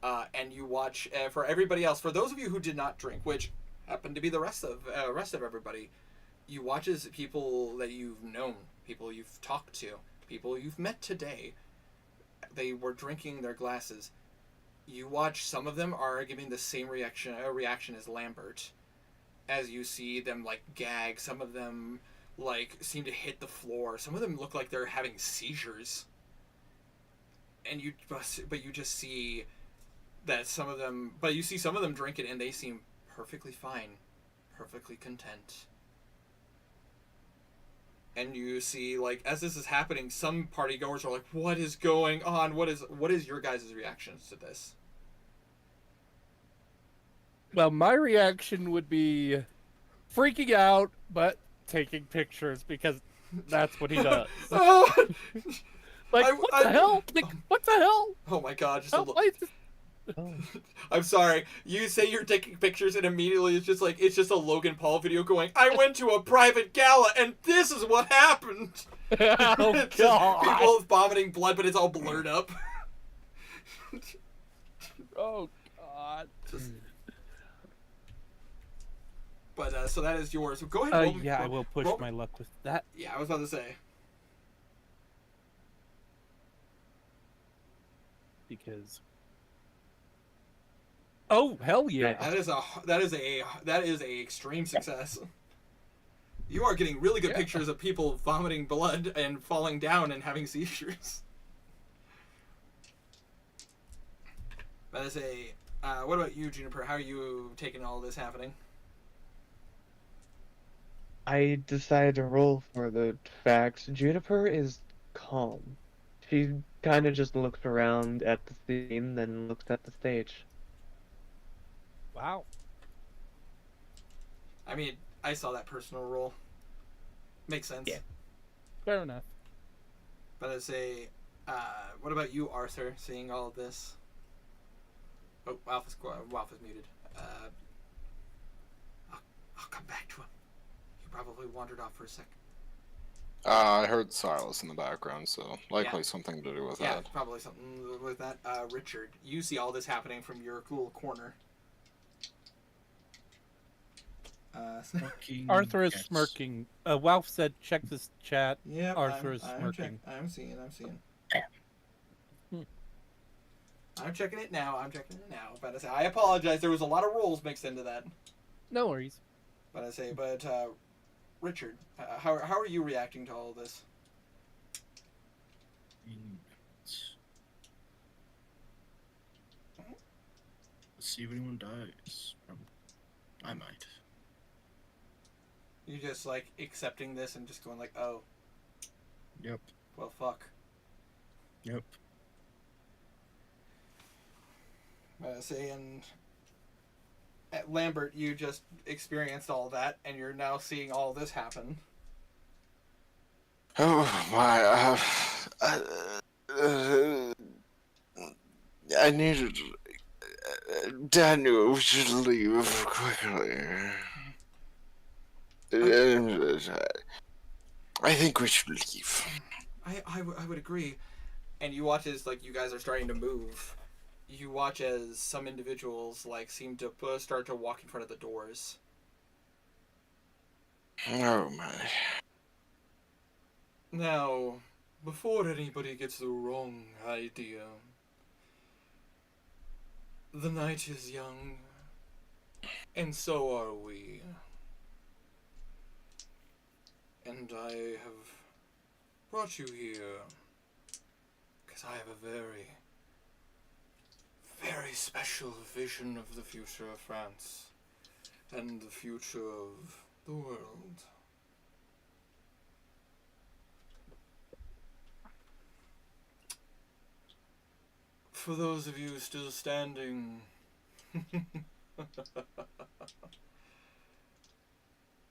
S1: And you watch for everybody else. For those of you who did not drink, which happened to be the rest of everybody, you watch as people that you've known, people you've talked to, people you've met today. They were drinking their glasses. You watch some of them are giving the same reaction as Lambert, as you see them like gag. Some of them like seem to hit the floor. Some of them look like they're having seizures. And you just see that some of them drink it and they seem perfectly fine, perfectly content. And you see, like, as this is happening, some party goers are like, "What is going on? What is your guys' reactions to this?"
S6: Well, my reaction would be freaking out, but taking pictures because that's what he does.
S1: Oh!
S6: What the hell? Like, what the hell?
S1: Oh my god!
S6: Why is this-
S1: I'm sorry. You say you're taking pictures, and immediately it's just a Logan Paul video going, "I went to a private gala, and this is what happened."
S6: Oh
S1: It's just
S6: god!
S1: people vomiting blood, but it's all blurred up.
S6: Oh god!
S1: But so that is yours. So go ahead.
S6: I will push my luck with that
S1: Yeah, I was about to say.
S6: because. Oh hell yeah!
S1: That is a extreme success. You are getting really good pictures of people vomiting blood and falling down and having seizures. That is what about you, Juniper? How are you taking all this happening?
S5: I decided to roll for the facts. Juniper is calm. She kind of just looks around at the scene, then looks at the stage.
S6: Wow.
S1: I mean, I saw that personal roll. Makes sense.
S5: Yeah.
S6: Fair enough.
S1: But what about you, Arthur? Seeing all of this. Oh, Walf is muted. I'll come back to him. You probably wandered off for a sec.
S2: I heard Silas in the background, so likely something to do with
S1: Yeah,
S2: that.
S1: probably something with that. Richard, you see all this happening from your cool corner.
S6: Arthur is smirking. Walf said, "Check this chat."
S1: Yeah,
S6: Arthur is smirking.
S1: I'm seeing. I'm checking it now. But I say, I apologize. There was a lot of rolls mixed into that.
S6: No worries.
S1: But Richard, how are you reacting to all of this?
S3: Let's see if anyone dies. I might.
S1: You just like accepting this and just going like, "Oh,
S3: Yep.
S1: well, fuck."
S3: Yep.
S1: And at Lambert, you just experienced all that, and you're now seeing all this happen.
S2: Oh my! I needed. Dad knew we should leave quickly. I think we should leave.
S1: I would agree. And you watch as like you guys are starting to move. You watch as some individuals like seem to start to walk in front of the doors.
S2: Oh my!
S1: Now, before anybody gets the wrong idea, the night is young, and so are we. And I have brought you here because I have a very, very special vision of the future of France and the future of the world. For those of you still standing,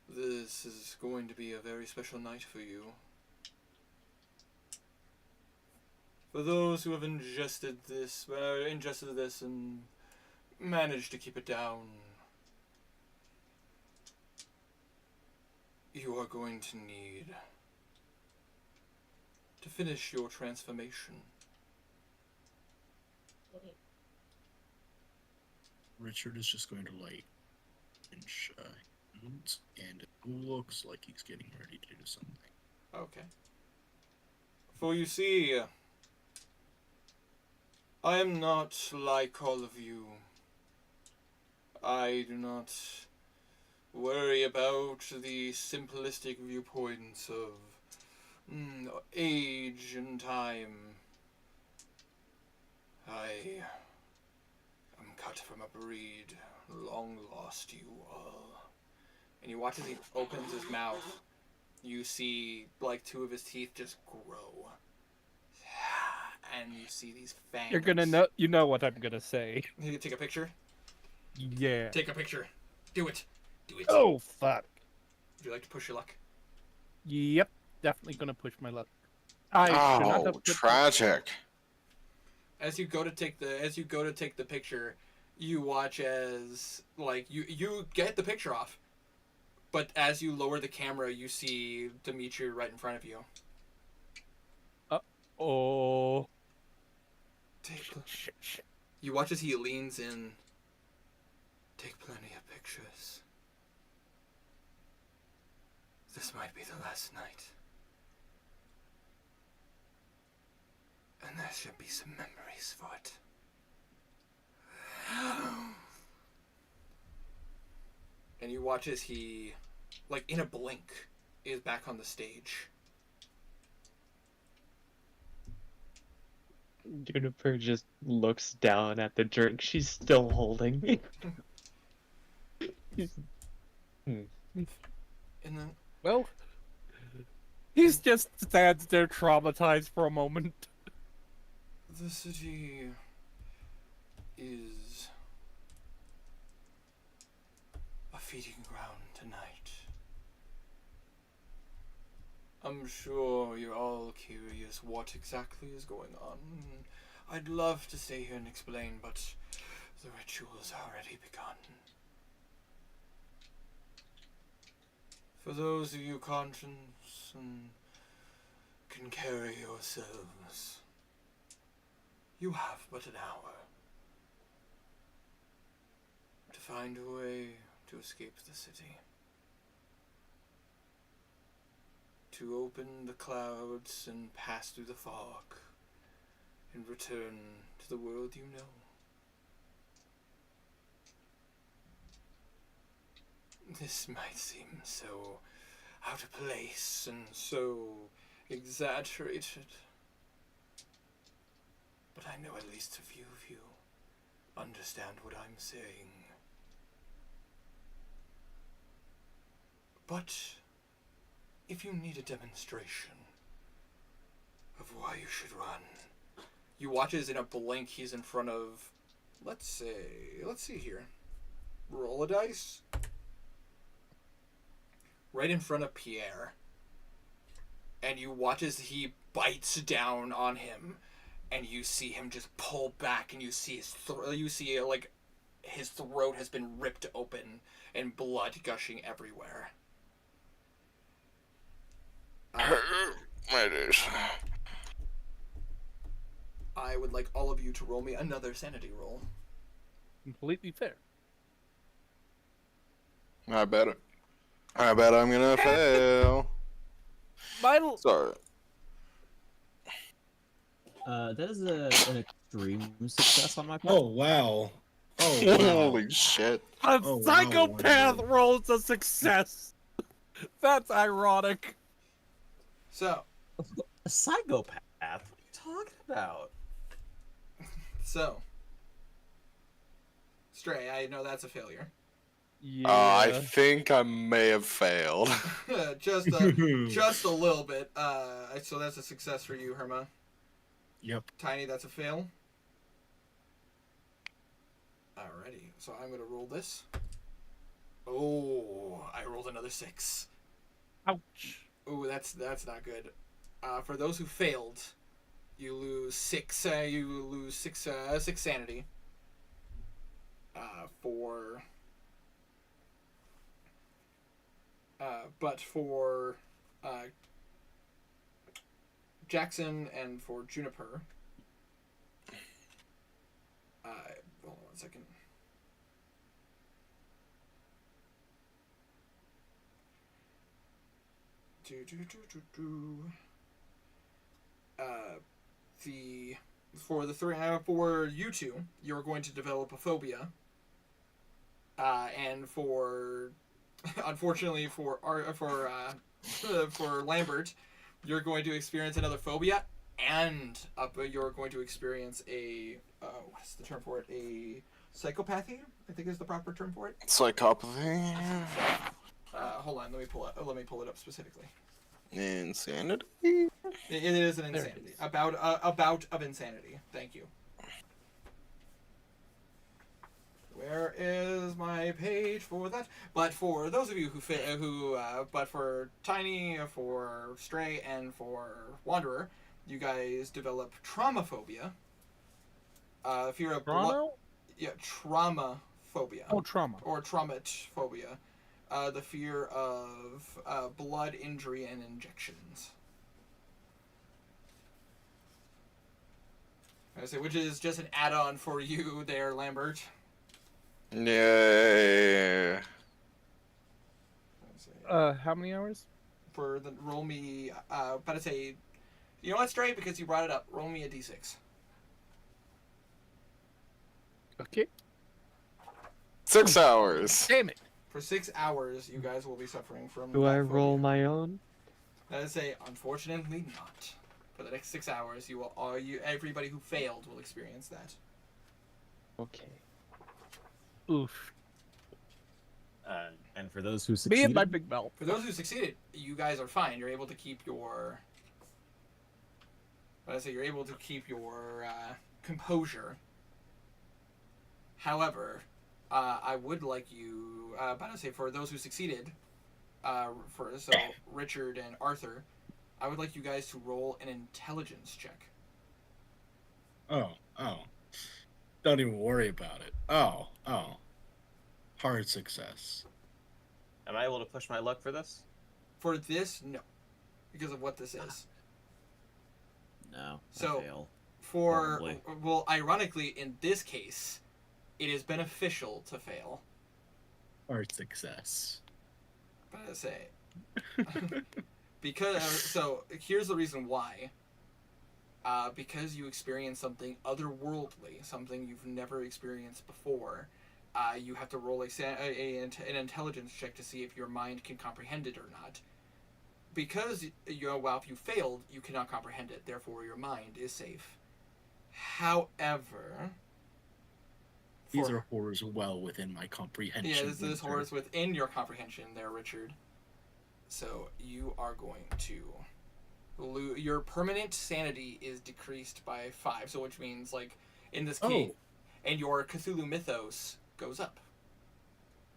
S1: this is going to be a very special night for you. For those who have ingested this and managed to keep it down, you are going to need to finish your transformation.
S3: Richard is just going to light and and it looks like he's getting ready to do something.
S1: Okay. For you see, I am not like all of you. I do not worry about the simplistic viewpoints of age and time. I am cut from a breed long lost, you all. And you watch as he opens his mouth, you see like two of his teeth just grow. And you see these fangs.
S6: You're gonna know. You know what I'm gonna say.
S1: You can take a picture?
S6: Yeah.
S1: Take a picture. Do it. Do it.
S6: Oh fuck.
S1: Would you like to push your luck?
S6: Yep. Definitely gonna push my luck. I should not have put
S2: tragic.
S1: As you go to take the picture, you watch as like you get the picture off. But as you lower the camera, you see Dimitri right in front of you.
S6: Oh.
S1: You watch as he leans in. Take plenty of pictures. This might be the last night. And there should be some memories for it. And you watch as he, like in a blink, is back on the stage.
S5: Juniper just looks down at the drink she's still holding.
S1: And then,
S6: Well, he's just stands there traumatized for a moment.
S1: the city is a feeding ground tonight. I'm sure you're all curious what exactly is going on. I'd love to stay here and explain, but the ritual's already begun. For those of you conscious and can carry yourselves, you have but an hour to find a way to escape the city. To open the clouds and pass through the fog and return to the world you know. This might seem so out of place and so exaggerated, but I know at least a few of you understand what I'm saying. But if you need a demonstration of why you should run, you watch as in a blink he's in front of, let's see here. Roll a dice. Right in front of Pierre. And you watch as he bites down on him, and you see him just pull back, and you see his like his throat has been ripped open and blood gushing everywhere.
S2: My days.
S1: I would like all of you to roll me another sanity roll.
S6: Completely fair.
S2: I bet I'm gonna fail. Sorry.
S7: That is an extreme success on my part.
S3: Oh wow! Oh wow!
S2: Holy shit!
S6: A
S3: Oh, wow,
S6: psychopath
S3: wonderful.
S6: rolls a success. That's ironic.
S1: So,
S7: A psychopath? What are you
S4: talking about?
S1: So, Stray, I know that's a failure.
S6: Yeah.
S8: I think I may have failed.
S1: just a little bit. So that's a success for you, Herma.
S3: Yep.
S1: Tiny, that's a fail. Alrighty, so I'm gonna roll this. Oh, I rolled another 6.
S6: Ouch.
S1: Oh, that's not good. For those who failed, you lose 6. You lose 6 sanity. But for Jackson and for Juniper, hold on 1 second. For you two, you're going to develop a phobia, and for unfortunately for Lambert, you're going to experience another phobia, and you're going to experience a what's the term for it? A psychopathy, I think is the proper term for it.
S2: Psychopathy.
S1: Hold on, let me pull it up specifically.
S2: Insanity.
S1: It is an
S6: There it
S1: insanity.
S6: is.
S1: A bout of insanity. Thank you. Where is my page for that? But for those of you but for Tiny, for Stray, and for Wanderer, you guys develop traumaphobia. Fear of blood.
S6: Toronto?
S1: Yeah, trauma phobia.
S6: Oh, trauma.
S1: Or traumaphobia. The fear of blood injury and injections. I say, which is just an add-on for you there, Lambert.
S8: Yeah.
S6: How many hours?
S1: For the roll me, but I say, you know what, Stray? Because you brought it up, roll me a d6.
S6: Okay.
S8: 6 hours.
S6: Damn it.
S1: For 6 hours, you guys will be suffering from.
S5: Do I
S1: that
S5: roll
S1: phobia.
S5: my own?
S1: That is a unfortunately not. For the next 6 hours, everybody who failed will experience that.
S5: Okay.
S6: Oof.
S7: And for those who
S6: Me
S7: succeeded,
S6: and my big mouth.
S1: For those who succeeded, you guys are fine. You're able to keep your. But I say you're able to keep your composure. However, I would like you. But I say for those who succeeded, Richard and Arthur, I would like you guys to roll an intelligence check.
S3: Oh. Don't even worry about it. Oh. Hard success.
S4: Am I able to push my luck for this?
S1: For this, no, because of what this is.
S4: No.
S1: So-
S4: I fail.
S1: For
S4: Probably.
S1: ironically, in this case, it is beneficial to fail.
S3: Hard success.
S1: But I say, here's the reason why. Because you experience something otherworldly, something you've never experienced before, you have to roll an intelligence check to see if your mind can comprehend it or not. Because if you failed, you cannot comprehend it. Therefore, your mind is safe. However,
S3: These are horrors well within my comprehension.
S1: this horrors within your comprehension, there, Richard. So you are going to lose. Your permanent sanity is decreased by 5. So which means, like in this case, and your Cthulhu mythos goes up.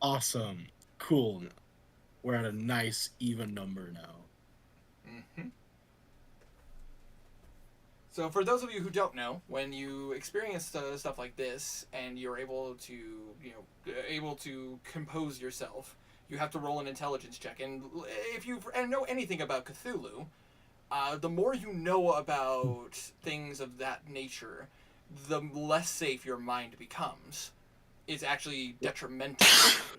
S3: Awesome. Cool. We're at a nice even number now.
S1: Mm-hmm. So for those of you who don't know, when you experience stuff like this and you're able to compose yourself, you have to roll an intelligence check. And if you know anything about Cthulhu, the more you know about things of that nature, the less safe your mind becomes. It's actually detrimental.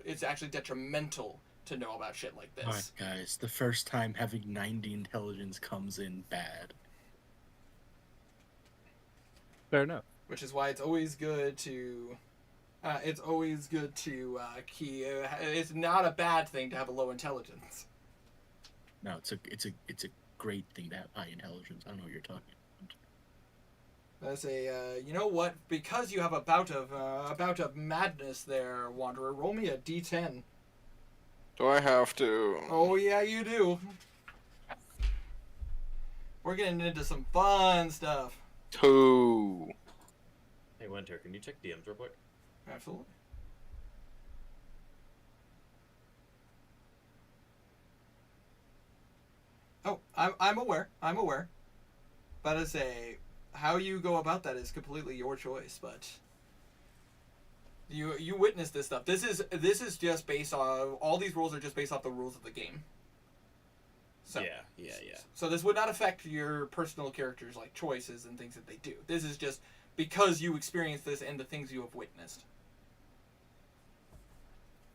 S1: It's actually detrimental to know about shit like this.
S3: Alright, guys. The first time having 90 intelligence comes in bad.
S6: Fair enough.
S1: Which is why it's always good to. It's not a bad thing to have a low intelligence.
S3: No, it's a great thing to have high intelligence. I don't know what you're talking about.
S1: I say, you know what? Because you have a bout of madness there, Wanderer. Roll me a D10.
S2: Do I have to?
S1: Oh yeah, you do. We're getting into some fun stuff.
S2: 2.
S9: Hey, Winter, can you check DMs real quick?
S1: Absolutely. Oh, I'm aware. I'm aware. But I say, how you go about that is completely your choice. But you witness this stuff. This is just based on all these rules are just based off the rules of the game. So,
S9: Yeah.
S1: So this would not affect your personal characters' like choices and things that they do. This is just because you experienced this and the things you have witnessed.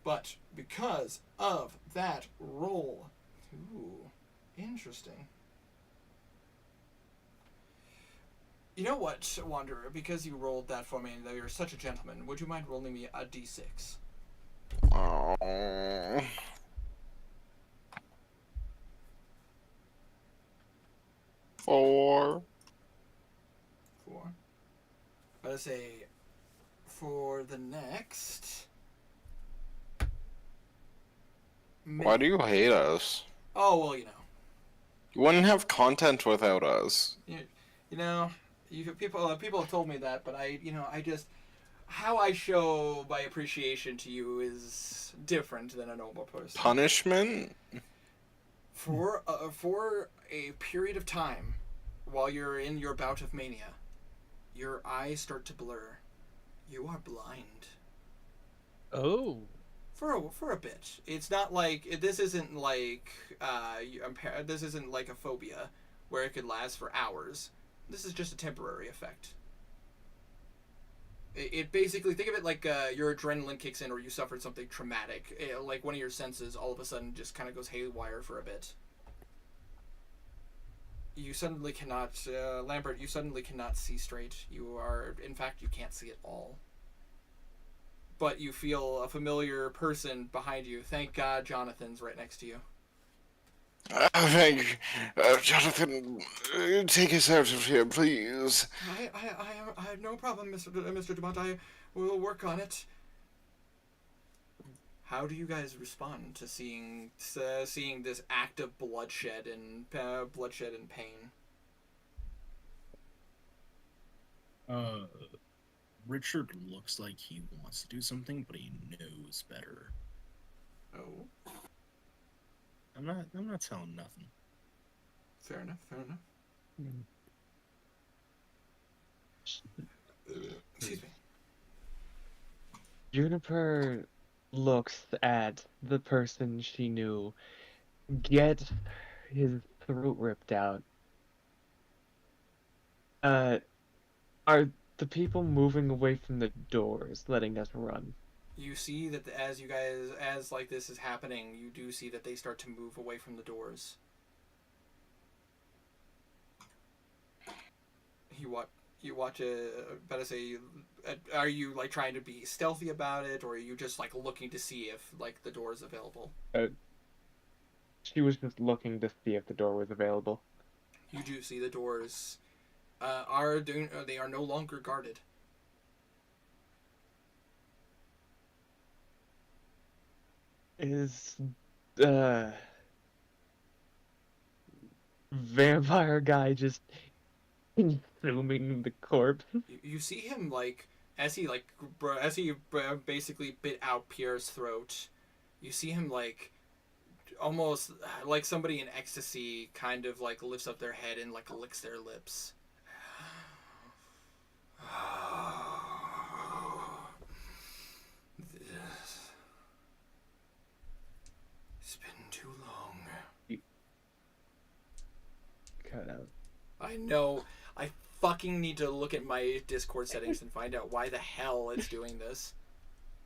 S1: But because of that roll, ooh, interesting. You know what, Wanderer? Because you rolled that for me and that you're such a gentleman, would you mind rolling me a d6?
S2: Oh. Four.
S1: 4. But I say, for the next...
S2: Why do you hate us?
S1: Oh, well, you know.
S2: You wouldn't have content without us.
S1: You know, people have told me that, but I just... How I show my appreciation to you is different than a normal person.
S2: Punishment?
S1: For a period of time, while you're in your bout of mania, your eyes start to blur. You are blind.
S6: Oh.
S1: For a bit. It's not like this isn't like this isn't like a phobia where it could last for hours. This is just a temporary effect. It basically, think of it like your adrenaline kicks in or you suffered something traumatic. Like one of your senses all of a sudden just kind of goes haywire for a bit. You suddenly cannot, Lambert, you suddenly cannot see straight. In fact, you can't see at all. But you feel a familiar person behind you. Thank God Jonathan's right next to you.
S2: Thank you. Jonathan, take us out of here, please.
S1: I have no problem, Mr. Dumont. I will work on it. How do you guys respond to seeing this act of bloodshed and pain?
S3: Richard looks like he wants to do something, but he knows better.
S1: Oh,
S3: I'm not telling nothing.
S1: fair enough. Excuse me.
S5: Juniper looks at the person she knew get his throat ripped out. Are the people moving away from the doors, letting us run?
S1: You see that as this is happening, you do see that they start to move away from the doors. You watch better say, are you like trying to be stealthy about it, or are you just like looking to see if like the door is available?
S5: She was just looking to see if the door was available.
S1: You do see the doors they are no longer guarded.
S5: Is vampire guy just consuming the corpse?
S1: You see him like as he basically bit out Pierre's throat. You see him like almost like somebody in ecstasy kind of like lifts up their head and like licks their lips. It's been too long.
S5: Cut out.
S1: I know. I fucking need to look at my Discord settings and find out why the hell it's doing this.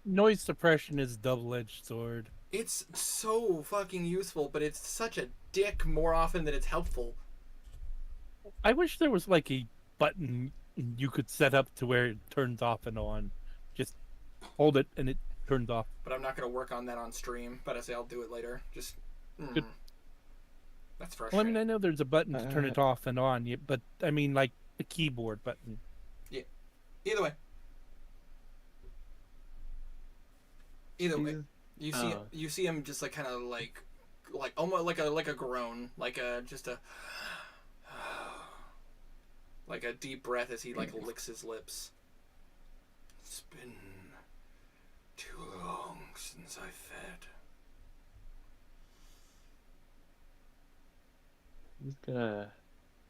S6: Noise suppression is a double-edged sword.
S1: It's so fucking useful, but it's such a dick more often than it's helpful.
S6: I wish there was like a button you could set up to where it turns off and on. Just hold it and it turns off.
S1: But I'm not going to work on that on stream, but I say I'll do it later. Just...
S6: Good.
S1: That's frustrating.
S6: Well, I mean, I know there's a button to turn it off and on, but I mean, like the keyboard button.
S1: Either way. Either way,
S5: Oh.
S1: you see him just like kind of like almost like a groan, like a just a like a deep breath as he like licks his lips. It's been too long since I fed.
S5: He's gonna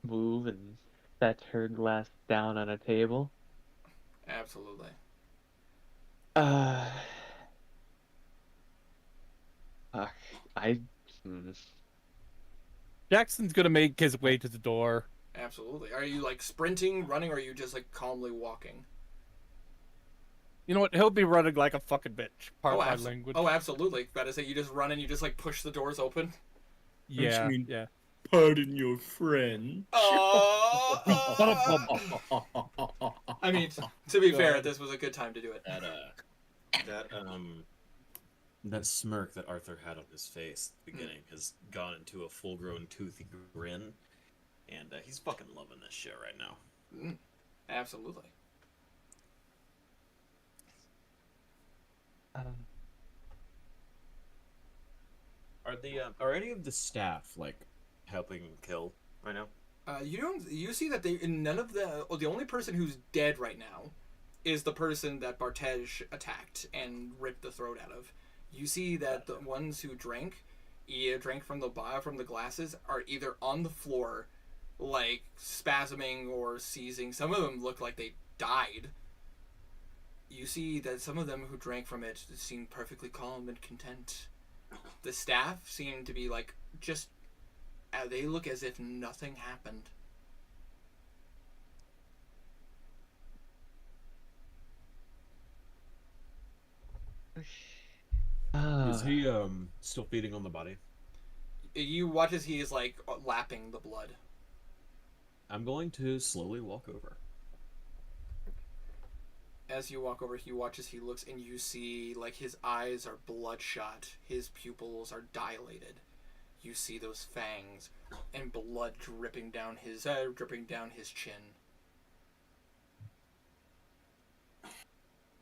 S5: move and set her glass down on a table.
S1: Absolutely.
S5: Uh, fuck. I. Hmm.
S6: Jackson's gonna make his way to the door.
S1: Absolutely. Are you like sprinting, running, or are you just like calmly walking?
S6: You know what? He'll be running like a fucking bitch. Part my language.
S1: Oh, absolutely. Gotta say, you just run and you just like push the doors open.
S6: Yeah,
S3: mean-
S6: yeah.
S3: Pardon your French.
S1: Oh, I mean, to be fair, this was a good time to do it.
S9: That smirk that Arthur had on his face at the beginning has gone into a full-grown toothy grin, and he's fucking loving this shit right now.
S1: Absolutely.
S9: Are any of the staff like helping kill right now?
S1: You see that none of the only person who's dead right now is the person that Bartej attacked and ripped the throat out of. You see that the ones who drank from the glasses are either on the floor, like spasming or seizing. Some of them look like they died. You see that some of them who drank from it seemed perfectly calm and content. The staff seem to be like just. They look as if nothing happened.
S9: Is he still feeding on the body?
S1: You watch as he is like lapping the blood.
S9: I'm going to slowly walk over.
S1: As you walk over, you watch as he looks, and you see like his eyes are bloodshot, his pupils are dilated. You see those fangs and blood dripping down his chin.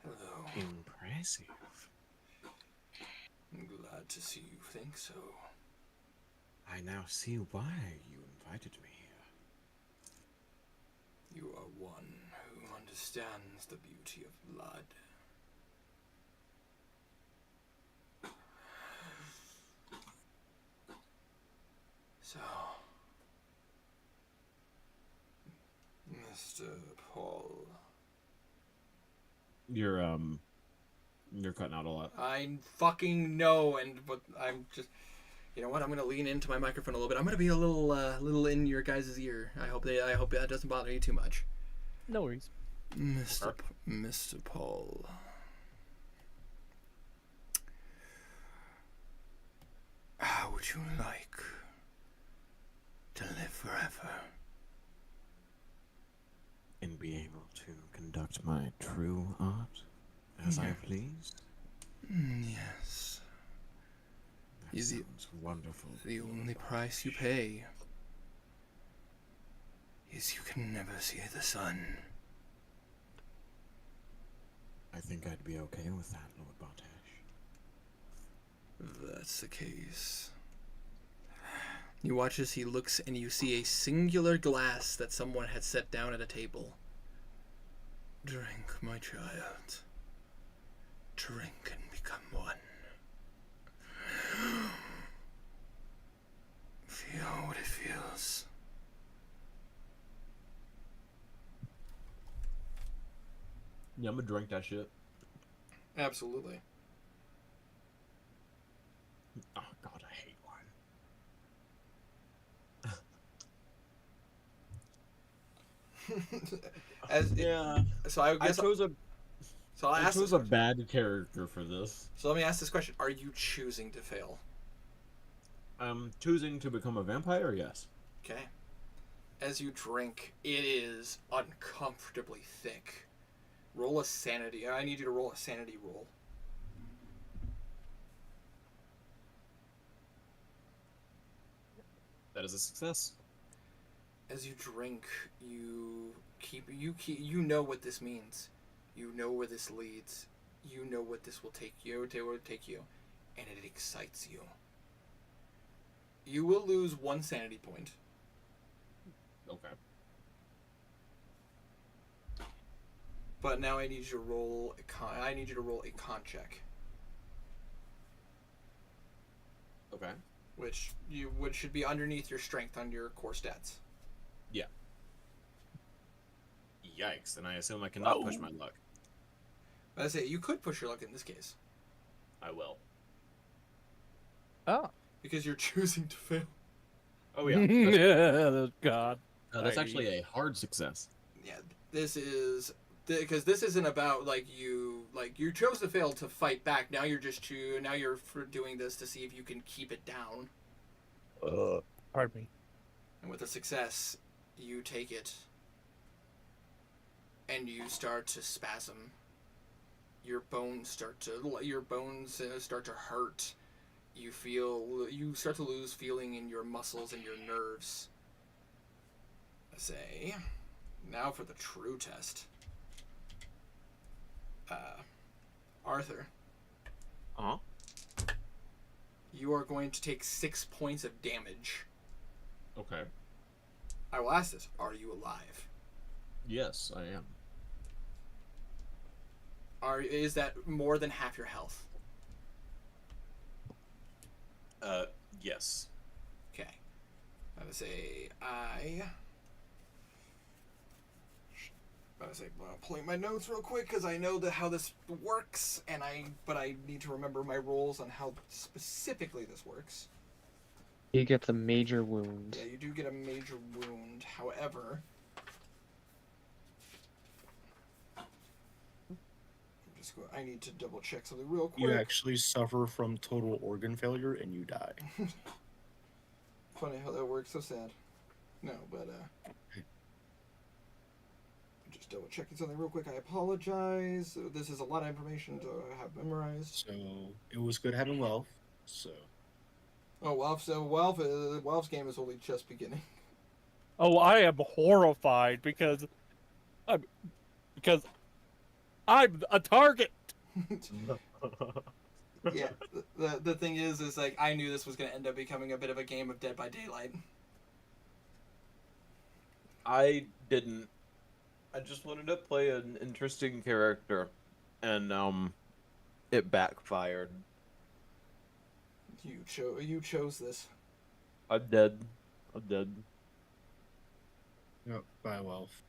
S1: Hello.
S9: Impressive.
S1: I'm glad to see you think so.
S9: I now see why you invited me here.
S1: You are one who understands the beauty of blood. So, Mr. Paul.
S9: You're cutting out a lot.
S1: I fucking know, but I'm just, you know what? I'm gonna lean into my microphone a little bit. I'm gonna be a little in your guys' ear. I hope that doesn't bother you too much.
S6: No worries.
S1: Mr. Paul. How would you like to live forever?
S9: And be able to conduct my true art as I please?
S1: Yes.
S9: That sounds wonderful.
S1: The only price you pay is you can never see the sun.
S9: I think I'd be okay with that, Lord Bartesh.
S1: If that's the case. You watch as he looks, and you see a singular glass that someone had set down at a table. Drink, my child. Drink and become one. Feel what it feels.
S9: Yeah, I'm gonna drink that shit.
S1: Absolutely.
S9: Oh god, I hate wine. Yeah.
S1: So I guess
S9: I chose a
S1: bad.
S9: bad character for this.
S1: So let me ask this question: are you choosing to fail?
S9: I'm choosing to become a vampire. Yes.
S1: Okay. As you drink, it is uncomfortably thick. Roll a sanity. I need you to roll a sanity roll.
S9: That is a success.
S1: As you drink, you know what this means. You know where this leads. You know what this will take you, and it excites you. You will lose 1 sanity point.
S9: Okay.
S1: But now I need you to roll a con check,
S9: Okay.
S1: which should be underneath your strength on your core stats.
S9: Yeah. Yikes! And I assume I cannot push my luck.
S1: But I say you could push your luck in this case
S9: I will.
S6: Oh.
S1: because you're choosing to fail.
S9: Oh yeah.
S6: Yeah, God.
S9: That's actually a hard success.
S1: Yeah, this is because this isn't about you chose to fail to fight back. Now you're doing this to see if you can keep it down.
S6: Pardon me.
S1: And with a success, you take it and you start to spasm. Your bones start to hurt. You start to lose feeling in your muscles and your nerves. I say, now for the true test. Arthur.
S9: Uh-huh.
S1: You are going to take 6 points of damage.
S9: Okay.
S1: I will ask this: are you alive?
S9: Yes, I am.
S1: Is that more than half your health?
S9: Yes.
S1: Okay. I would say well, pulling my notes real quick because I know how this works, but I need to remember my rules on how specifically this works.
S5: He gets a major wound.
S1: Yeah, you do get a major wound. However, I need to double check something real quick.
S3: You actually suffer from total organ failure and you die.
S1: Funny how that works. So sad. No, but just double checking something real quick. I apologize. This is a lot of information to have memorized.
S3: So it was good having wealth. So
S1: Oh, Walf's game is only just beginning.
S6: Oh, I am horrified because I'm a target.
S1: Yeah, the thing is I knew this was going to end up becoming a bit of a game of Dead by Daylight.
S4: I didn't. I just wanted to play an interesting character, and it backfired.
S1: You chose this.
S4: I'm dead.
S3: yep, bye wealth.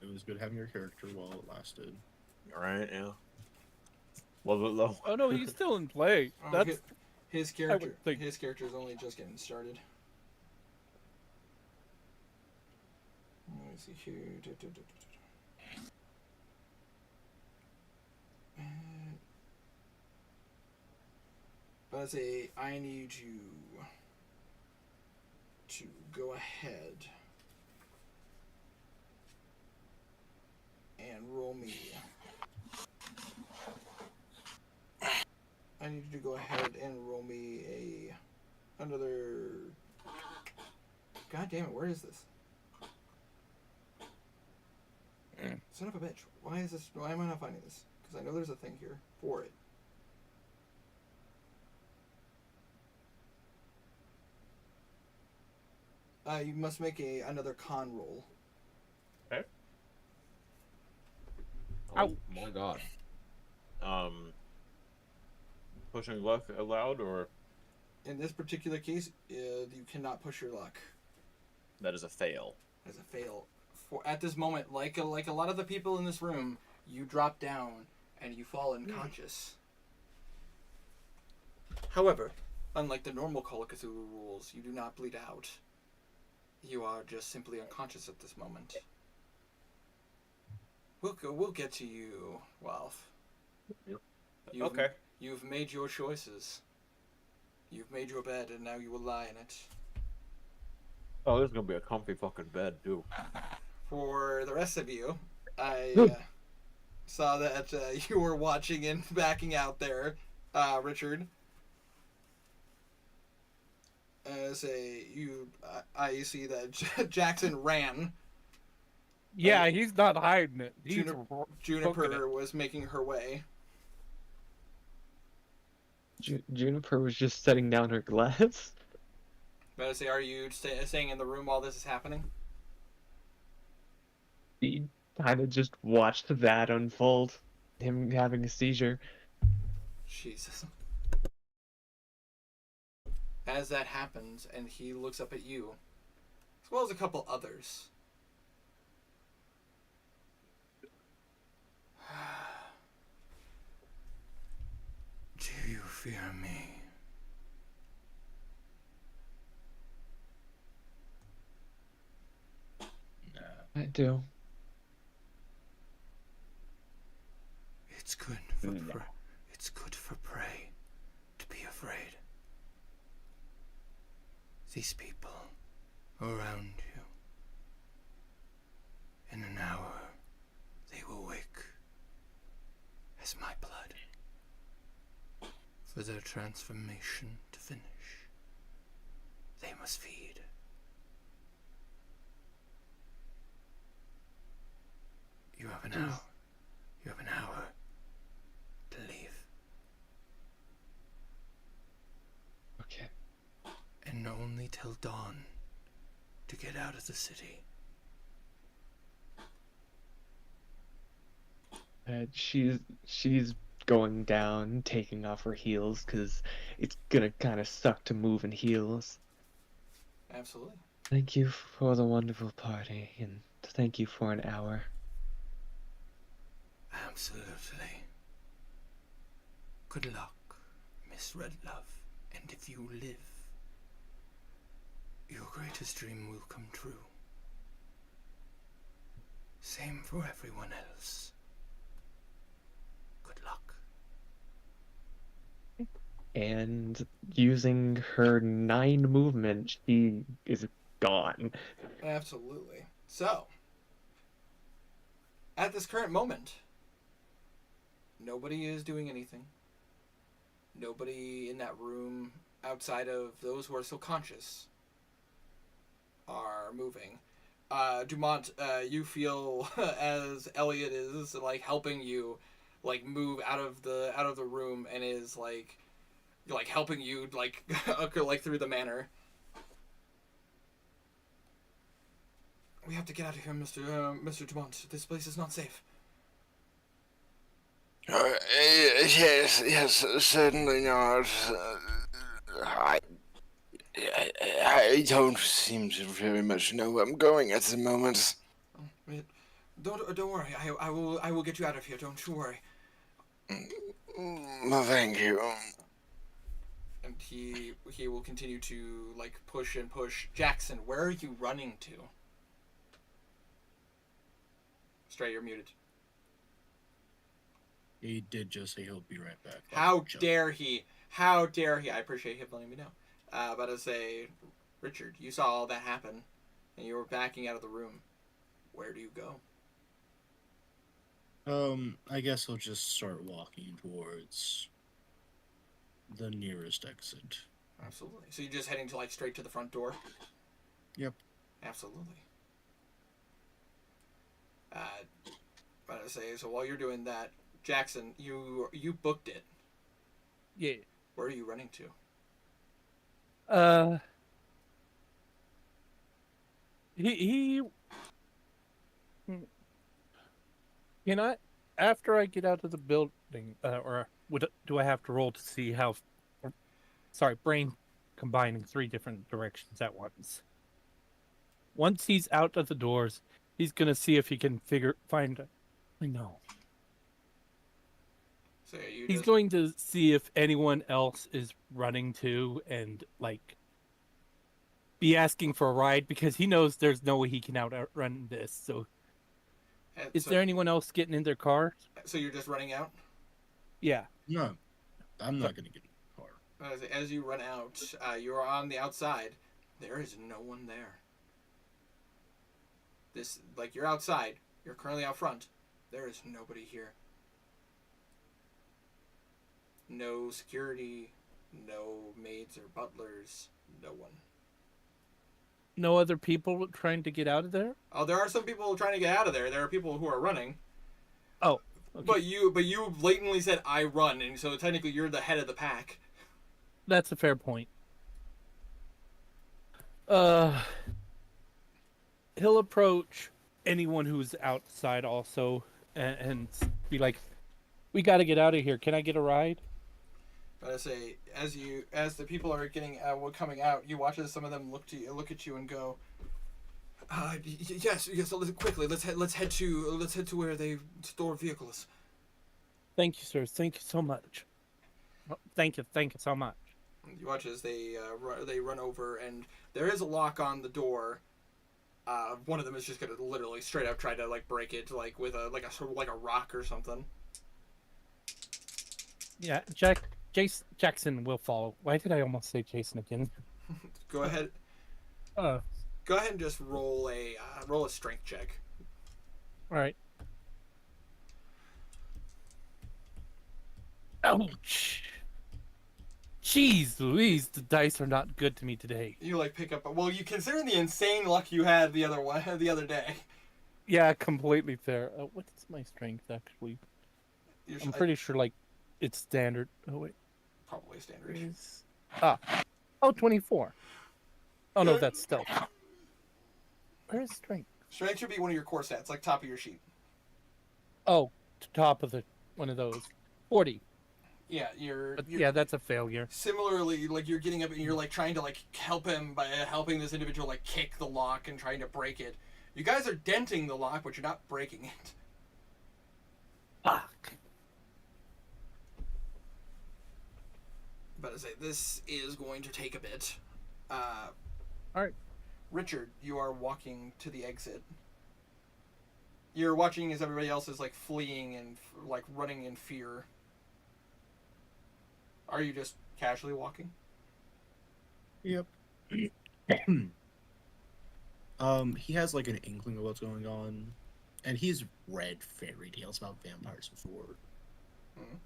S3: It was good having your character while it lasted.
S4: All right, yeah. Was it though?
S6: Oh no, he's still in play.
S1: Oh,
S6: That's
S1: his character. His character is only just getting started. Let me see here. But I need you to go ahead and roll me. I need you to go ahead and roll me another. God damn it! Where is this? Son of a bitch! Why is this? Why am I not finding this? Because I know there's a thing here for it. You must make another con roll.
S9: Okay.
S6: Ouch.
S9: Oh my god. Pushing luck allowed, or
S1: In this particular case, you cannot push your luck.
S4: That is a fail.
S1: As a fail. At this moment, like a lot of the people in this room, you drop down and you fall unconscious. However, unlike the normal Call of Cthulhu rules, you do not bleed out. You are just simply unconscious at this moment. We'll get to you, Walf.
S4: Okay.
S1: You've made your choices. You've made your bed, and now you will lie in it.
S4: Oh, this is gonna be a comfy fucking bed, too.
S1: For the rest of you, I saw that you were watching and backing out there, Richard. I say I see that Jackson ran.
S6: Yeah, he's not hiding it. He's poking
S1: Juniper
S6: it.
S1: was making her way.
S5: Juniper was just setting down her glass.
S1: But I say, are you staying in the room while this is happening?
S5: He kind of just watched that unfold. Him having a seizure.
S1: Jesus. As that happens, and he looks up at you, as well as a couple others. Do you fear me?
S5: I do.
S1: It's good for it's good for prey to be afraid. These people around you. In an hour, they will wake as my blood for their transformation to finish. They must feed. You have an hour. You have an hour to leave.
S5: Okay.
S1: And only till dawn to get out of the city.
S5: She's going down, taking off her heels, because it's gonna kind of suck to move in heels.
S1: Absolutely.
S5: Thank you for the wonderful party, and thank you for an hour.
S1: Absolutely. Good luck, Miss Redlove. And if you live, your greatest dream will come true. Same for everyone else. Good luck.
S5: And using her 9 movement, she is gone.
S1: Absolutely. So, at this current moment, nobody is doing anything. Nobody in that room, outside of those who are still conscious, are moving. Dumont, you feel as Elliot is like helping you, like move out of the room and is like helping you like like through the manor. We have to get out of here, Mr. Dumont. This place is not safe.
S8: Yes, certainly not. I don't seem to very much know where I'm going at the moment.
S1: Don't worry. I will get you out of here. Don't you worry.
S8: Well, thank you.
S1: And he will continue to like push and push. Jackson, where are you running to? Stray, you're muted.
S3: He did just say he'll be right back.
S1: How dare he? How dare he? I appreciate him letting me know. But I say, Richard, you saw all that happen, and you were backing out of the room. Where do you go?
S3: I guess he'll just start walking towards the nearest exit.
S1: Absolutely. So you're just heading to like straight to the front door?
S3: Yep.
S1: Absolutely. But I say, so while you're doing that, Jackson, you booked it.
S6: Yeah.
S1: Where are you running to?
S6: He can I after I get out of the building, or do I have to roll to see how? Sorry, brain combining 3 different directions at once. Once he's out of the doors, he's gonna see if he can find. I know.
S1: So
S6: He's going to see if anyone else is running too, and like be asking for a ride because he knows there's no way he can outrun this. So, is there anyone else getting in their car?
S1: So you're just running out?
S6: Yeah.
S3: No, I'm not going to get in the car.
S1: As you run out, you are on the outside. There is no one there. You're outside. You're currently out front. There is nobody here. No security, no maids or butlers, no one.
S6: no other people trying to get out of there?
S1: Oh, there are some people trying to get out of there. There are people who are running.
S6: Oh, okay.
S1: But you blatantly said I run, and so technically you're the head of the pack.
S6: That's a fair point. He'll approach anyone who's outside also and be like, "We got to get out of here. Can I get a ride?"
S1: But I say, as the people are coming out, you watch as some of them look at you and go, yes. So quickly, let's head to where they store vehicles.
S6: Thank you, sir. Thank you so much. Thank you so much.
S1: You watch as they run over, and there is a lock on the door. One of them is just gonna literally straight up try to like break it, like with a a rock or something.
S6: Yeah, Jackson will follow. Why did I almost say Jason again?
S1: Go ahead. Go ahead and just roll a strength check.
S6: All right. Ouch! Jeez Louise, the dice are not good to me today.
S1: You like pick up. Well, you considering the insane luck you had the other day.
S6: Yeah, completely fair. What's my strength actually? I'm pretty sure like it's standard. Oh wait,
S1: probably standard.
S6: Oh, 24. Oh no, that's stealth. Where is strength?
S1: Strength should be one of your core stats, like top of your sheet.
S6: Oh, top of one of those. 40.
S1: Yeah,
S6: yeah, that's a failure.
S1: Similarly, like you're getting up and you're like trying to like help him by helping this individual like kick the lock and trying to break it. You guys are denting the lock, but you're not breaking it.
S6: Fuck.
S1: But I say this is going to take a bit.
S6: All right,
S1: Richard, you are walking to the exit. You're watching as everybody else is like fleeing and like running in fear. Are you just casually walking?
S3: Yep. He has like an inkling of what's going on, and he's read fairy tales about vampires before.
S1: Mm-hmm.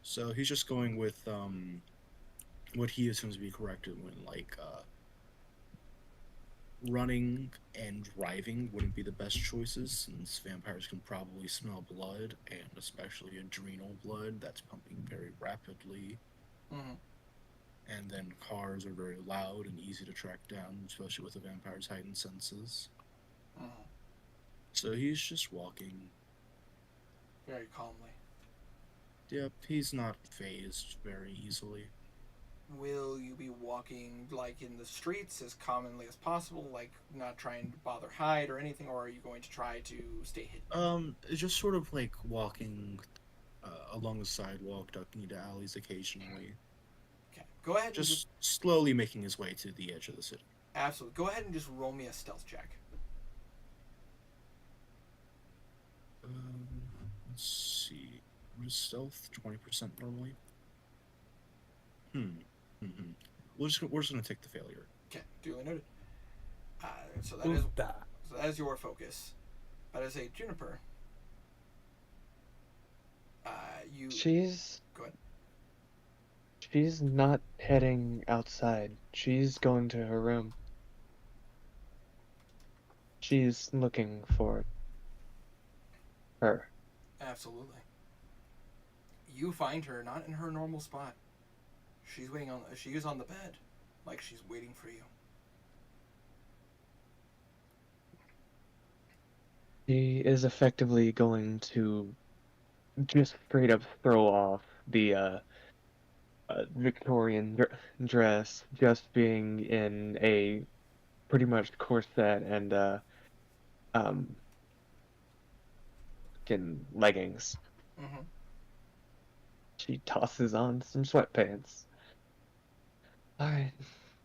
S3: So he's just going with what he assumes to be correct when like running and driving wouldn't be the best choices, since vampires can probably smell blood, and especially adrenal blood that's pumping very rapidly.
S1: Mm-hmm.
S3: And then cars are very loud and easy to track down, especially with a vampire's heightened senses.
S1: Mm-hmm.
S3: So he's just walking.
S1: Very calmly.
S3: Yep, he's not phased very easily.
S1: Will you be walking like in the streets as commonly as possible, like not trying to bother hide or anything, or are you going to try to stay hidden?
S3: Just sort of like walking along the sidewalk, ducking into alleys occasionally.
S1: Okay, go ahead.
S3: Just slowly making his way to the edge of the city.
S1: Absolutely. Go ahead and just roll me a stealth check.
S3: Let's see. What is stealth? 20% normally. We're just gonna take the failure.
S1: Okay, duly noted. So that is your focus. But as a Juniper,
S5: She's
S1: go ahead.
S5: She's not heading outside. She's going to her room. She's looking for her.
S1: Absolutely. You find her not in her normal spot. She is on the bed, like she's waiting for you.
S5: She is effectively going to just straight up throw off the Victorian dress, just being in a pretty much corset and leggings.
S1: Mm-hmm.
S5: She tosses on some sweatpants. Alright,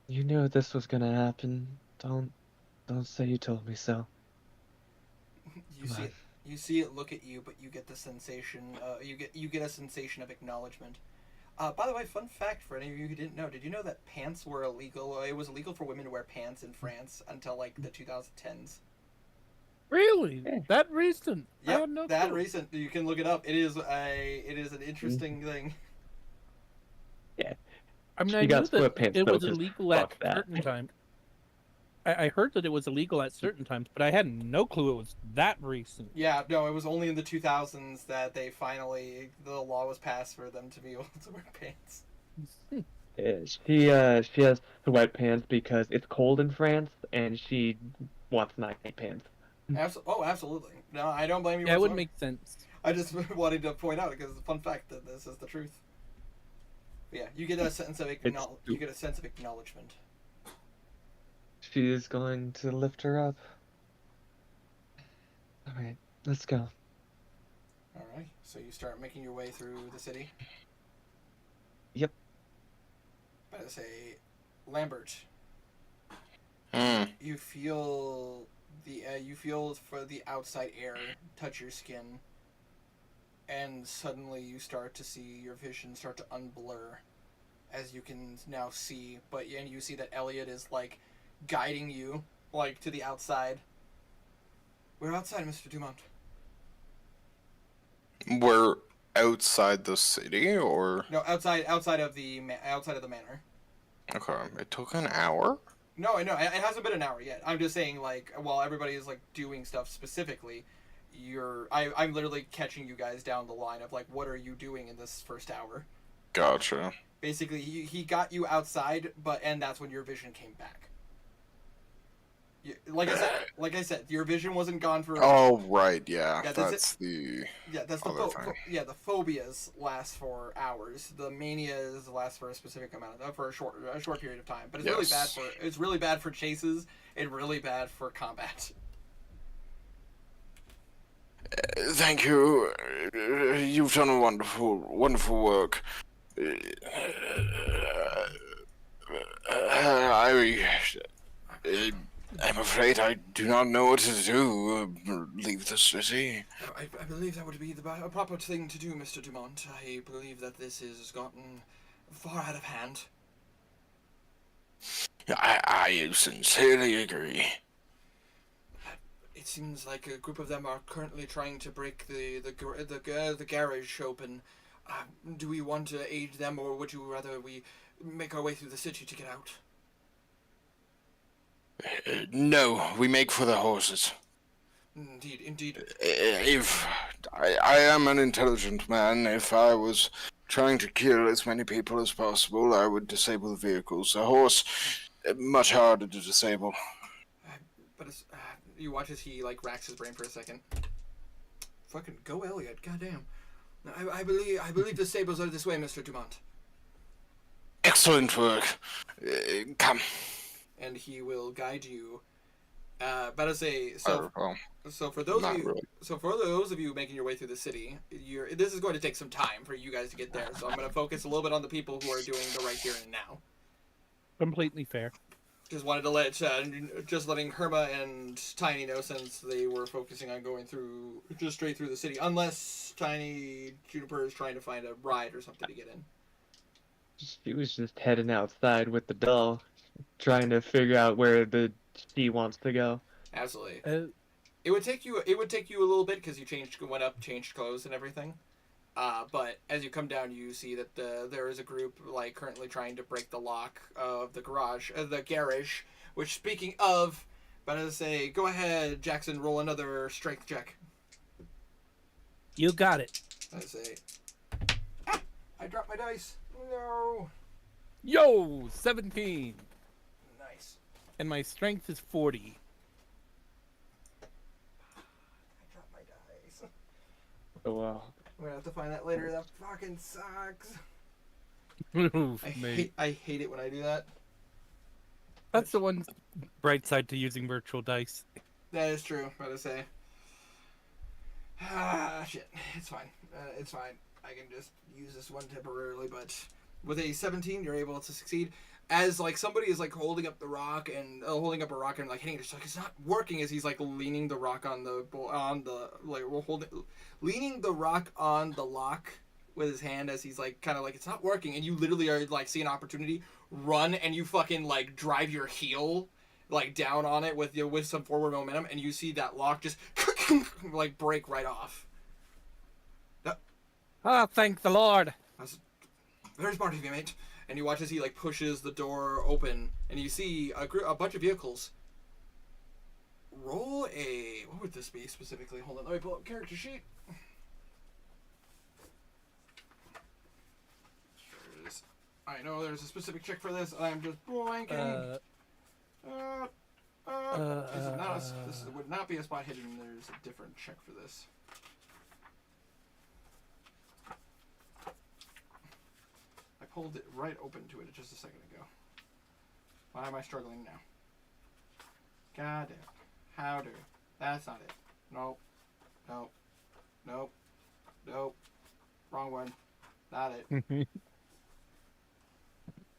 S5: you knew this was gonna happen. Don't say you told me so.
S1: You see it look at you, but you get the sensation. You get a sensation of acknowledgement. By the way, fun fact for any of you who didn't know: did you know that pants were illegal? It was illegal for women to wear pants in France until like the 2010s.
S6: Really? That recent?
S1: Yeah,
S6: no
S1: that
S6: clue.
S1: recent. You can look it up. It is an interesting thing.
S5: Yeah.
S6: I mean,
S5: She
S6: I
S5: got
S6: knew that
S5: sweatpants,
S6: it
S5: though,
S6: was
S5: 'cause
S6: illegal at
S5: fuck that.
S6: certain times. I heard that it was illegal at certain times, but I had no clue it was that recent.
S1: Yeah, no, it was only in the 2000s that the law was passed for them to be able to wear pants.
S5: She has sweatpants because it's cold in France, and she wants night pants.
S1: Absolutely. No, I don't blame you.
S6: Yeah, it would
S1: whatsoever.
S6: make sense.
S1: I just wanted to point out because it's a fun fact that this is the truth. But yeah, you get a sense of acknowledgement.
S5: She is going to lift her up. All right, let's go.
S1: All right. So you start making your way through the city.
S5: Yep.
S1: But I say, Lambert,
S2: Hmm.
S1: you feel for the outside air touch your skin, and suddenly you start to see your vision start to unblur, as you can now see. And you see that Elliot is like guiding you like to the outside. We're outside, Mr. Dumont.
S2: We're outside the city, or
S1: No, outside of the manor.
S2: okay, it took an hour.
S1: No, it hasn't been an hour yet. I'm just saying, like, while everybody is like doing stuff specifically, I'm literally catching you guys down the line of like, what are you doing in this first hour?
S2: Gotcha.
S1: Basically, he got you outside, and that's when your vision came back. Like I said, your vision wasn't gone for.
S2: Oh right, yeah,
S1: Yeah,
S2: that's the
S1: that's
S2: other thing.
S1: the phobias last for hours. The manias last for a specific for a short period of time. But it's really bad for chases and really bad for combat.
S8: Thank you. You've done a wonderful work. I'm afraid I do not know what to do. Leave the city.
S1: I believe that would be the proper thing to do, Mr. Dumont. I believe that this has gotten far out of hand.
S8: I sincerely agree.
S1: It seems like a group of them are currently trying to break the garage open. Do we want to aid them, or would you rather we make our way through the city to get out?
S8: No, we make for the horses.
S1: Indeed.
S8: If I am an intelligent man, if I was trying to kill as many people as possible, I would disable the vehicles. A horse, much harder to disable.
S1: But you watch as he like racks his brain for a second. Fucking go, Elliot! Goddamn. I believe the stables are this way, Mr. Dumont.
S8: Excellent work. Come.
S1: And he will guide you. But I say so.
S2: well,
S1: So for those
S2: not
S1: of you,
S2: really.
S1: making your way through the city, this is going to take some time for you guys to get there. So I'm going to focus a little bit on the people who are doing the right here and now.
S6: Completely fair.
S1: Just wanted to letting Herma and Tiny know, since they were focusing on going through just straight through the city, unless Tiny Juniper is trying to find a ride or something to get in.
S5: She was just heading outside with the doll, trying to figure out where she wants to go.
S1: Absolutely. It would take you a little bit because you changed clothes and everything. But as you come down, you see that there is a group like currently trying to break the lock of the garage. Which, speaking of, but as I say, go ahead, Jackson, roll another strength check.
S6: You got it.
S1: I say, I dropped my dice. No.
S6: Yo, 17.
S1: Nice.
S6: And my strength is 40.
S1: I dropped my dice.
S5: Oh, wow.
S1: I'm gonna have to find that later. That fucking sucks.
S6: Oof, mate.
S1: I hate it when I do that.
S6: That's the one bright side to using virtual dice.
S1: That is true. What I say. Shit. It's fine. It's fine. I can just use this one temporarily, but with a 17, you're able to succeed. As like somebody is like holding up a rock and like hitting it, it's like it's not working. As he's like leaning the rock leaning the rock on the lock with his hand, as he's like kind of like it's not working, and you literally are like see an opportunity, run, and you fucking like drive your heel like down on it with some forward momentum, and you see that lock just like break right off.
S6: Thank the Lord.
S1: That's very smart of you, mate. And you watch as he like pushes the door open, and you see a bunch of vehicles roll a... What would this be specifically? Hold on, let me pull up character sheet. I know there's a specific check for this. I'm just blanking. This would not be a spot hidden. There's a different check for this. I pulled it right open to it just a second ago. Why am I struggling now? God damn. How do? That's not it. Nope. Nope. Nope. Nope. Wrong one. Not it.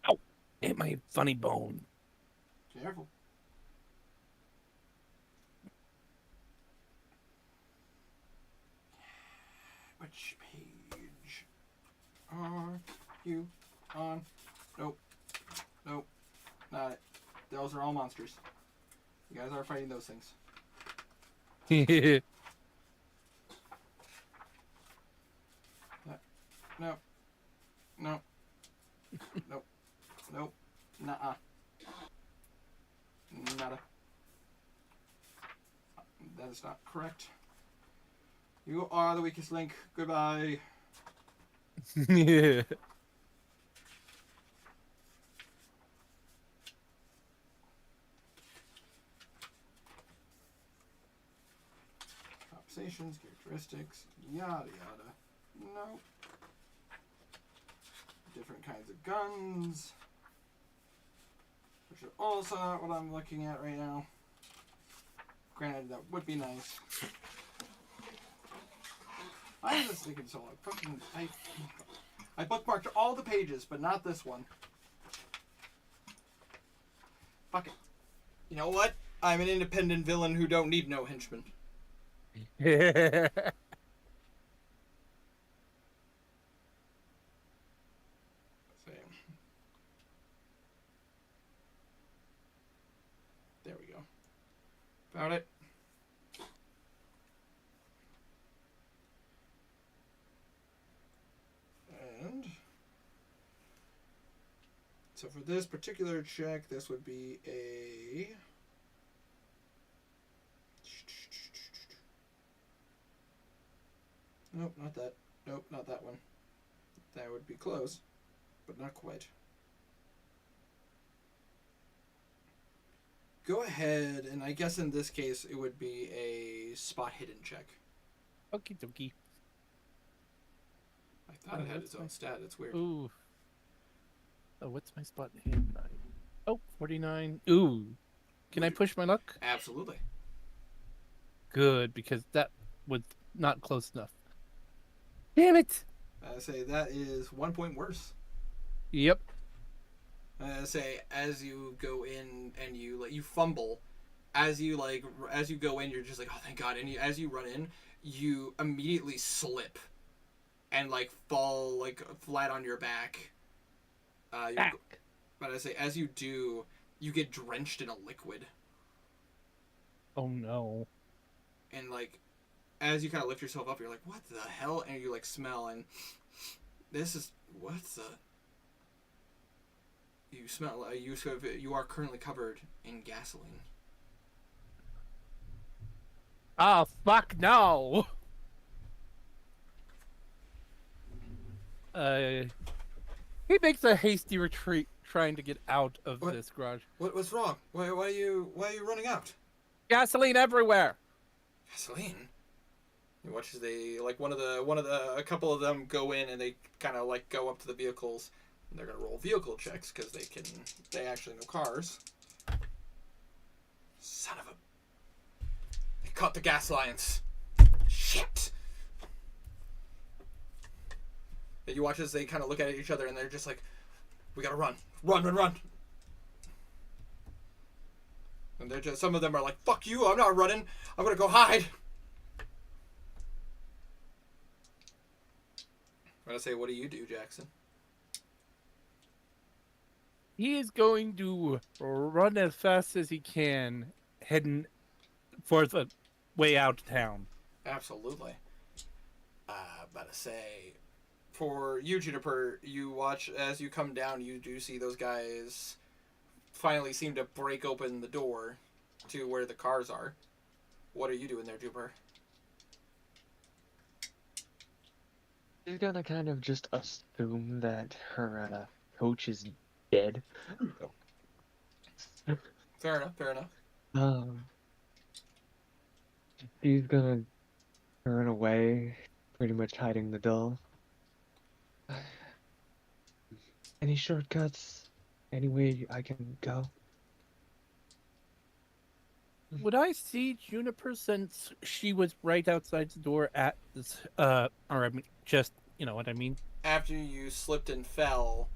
S6: Ow! Hit my funny bone.
S1: Careful. Which page are you on? Nope. Nope. Not it. Those are all monsters. You guys are fighting those things. No. No. Nope. Nope. Nuh-uh. Nada. That is not correct. You are the weakest link. Goodbye.
S6: Yeah.
S1: Conversations, characteristics, yada yada. Nope. Different kinds of guns. Which are also not what I'm looking at right now. Granted, that would be nice. Why is this taking so long? Fucking, I bookmarked all the pages, but not this one. Fuck it. You know what? I'm an independent villain who don't need no henchmen.
S6: Yeah.
S1: Same. There we go. Found it. And so for this particular check, this would be a... Nope, not that. Nope, not that one. That would be close, but not quite. Go ahead, and I guess in this case it would be a spot hidden check.
S6: Okie dokie.
S1: I thought it had its own stat. It's weird.
S6: Ooh. Oh, what's my spot in? Oh, 49. Ooh. Can I push my luck?
S1: Absolutely.
S6: Good, because that was not close enough. Damn it!
S1: I say that is 1 point worse.
S6: Yep.
S1: I say as you go in and you fumble, as you go in, you're just like, oh thank God, and as you run in, you immediately slip, and fall flat on your back. But I say as you do, you get drenched in a liquid,
S6: Oh no.
S1: and as you kind of lift yourself up, you're like, what the hell? And you smell, and this is what's the. You smell. You are currently covered in gasoline.
S6: Oh fuck no! He makes a hasty retreat, trying to get out of
S1: What?
S6: this garage.
S1: What's wrong? Why are you running out?
S6: Gasoline everywhere.
S1: Gasoline. You watch as they a couple of them go in and they kind of go up to the vehicles. And they're gonna roll vehicle checks because they actually know cars. Son of a. They caught the gas lines. Shit. And you watch as they kind of look at each other and they're just like, we gotta run. Run. And they're just, some of them are like, fuck you, I'm not running. I'm gonna go hide. I'm gonna say, what do you do, Jackson?
S6: He is going to run as fast as he can, heading for the way out of town.
S1: Absolutely. About to say, for you, Juniper, you watch as you come down, you do see those guys finally seem to break open the door to where the cars are. What are you doing there, Juniper?
S5: She's gonna kind of just assume that her coach is dead.
S1: Fair enough. Fair enough.
S5: Um, she's gonna turn away, pretty much hiding the doll. Any shortcuts? Any way I can go?
S6: Would I see Juniper since she was right outside the door at this, or I mean, just, you know what I mean?
S1: After you slipped and fell,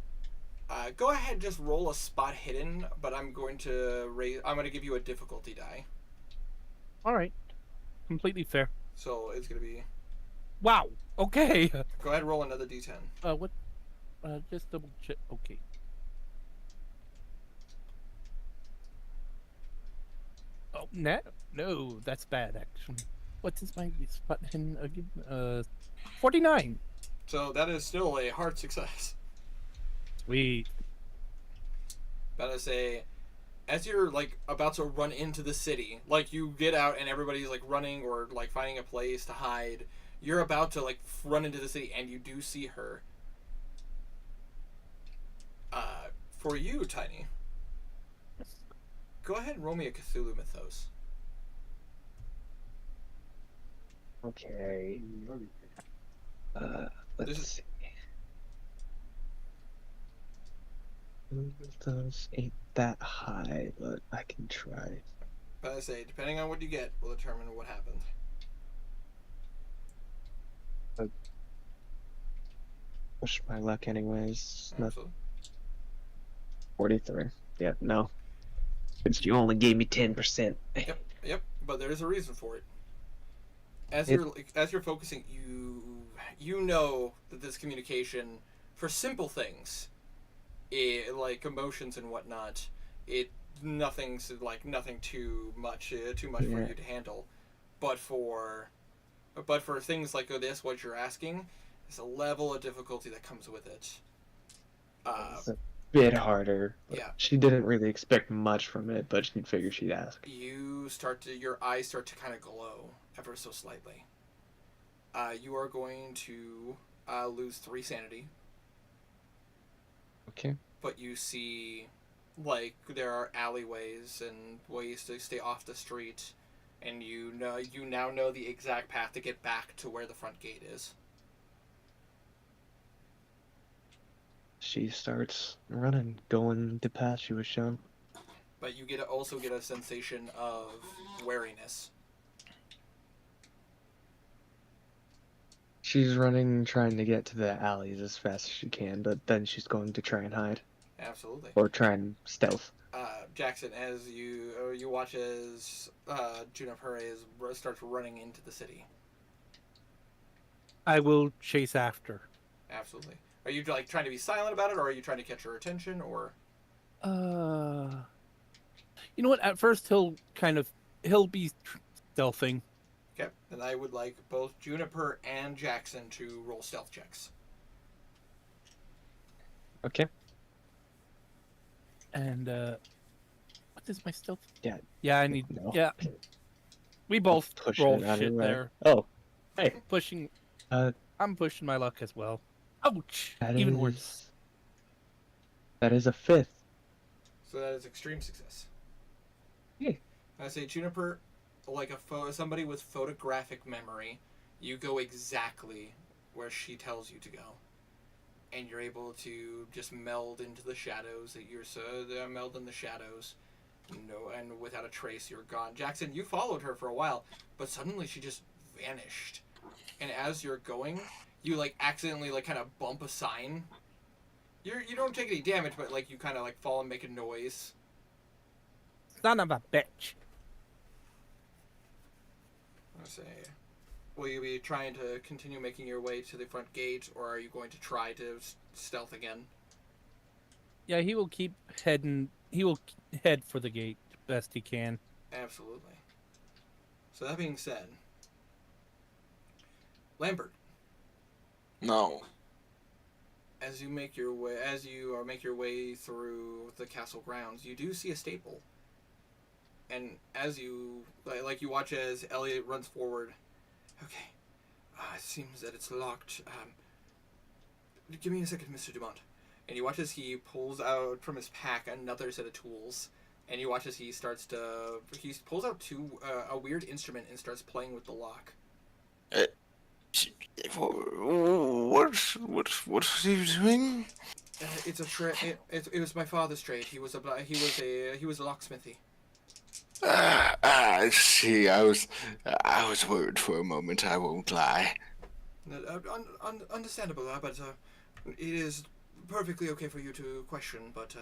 S1: go ahead and just roll a spot hidden, but I'm going to give you a difficulty die.
S6: All right. Completely fair.
S1: So it's going to be...
S6: Wow. Okay.
S1: Go ahead and roll another d10.
S6: What? Just double check. Okay. Oh, no, that's bad actually. What is my spot hidden again? 49.
S1: So that is still a hard success.
S6: Sweet.
S1: But I say, as you're like about to run into the city, like you get out and everybody's like running or like finding a place to hide. You're about to like run into the city and you do see her. For you, Tiny, go ahead and roll me a Cthulhu Mythos.
S5: Okay. Let's
S1: This is-
S5: see. Those ain't that high, but I can try.
S1: But I say, depending on what you get, will determine what happens.
S5: Push my luck anyways. Not
S1: Absolutely.
S5: 43. Yeah, no. Since you only gave me 10%.
S1: Yep. But there is a reason for it. As you're focusing, you know that this communication for simple things, like emotions and whatnot, nothing too much for you to handle. But for things like this, what you're asking, there's a level of difficulty that comes with it.
S5: It's a bit harder.
S1: Yeah.
S5: She didn't really expect much from it, but she'd figure she'd ask.
S1: Your eyes start to kind of glow ever so slightly. You are going to lose 3 sanity.
S5: Okay.
S1: But you see, like, there are alleyways and ways to stay off the street, and you now know the exact path to get back to where the front gate is.
S5: She starts running, going the path she was shown.
S1: But you also get a sensation of wariness.
S5: She's running, trying to get to the alleys as fast as she can, but then she's going to try and hide.
S1: Absolutely.
S5: Or try and stealth.
S1: Jackson, as you watch as Juniper starts running into the city.
S6: I will chase after.
S1: Absolutely. Are you like trying to be silent about it, or are you trying to catch her attention, or?
S6: You know what? At first, he'll be stealthing.
S1: Okay, then I would like both Juniper and Jackson to roll stealth checks.
S5: Okay.
S6: And what is my stealth?
S5: Yeah.
S6: Yeah, I need.
S5: No.
S6: Yeah. We both
S5: Push
S6: roll
S5: it out of
S6: shit
S5: the way.
S6: there.
S5: Oh, hey.
S6: Pushing. I'm pushing my luck as well. Ouch!
S5: That
S6: Even
S5: is-
S6: worse.
S5: That is a 5th.
S1: So that is extreme success.
S5: Hey.
S1: I say Juniper, like somebody with photographic memory, you go exactly where she tells you to go, and you're able to just meld into the shadows. Meld in the shadows. No, and without a trace, you're gone. Jackson, you followed her for a while, but suddenly she just vanished. And as you're going, you like accidentally like kind of bump a sign. You don't take any damage, but like you kind of like fall and make a noise.
S6: Son of a bitch.
S1: I say, will you be trying to continue making your way to the front gate, or are you going to try to stealth again?
S6: Yeah, he will keep heading. He will head for the gate best he can.
S1: Absolutely. So that being said, Lambert,
S8: No.
S1: as you make your way through the castle grounds, you do see a staple. And as you you watch as Elliot runs forward. Okay, it seems that it's locked. Give me a second, Mr. Dumont. And you watch as he pulls out from his pack another set of tools. And you watch as he pulls out a weird instrument and starts playing with the lock.
S8: What are you doing?
S1: It's a trade. It was my father's trade. He was a locksmithy.
S8: I see. I was worried for a moment. I won't lie.
S1: Understandable, but it is perfectly okay for you to question. But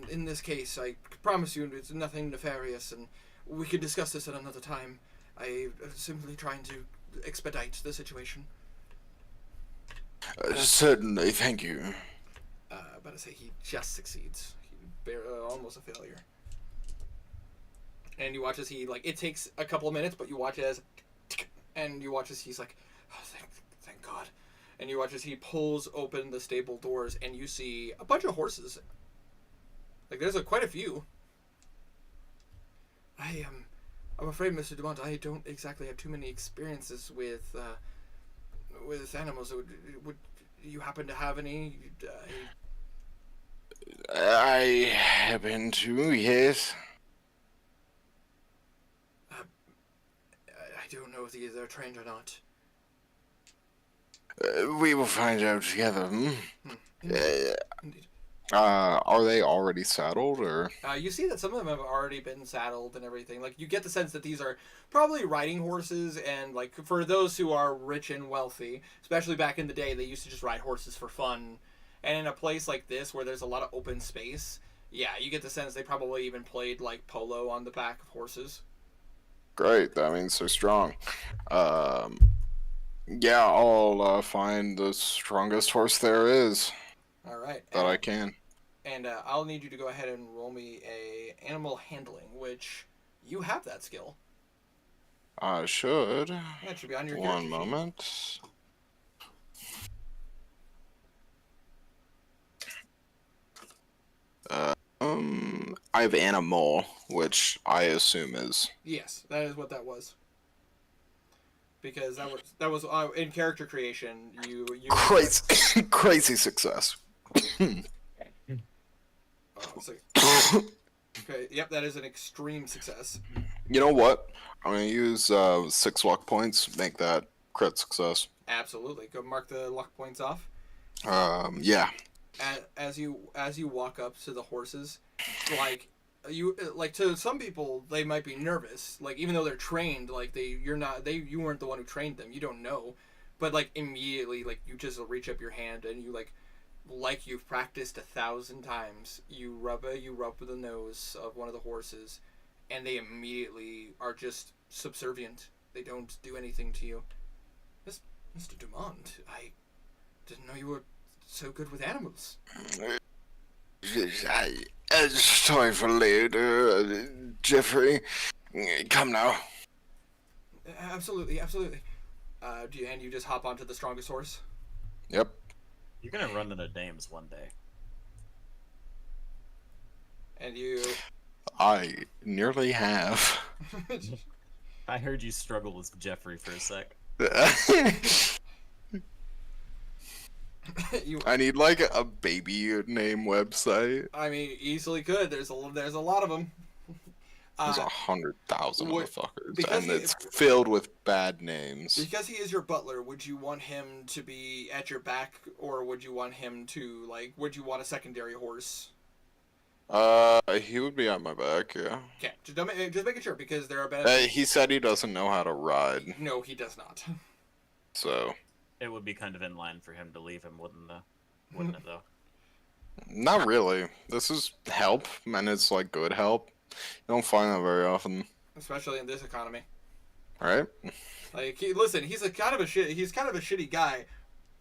S1: in this case, I promise you, it's nothing nefarious, and we can discuss this at another time. I am simply trying to expedite the situation.
S8: Certainly, thank you.
S1: But I say he just succeeds. Almost a failure. And you watch as he it takes a couple of minutes, but you watch as he's like, oh, thank God. And you watch as he pulls open the stable doors, and you see a bunch of horses. There's quite a few. I'm afraid, Mr. Dumont, I don't exactly have too many experiences with animals. Would you happen to have any?
S8: I happen to, yes.
S1: I don't know if they're trained or not.
S8: We will find out together.
S1: Indeed.
S2: Are they already saddled, or?
S1: You see that some of them have already been saddled and everything. You get the sense that these are probably riding horses, and for those who are rich and wealthy, especially back in the day, they used to just ride horses for fun. And in a place like this where there's a lot of open space, yeah, you get the sense they probably even played polo on the back of horses.
S2: Great, that means they're strong. Yeah, I'll find the strongest horse there is.
S1: All right.
S2: That I can.
S1: And I'll need you to go ahead and roll me a animal handling, which you have that skill.
S2: I should.
S1: That should be on your
S2: One
S1: character sheet.
S2: moment. I have animal, which I assume is.
S1: Yes, that is what that was. Because that was in character creation. You
S2: Crazy, crazy success.
S1: Okay, yep, that is an extreme success.
S2: You know what? I'm gonna use 6 luck points, make that crit success.
S1: Absolutely. Go mark the luck points off.
S2: Yeah.
S1: As you walk up to the horses, to some people they might be nervous, even though they're trained, you weren't the one who trained them, you don't know, but immediately you just reach up your hand and you you've practiced 1,000 times, you rub the nose of one of the horses, and they immediately are just subservient. They don't do anything to you. Mr. Dumont, I didn't know you were so good with animals.
S8: Sorry for later, Jeffrey. Come now.
S1: Absolutely. And you just hop onto the strongest horse?
S2: Yep.
S9: You're gonna run into dames one day.
S1: And you...
S2: I nearly have.
S9: I heard you struggle with Jeffrey for a sec.
S2: I need a baby name website.
S1: I mean, easily could. There's a lot of them.
S2: There's 100,000 motherfuckers, and it's
S1: if,
S2: filled with bad names.
S1: Because he is your butler, would you want him to be at your back, or would you want him to would you want a secondary horse?
S2: He would be at my back, yeah.
S1: Okay, just making sure, because there are benefits.
S2: He said he doesn't know how to ride.
S1: No, he does not.
S2: So.
S9: It would be kind of in line for him to leave him, wouldn't it, though?
S2: Not really. This is help, and it's good help. You don't find that very often.
S1: Especially in this economy.
S2: Right?
S1: Listen, he's kind of a shitty guy,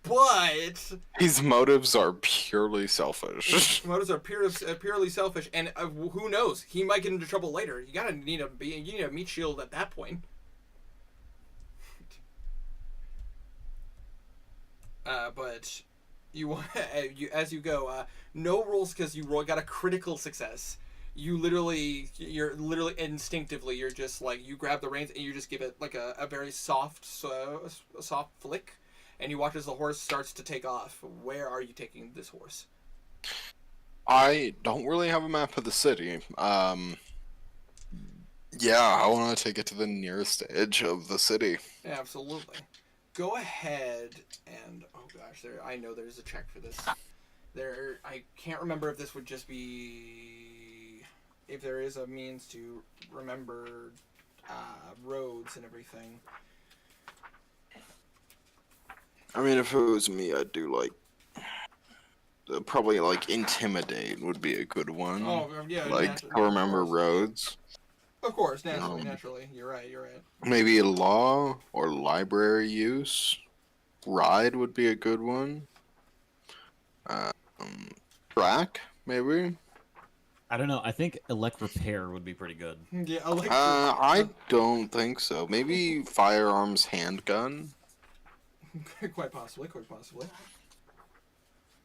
S1: but
S2: his motives are purely selfish.
S1: His motives are purely selfish, and who knows? He might get into trouble later. You need a meat shield at that point. But as you go, no rolls because you got a critical success. you're literally instinctively, you're just like, you grab the reins and you just give it like a very soft, a soft flick, and you watch as the horse starts to take off. Where are you taking this horse?
S2: I don't really have a map of the city. Yeah, I want to take it to the nearest edge of the city.
S1: Absolutely. Go ahead and I know there's a check for this. I can't remember if this would just be if there is a means to remember roads and everything.
S2: I mean, if it was me, I'd do like probably like intimidate would be a good one.
S1: Oh yeah,
S2: like to remember roads.
S1: Of course, naturally. You're right.
S2: Maybe law or library use. Ride would be a good one. Track, maybe.
S7: I don't know. I think elect repair would be pretty good.
S1: Yeah,
S2: I don't think so. Maybe firearms handgun.
S1: quite possibly.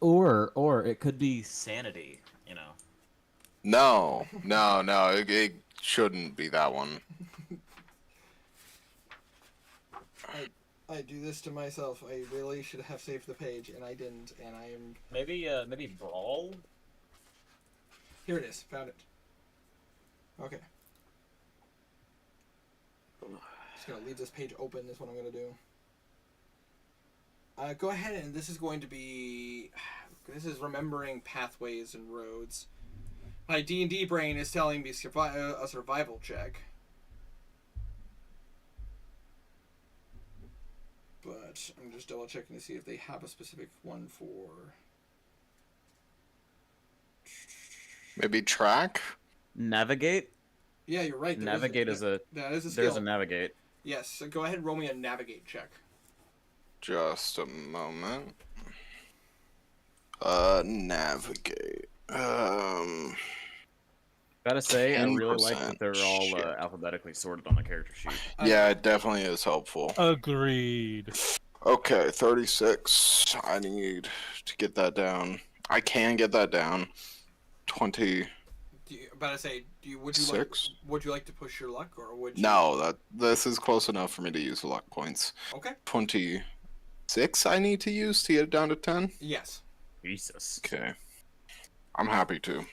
S7: Or it could be sanity. You know.
S2: No. It shouldn't be that one.
S1: I do this to myself. I really should have saved the page, and I didn't. And I am
S7: Maybe brawl.
S1: Here it is. Found it. Okay. Just gonna leave this page open. Is what I'm gonna do. Go ahead, and this is going to be. This is remembering pathways and roads. My D&D brain is telling me a survival check. But I'm just double checking to see if they have a specific one for.
S2: Maybe track.
S4: Navigate.
S1: Yeah, you're right.
S4: Navigate is a.
S1: That is a skill.
S4: There's a navigate.
S1: Yes. So go ahead and roll me a navigate check.
S2: Just a moment. Navigate.
S4: Gotta say, I really like
S2: 10%
S4: that they're all
S2: shit.
S4: Alphabetically sorted on the character sheet.
S2: Yeah, it definitely is helpful.
S6: Agreed.
S2: Okay, 36. I need to get that down. I can get that down. 20.
S1: Would you like to push your luck, or would you?
S2: No, this is close enough for me to use the luck points.
S1: Okay.
S2: 26 I need to use to get it down to 10?
S1: Yes.
S4: Jesus.
S2: Okay. I'm happy to.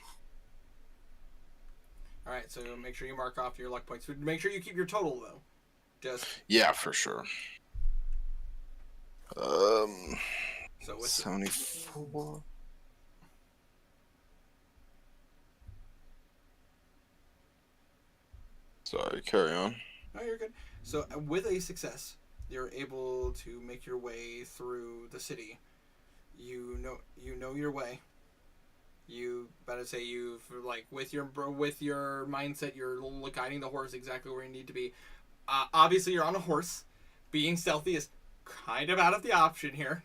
S1: All right. So make sure you mark off your luck points. Make sure you keep your total though. Just.
S2: Yeah, for sure.
S1: So with
S2: 74. Sorry, carry on.
S1: Oh, you're good. So with a success, you're able to make your way through the city. You know your way. You better say you've like with your mindset, you're guiding the horse exactly where you need to be. Obviously, you're on a horse. Being stealthy is kind of out of the option here.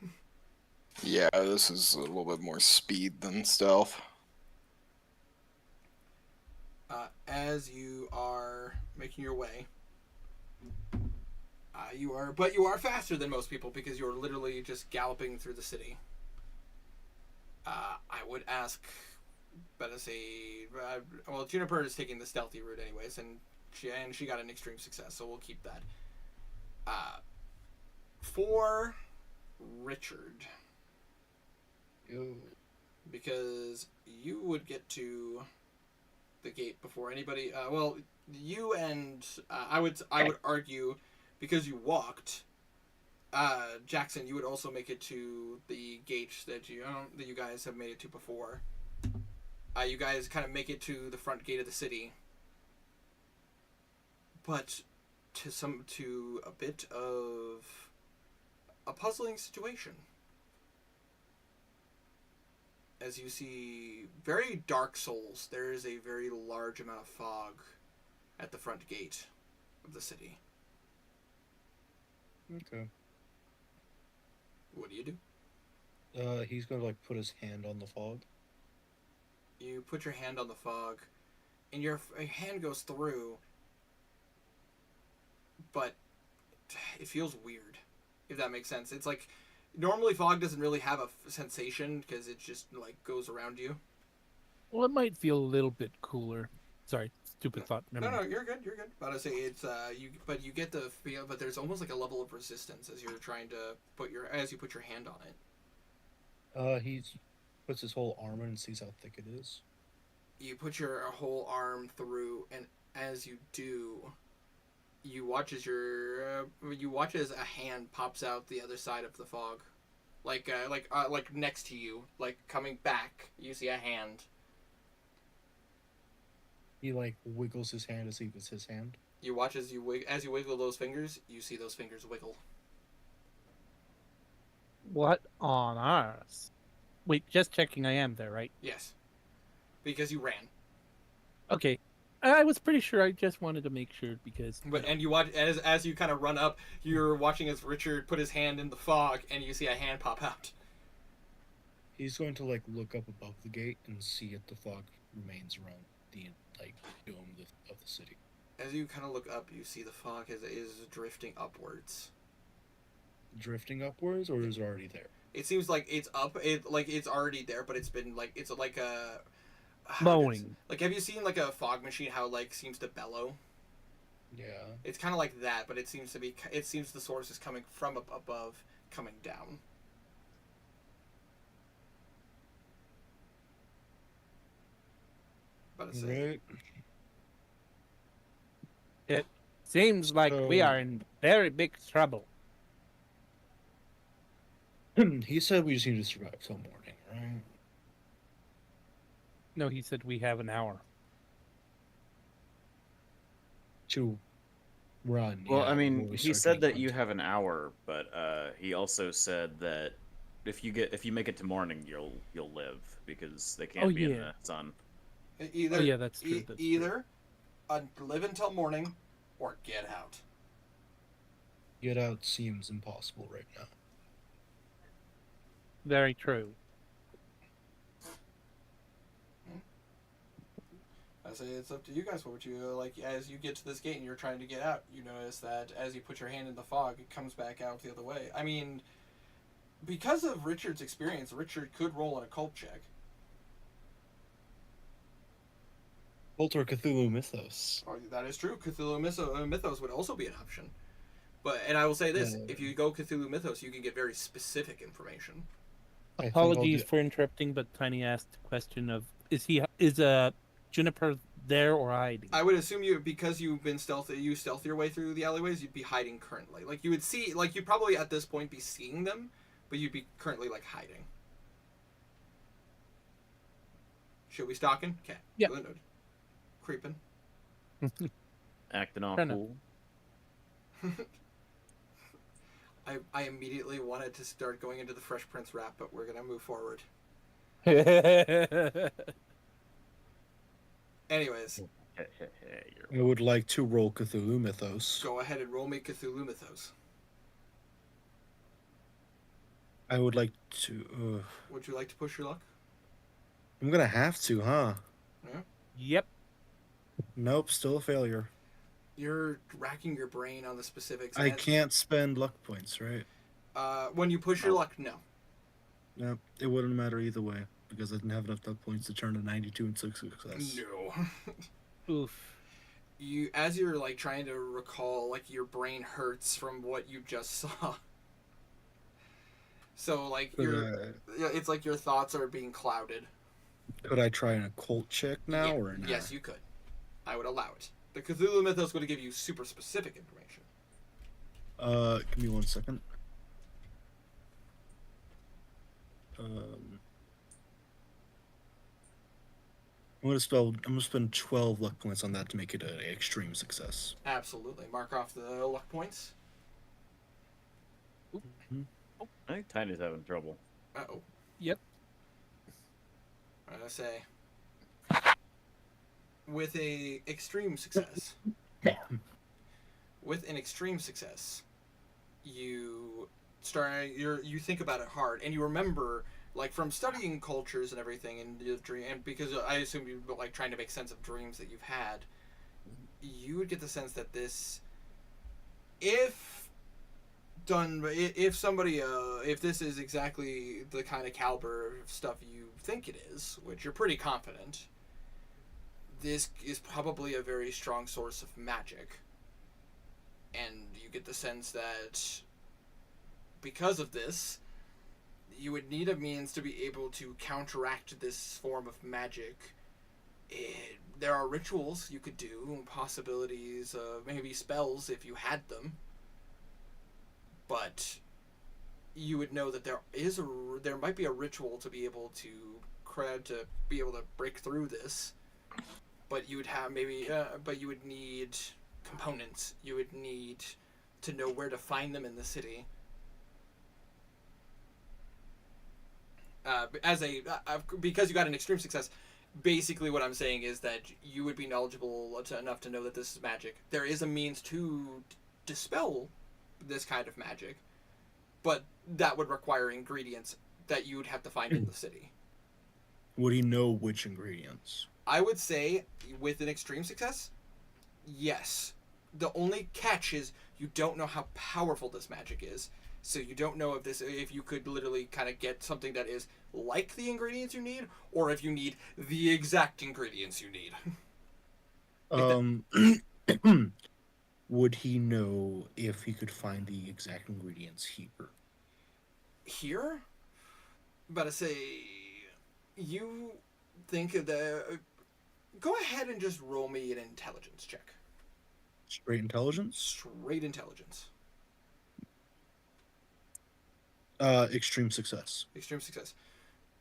S2: Yeah, this is a little bit more speed than stealth.
S1: As you are making your way, you are faster than most people because you're literally just galloping through the city. I would ask, better say, well, Juniper is taking the stealthy route anyways, and she got an extreme success, so we'll keep that. For Richard, because you would get to the gate before anybody. Well, you and I would argue because you walked. Jackson, you would also make it to the gate that you guys have made it to before. You guys kind of make it to the front gate of the city, but to a bit of a puzzling situation. As you see very dark souls, there is a very large amount of fog at the front gate of the city.
S3: Okay.
S1: What do you do?
S3: He's gonna like put his hand on the fog.
S1: You put your hand on the fog, and your hand goes through, but it feels weird, if that makes sense. It's like, normally fog doesn't really have a sensation because it just like goes around you.
S6: Well, it might feel a little bit cooler. Sorry, stupid thought. Never
S1: No,
S6: mind.
S1: you're good. You're good. About to say it's but you get the feel, but there's almost like a level of resistance as you're trying to put your hand on it.
S3: He puts his whole arm in and sees how thick it is.
S1: You put your whole arm through, and as you do, you watch as a hand pops out the other side of the fog, like next to you, like coming back. You see a hand.
S3: He like wiggles his hand as if it's his hand.
S1: You watch as you wiggle those fingers. You see those fingers wiggle.
S6: What on earth? Wait, just checking. I am there, right?
S1: Yes, because you ran.
S6: Okay. I was pretty sure. I just wanted to make sure because.
S1: And you watch as you kind of run up. You're watching as Richard put his hand in the fog, and you see a hand pop out.
S3: He's going to like look up above the gate and see if the fog remains around the dome of the city.
S1: As you kind of look up, you see the fog is drifting upwards.
S3: Drifting upwards, or is it already there?
S1: It seems like it's up. It's already there, but it's been it's like a
S6: Blowing.
S1: Like, have you seen like a fog machine? How seems to bellow.
S3: Yeah.
S1: It's kind of like that, but it seems the source is coming from up above, coming down. About to say.
S3: Right.
S6: It seems like we are in very big trouble.
S3: He said we just need to survive till morning, right?
S6: No, he said we have an hour.
S3: To run.
S4: Well,
S3: yeah,
S4: I mean,
S3: before we
S4: he
S3: start
S4: said
S3: getting
S4: that you
S3: hunted.
S4: have an hour, but he also said that if you make it to morning, you'll live because they can't be in the sun.
S1: Either,
S6: Oh, yeah, that's true. That's
S1: either live until morning, or get out.
S3: Get out seems impossible right now.
S6: Very true.
S1: I say it's up to you guys. What would you like as you get to this gate and you're trying to get out? You notice that as you put your hand in the fog, it comes back out the other way. I mean, because of Richard's experience, Richard could roll an occult check.
S3: Cult or Cthulhu Mythos.
S1: Oh, that is true. Cthulhu Mythos would also be an option. And I will say this: if you go Cthulhu Mythos, you can get very specific information.
S6: Apologies for interrupting, but Tiny asked the question of is Juniper there or hiding?
S1: I would assume because you've been stealthy your way through the alleyways, you'd be hiding currently. Like you would see, like you'd probably at this point be seeing them, but you'd be currently like hiding. Should we stalking? Okay.
S6: Yeah.
S1: Creeping.
S4: Acting all cool.
S1: I immediately wanted to start going into the Fresh Prince rap, but we're gonna move forward. Anyways.
S3: I would like to roll Cthulhu Mythos.
S1: Go ahead and roll me Cthulhu Mythos.
S3: I would like to...
S1: Would you like to push your luck?
S3: I'm gonna have to, huh?
S1: Yeah.
S6: Yep.
S3: Nope, still a failure.
S1: You're racking your brain on the specifics.
S3: I can't spend luck points, right?
S1: When you push your luck, no.
S3: Nope, it wouldn't matter either way, because I didn't have enough luck points to turn a 92 into success.
S1: No.
S6: Oof.
S1: As you're like trying to recall, like your brain hurts from what you just saw. So like it's like your thoughts are being clouded.
S3: Could I try an occult check now or not?
S1: Yes, you could. I would allow it. The Cthulhu Mythos would give you super specific information.
S3: Give me 1 second. I'm gonna spend 12 luck points on that to make it an extreme success.
S1: Absolutely. Mark off the luck points.
S4: I think Tiny's having trouble.
S1: Uh-oh.
S6: Yep.
S1: I'm gonna say with an extreme success, you think about it hard, and you remember, like from studying cultures and everything, and the dream, and because I assume you like trying to make sense of dreams that you've had, you would get the sense that if done. But if somebody, if this is exactly the kind of caliber of stuff you think it is, which you're pretty confident, this is probably a very strong source of magic. And you get the sense that because of this, you would need a means to be able to counteract this form of magic. There are rituals you could do, possibilities of maybe spells if you had them. But you would know that there might be a ritual to be able to break through this. But you would have but you would need components. You would need to know where to find them in the city. Because you got an extreme success, basically what I'm saying is that you would be knowledgeable enough to know that this is magic. There is a means to dispel this kind of magic, but that would require ingredients that you would have to find in the city.
S3: Would he know which ingredients?
S1: I would say, with an extreme success, yes. The only catch is you don't know how powerful this magic is. So you don't know if you could literally kind of get something that is like the ingredients you need, or if you need the exact ingredients you need.
S3: Would he know if he could find the exact ingredients here?
S1: Here? I'm about to say, you think that... Go ahead and just roll me an intelligence check.
S3: Straight intelligence?
S1: Straight intelligence.
S3: Extreme success.
S1: Extreme success.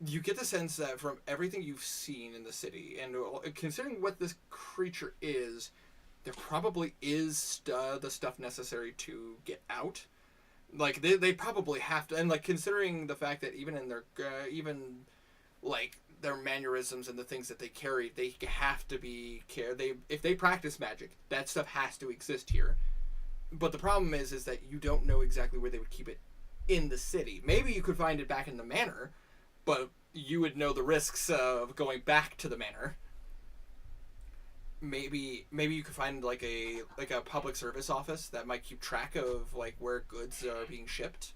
S1: You get the sense that from everything you've seen in the city, and considering what this creature is, there probably is the stuff necessary to get out. Like, they probably have to, and like, considering the fact that even in their, their mannerisms and the things that they carry, they have to be if they practice magic, that stuff has to exist here. But the problem is that you don't know exactly where they would keep it in the city. Maybe you could find it back in the manor, but you would know the risks of going back to the manor. Maybe you could find like a public service office that might keep track of like where goods are being shipped.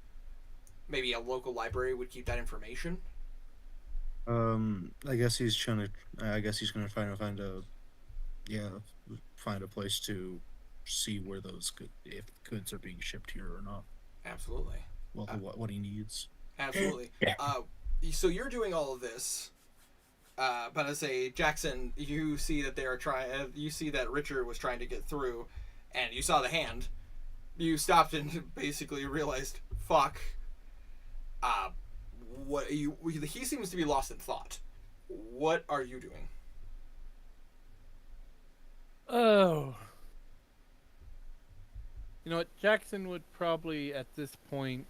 S1: Maybe a local library would keep that information.
S3: I guess he's gonna find a place to see where those if goods are being shipped here or not.
S1: Absolutely.
S3: Well, what he needs.
S1: Absolutely. So you're doing all of this, but I say, Jackson, you see that they are trying. You see that Richard was trying to get through, and you saw the hand. You stopped and basically realized, fuck. He seems to be lost in thought. What are you doing?
S6: Oh. You know what? Jackson would probably, at this point,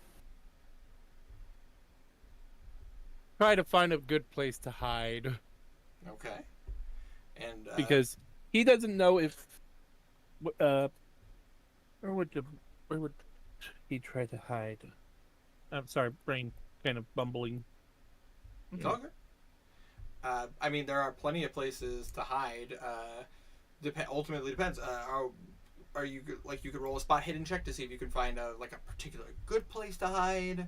S6: try to find a good place to hide.
S1: Okay. And
S6: because he doesn't know if where would he try to hide? I'm sorry, brain kind of bumbling.
S1: Okay. I mean, there are plenty of places to hide. Ultimately depends. Are you like, you could roll a spot hidden check to see if you could find a particular good place to hide?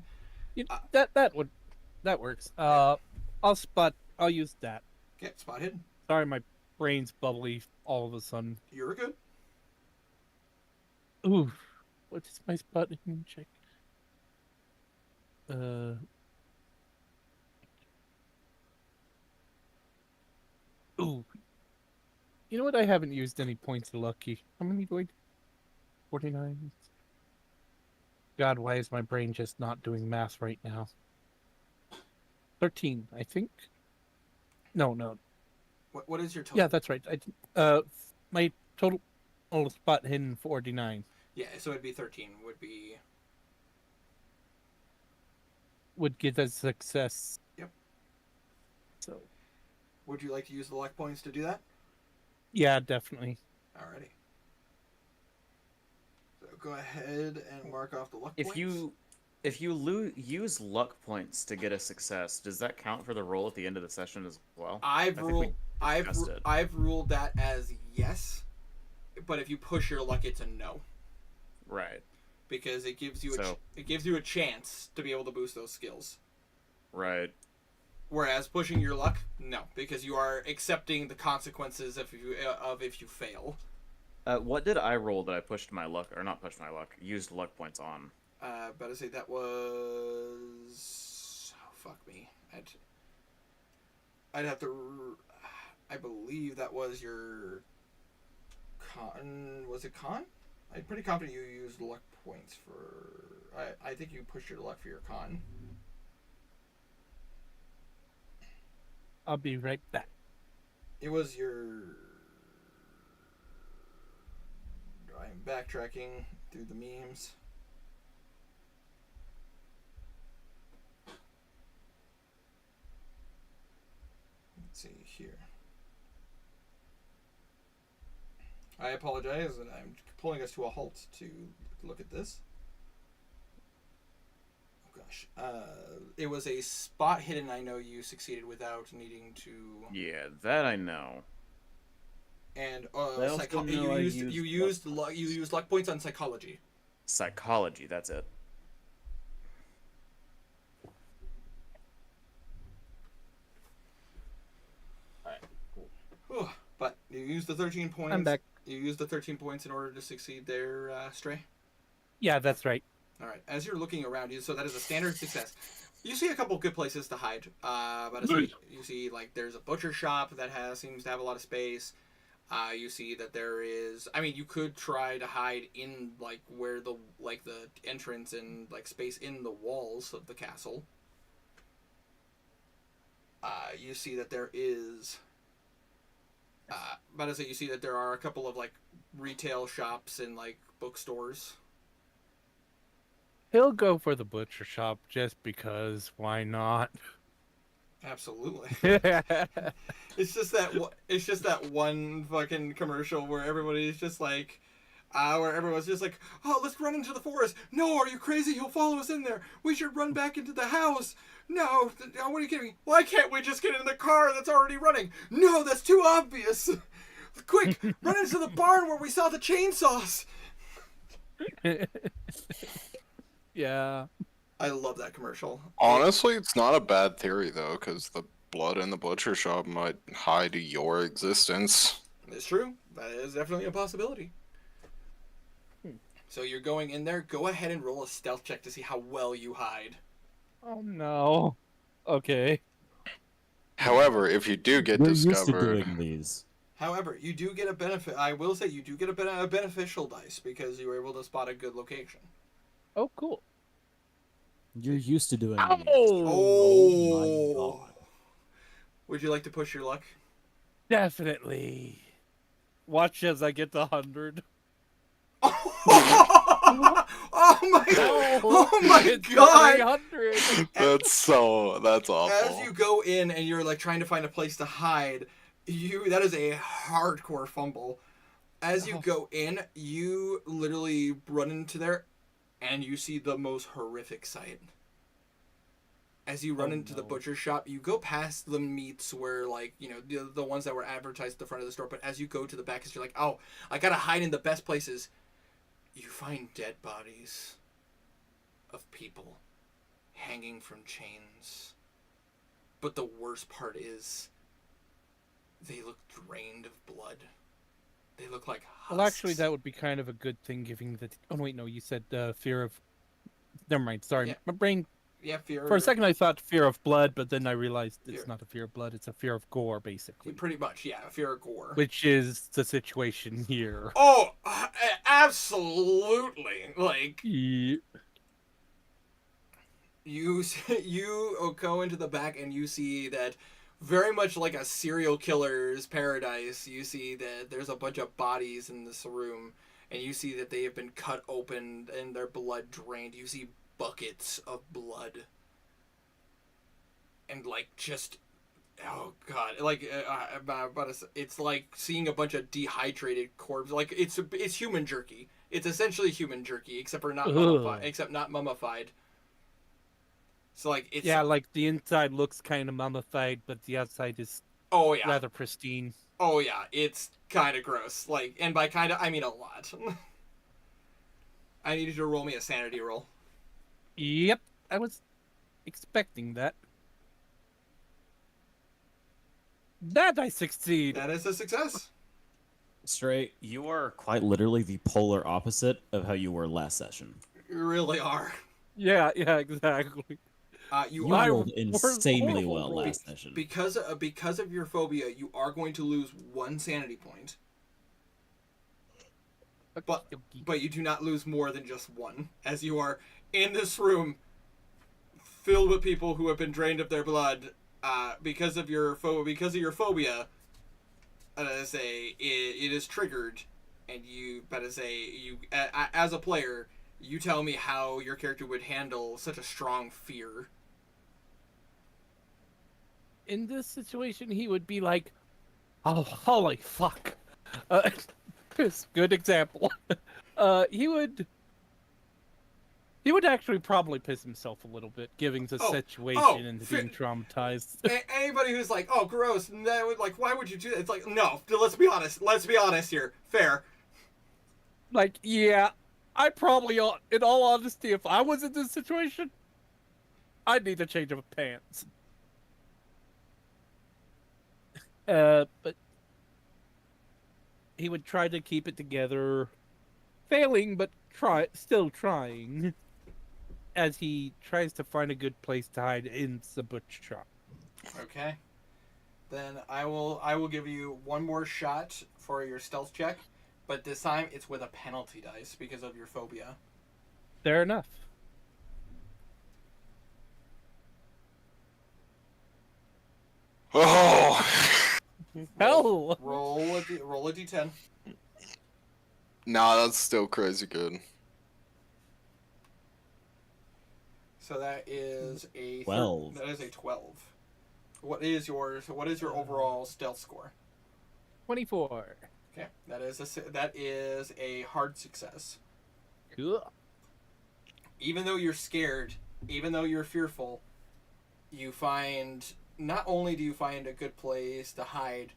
S6: That works. I'll use that.
S1: Okay, spot hidden.
S6: Sorry, my brain's bubbly all of a sudden.
S1: You're good.
S6: Ooh, what is my spot hidden check? Ooh. You know what? I haven't used any points of lucky. How many do I? 49. God, why is my brain just not doing math right now? 13, I think. No.
S1: What is your total?
S6: Yeah, that's right. My total spot hidden 49.
S1: Yeah, so it'd be 13.
S6: Would get a success.
S1: Yep.
S6: So.
S1: Would you like to use the luck points to do that?
S6: Yeah, definitely.
S1: Alrighty. So go ahead and mark off the luck points.
S4: If you use luck points to get a success, does that count for the roll at the end of the session as well?
S1: I've ruled that as yes, but if you push your luck, it's a no.
S4: Right.
S1: because it gives you
S4: So-
S1: it gives you a chance to be able to boost those skills.
S4: Right.
S1: Whereas pushing your luck, no, because you are accepting the consequences if you fail.
S4: What did I roll that I pushed my luck, or not pushed my luck, used luck points on?
S1: About to say that was. Oh, fuck me. I'd have to. I believe that was your. Con. Was it con? I'm pretty confident you used luck points for. I think you pushed your luck for your con.
S6: I'll be right back.
S1: It was your. I'm backtracking through the memes. Let's see here. I apologize that I'm pulling us to a halt to look at this. Oh gosh. It was a spot hidden. I know you succeeded without needing to.
S4: Yeah, that I know.
S1: And
S7: I also know I
S1: you used luck points on psychology.
S4: Psychology, that's it.
S1: Whew. But you used the 13 points.
S6: I'm back.
S1: You used the 13 points in order to succeed there, Stray.
S6: Yeah, that's right.
S1: All right. As you're looking around you, so that is a standard success. You see a couple good places to hide. You see like there's a butcher shop that seems to have a lot of space. You see that there is. I mean, you could try to hide in like where the entrance and like space in the walls of the castle. You see that there is. You see that there are a couple of like retail shops and like bookstores.
S6: He'll go for the butcher shop just because. Why not?
S1: Absolutely.
S6: Yeah.
S1: It's just that one fucking commercial where everybody's just like, where everyone's just like, oh, let's run into the forest. No, are you crazy? He'll follow us in there. We should run back into the house. No, what are you kidding me? Why can't we just get in the car that's already running? No, that's too obvious. Quick, run into the barn where we saw the chainsaws.
S6: Yeah.
S1: I love that commercial.
S2: Honestly, it's not a bad theory though, because the blood in the butcher shop might hide your existence.
S1: It's true. That is definitely a possibility. So you're going in there. Go ahead and roll a stealth check to see how well you hide.
S6: Oh no. Okay.
S2: However, if you do get
S7: You're used to
S2: discovered,
S7: doing these.
S1: However, you do get a benefit. I will say you do get a beneficial dice because you were able to spot a good location.
S6: Oh, cool.
S7: You're used to doing these.
S1: Oh.
S7: My God.
S1: Would you like to push your luck?
S6: Definitely. Watch as I get to 100.
S1: Oh my god! Oh my god!
S6: 300.
S2: that's awful.
S1: As you go in and you're like trying to find a place to hide, that is a hardcore fumble. As you go in, you literally run into there, and you see the most horrific sight. As you run into the butcher shop, you go past the meats where, like, you know, the ones that were advertised at the front of the store. But as you go to the back, you're like, oh, I gotta hide in the best places. You find dead bodies of people hanging from chains. But the worst part is, they look drained of blood. They look like husks.
S6: Well, actually, that would be kind of a good thing, given that. Oh wait, no, you said fear of. Never mind. Sorry,
S1: Yeah.
S6: my brain.
S1: Yeah, fear.
S6: For a second, I thought fear of blood, but then I realized it's
S1: Fear.
S6: not a fear of blood; it's a fear of gore, basically.
S1: Pretty much, yeah, fear of gore.
S6: Which is the situation here.
S1: Oh, absolutely! Like
S6: Yeah.
S1: you go into the back and you see that, very much like a serial killer's paradise. You see that there's a bunch of bodies in this room, and you see that they have been cut open and their blood drained. You see buckets of blood, and like just, oh god, like it's like seeing a bunch of dehydrated corpses. Like it's human jerky. It's essentially human jerky, except for not mummified. So like it's
S6: Like the inside looks kind of mummified, but the outside is rather pristine.
S1: Oh yeah, it's kind of gross. Like, and by kind of I mean a lot. I need you to roll me a sanity roll.
S6: Yep, I was expecting that. That I succeed.
S1: That is a success.
S7: Stray, you are quite literally the polar opposite of how you were last session.
S1: You really are.
S6: Yeah, exactly.
S7: You
S6: I
S7: rolled
S6: were
S7: insanely
S6: horrible
S7: well
S6: rolls.
S7: last session.
S1: Because of your phobia, you are going to lose 1 sanity point. But you do not lose more than just 1, as you are in this room filled with people who have been drained of their blood because of your phobia. It is triggered, and as a player, you tell me how your character would handle such a strong fear.
S6: In this situation, he would be like, "Oh, holy fuck!" It's a good example. He would actually probably piss himself a little bit, given the situation and being traumatized.
S1: Anybody who's like, "Oh, gross," that would why would you do that? It's like, no. Let's be honest. Let's be honest here. Fair.
S6: Like, yeah, I probably, in all honesty, if I was in this situation, I'd need a change of pants. But he would try to keep it together, failing, but still trying, as he tries to find a good place to hide in the butcher shop.
S1: Okay. Then I will give you one more shot for your stealth check, but this time it's with a penalty dice because of your phobia.
S6: Fair enough.
S8: Oh!
S6: Hell!
S1: Roll a d10.
S2: Nah, that's still crazy good.
S1: So that is a
S7: 12.
S1: That is a 12. What is your overall stealth score?
S6: 24.
S1: Okay, that is a hard success.
S6: Cool.
S1: Even though you're scared, even though you're fearful, you find not only do you find a good place to hide,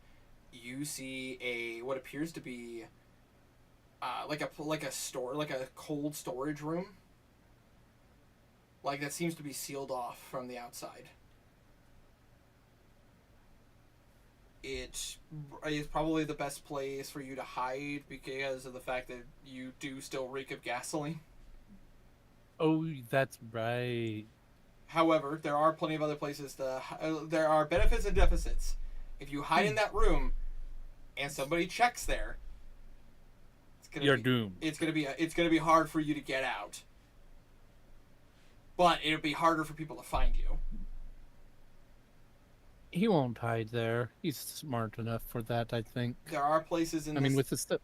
S1: you see what appears to be like a cold storage room. Like that seems to be sealed off from the outside. It is probably the best place for you to hide because of the fact that you do still reek of gasoline.
S6: Oh, that's right.
S1: However, there are plenty of other places there are benefits and deficits. If you hide in that room, and somebody checks there,
S6: You're doomed.
S1: It's gonna be hard for you to get out. But it'll be harder for people to find you.
S6: He won't hide there. He's smart enough for that, I think.
S1: There are places in.
S6: with the stuff.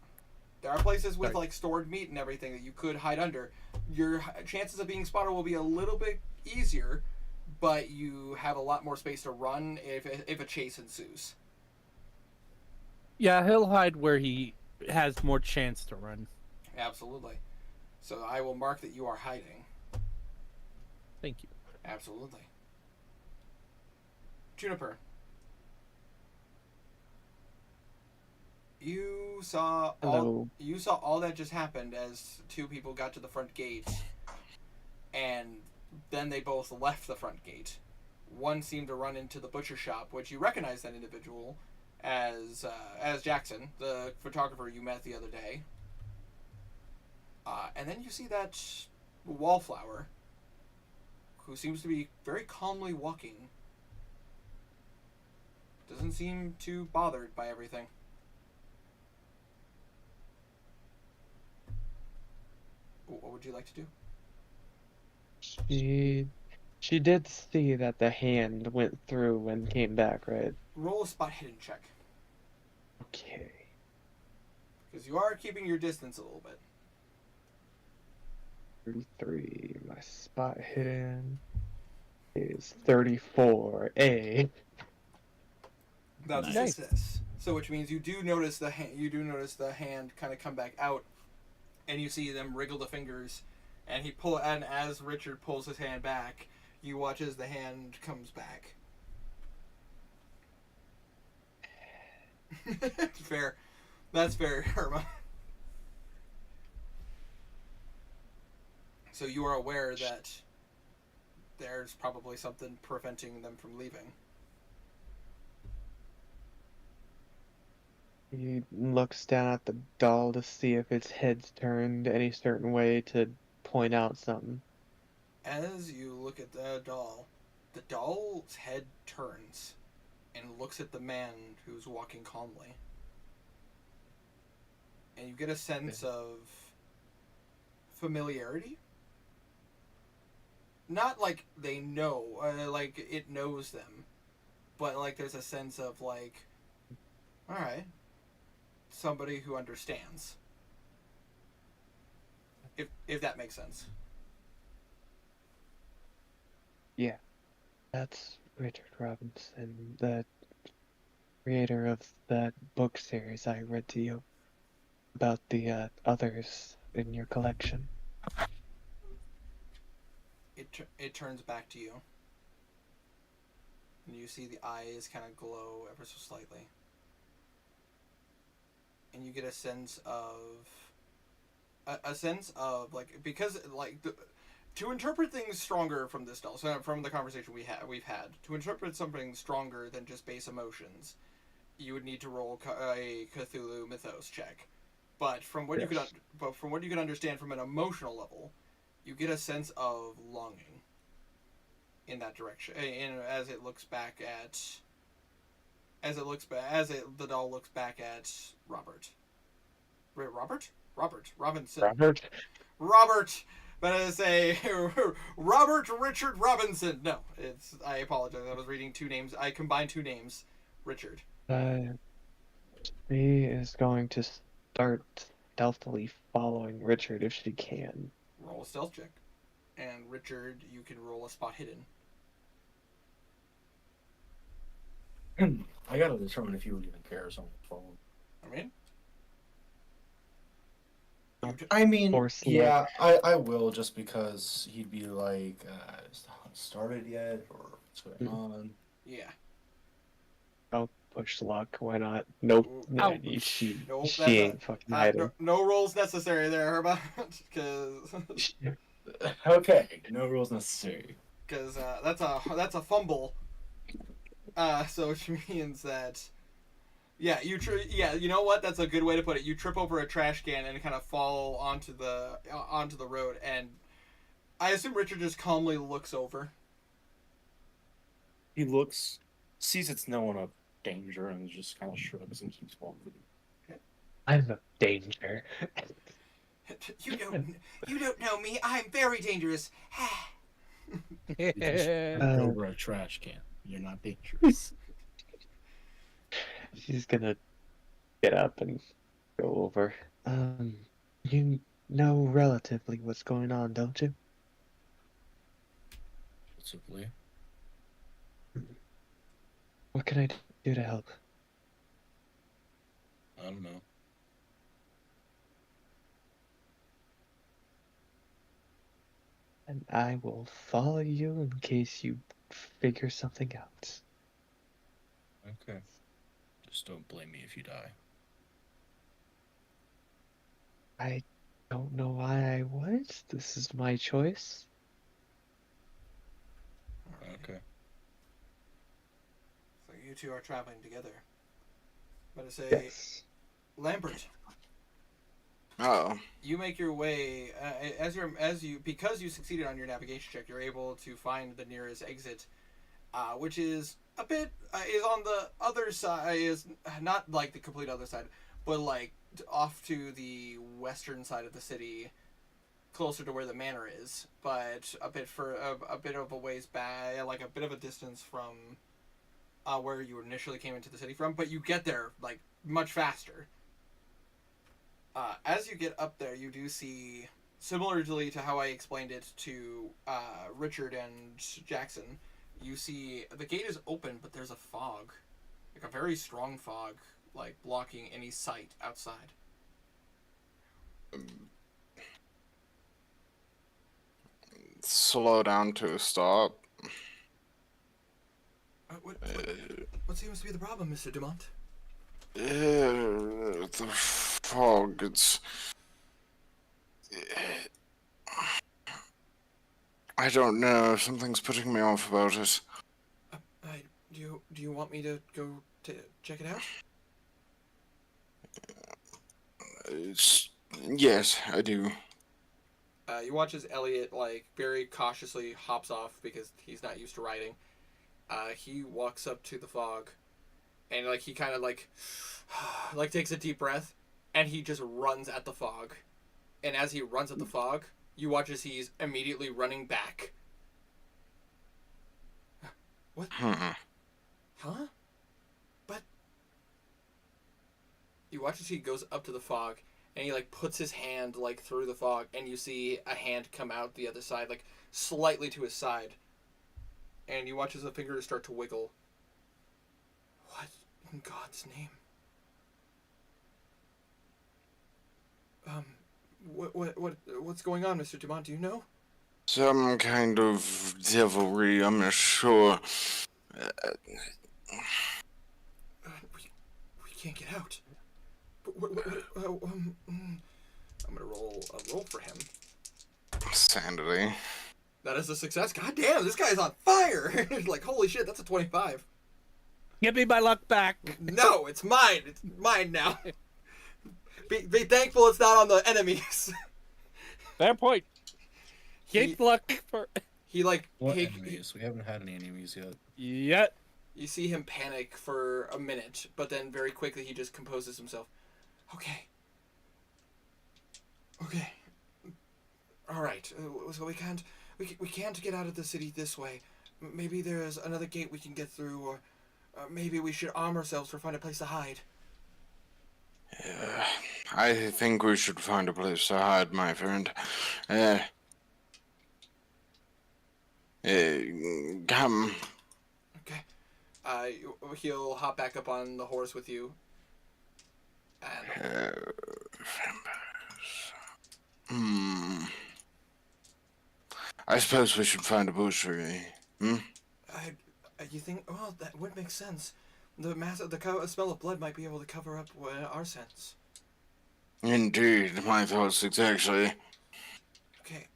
S1: There are places with stored meat and everything that you could hide under. Your chances of being spotted will be a little bit easier, but you have a lot more space to run if a chase ensues.
S6: Yeah, he'll hide where he has more chance to run.
S1: Absolutely. So I will mark that you are hiding.
S6: Thank you.
S1: Absolutely. Juniper. You saw all that just happened as 2 people got to the front gate, and then they both left the front gate. One seemed to run into the butcher shop, which you recognize that individual as Jackson, the photographer you met the other day. And then you see that wallflower, who seems to be very calmly walking. Doesn't seem too bothered by everything. What would you like to do?
S5: She did see that the hand went through and came back, right?
S1: Roll a spot hidden check.
S5: Okay.
S1: Because you are keeping your distance a little bit.
S5: 33. My spot hidden is 34.
S1: That's a
S6: Nice.
S1: success. So, which means you do notice the hand kind of come back out, and you see them wriggle the fingers, and as Richard pulls his hand back, you watch as the hand comes back. Fair. That's fair, Irma. So you are aware that there's probably something preventing them from leaving.
S5: He looks down at the doll to see if its head's turned any certain way to point out something.
S1: As you look at the doll's head turns and looks at the man who's walking calmly. And you get a sense of familiarity. Not like they know, like it knows them, but like there's a sense of like, all right, somebody who understands. If that makes sense.
S5: Yeah, that's Richard Robinson, the creator of that book series I read to you about the others in your collection.
S1: It turns back to you, and you see the eyes kind of glow ever so slightly, and you get a sense of like, because like to interpret things stronger from this doll, so from the conversation we've had, to interpret something stronger than just base emotions, you would need to roll a Cthulhu Mythos check. But from what
S5: Yes.
S1: you can understand from an emotional level, you get a sense of longing in that direction. As it looks back at, the doll looks back at Robert. Robinson. Robert. But I say Robert Richard Robinson. No, I apologize. I was reading two names. I combined two names. Richard.
S5: She is going to start stealthily following Richard if she can.
S1: Roll a stealth check. And Richard, you can roll a spot hidden.
S3: I gotta determine if you would even care on the phone.
S1: I mean,
S3: I mean,
S5: Or
S3: yeah, I will, just because he'd be like, is the hunt started yet, or what's going on?
S1: yeah.
S5: I'll push luck. Why not? Nope. No,
S1: Ouch.
S5: she
S1: Nope,
S5: she
S1: that's
S5: ain't fucking hiding.
S1: no rolls necessary there, Herba, because
S3: Okay, no rules necessary.
S1: that's a fumble. So which means that, yeah, you know what? That's a good way to put it. You trip over a trash can and kind of fall onto the road, and I assume Richard just calmly looks over.
S3: He looks, sees it's no one of danger, and just kind of shrugs and keeps walking.
S5: I'm a danger.
S1: You don't know me. I'm very dangerous.
S3: You just tripped over a trash can. You're not dangerous.
S5: She's gonna get up and go over. You know relatively what's going on, don't you?
S3: Possibly.
S5: What can I do to help?
S3: I don't know.
S5: And I will follow you in case you figure something out.
S3: Okay. Just don't blame me if you die.
S5: I don't know why I would. This is my choice.
S3: Okay.
S1: So you two are traveling together. But I say,
S5: Yes.
S1: Lambert,
S2: Oh,
S1: you make your way because you succeeded on your navigation check. You're able to find the nearest exit, which is a bit is on the other side. Is not like the complete other side, but like off to the western side of the city, closer to where the manor is, but a bit of a ways back, like a bit of a distance from where you initially came into the city from. But you get there like much faster. As you get up there, you do see, similarly to how I explained it to Richard and Jackson, you see the gate is open, but there's a fog, like a very strong fog, like blocking any sight outside.
S2: slow down to a stop.
S1: What seems to be the problem, Mr. Dumont?
S2: The fog,
S8: I don't know. Something's putting me off about it.
S1: Do you want me to go to check it out?
S8: Yes, I do.
S1: You watch as Elliot like very cautiously hops off because he's not used to riding. He walks up to the fog, and like he kind of like takes a deep breath, and he just runs at the fog. And as he runs at the fog, you watch as he's immediately running back. What? Huh? But you watch as he goes up to the fog, and he like puts his hand like through the fog, and you see a hand come out the other side, like slightly to his side. And you watch as the fingers start to wiggle. What in God's name? What's going on, Mr. Dumont? Do you know?
S8: Some kind of devilry, I'm not sure.
S1: We can't get out. I'm gonna roll a roll for him.
S8: Sanity.
S1: That is a success. God damn, this guy's on fire! Like, holy shit, that's a 25.
S6: Give me my luck back.
S1: No, it's mine. It's mine now. Be thankful it's not on the enemies.
S6: Fair point. Keep luck for.
S1: He like.
S3: What enemies? We haven't had any enemies yet.
S6: Yet.
S1: You see him panic for a minute, but then very quickly he just composes himself. Okay. All right. So we can't get out of the city this way. Maybe there's another gate we can get through, or maybe we should arm ourselves or find a place to hide.
S8: I think we should find a place to hide, my friend. Come.
S1: Okay. He'll hop back up on the horse with you. And...
S8: I suppose we should find a butchery. You
S1: think? Well, that would make sense. The smell of blood might be able to cover up our scents.
S8: Indeed, my thoughts exactly.
S1: Okay,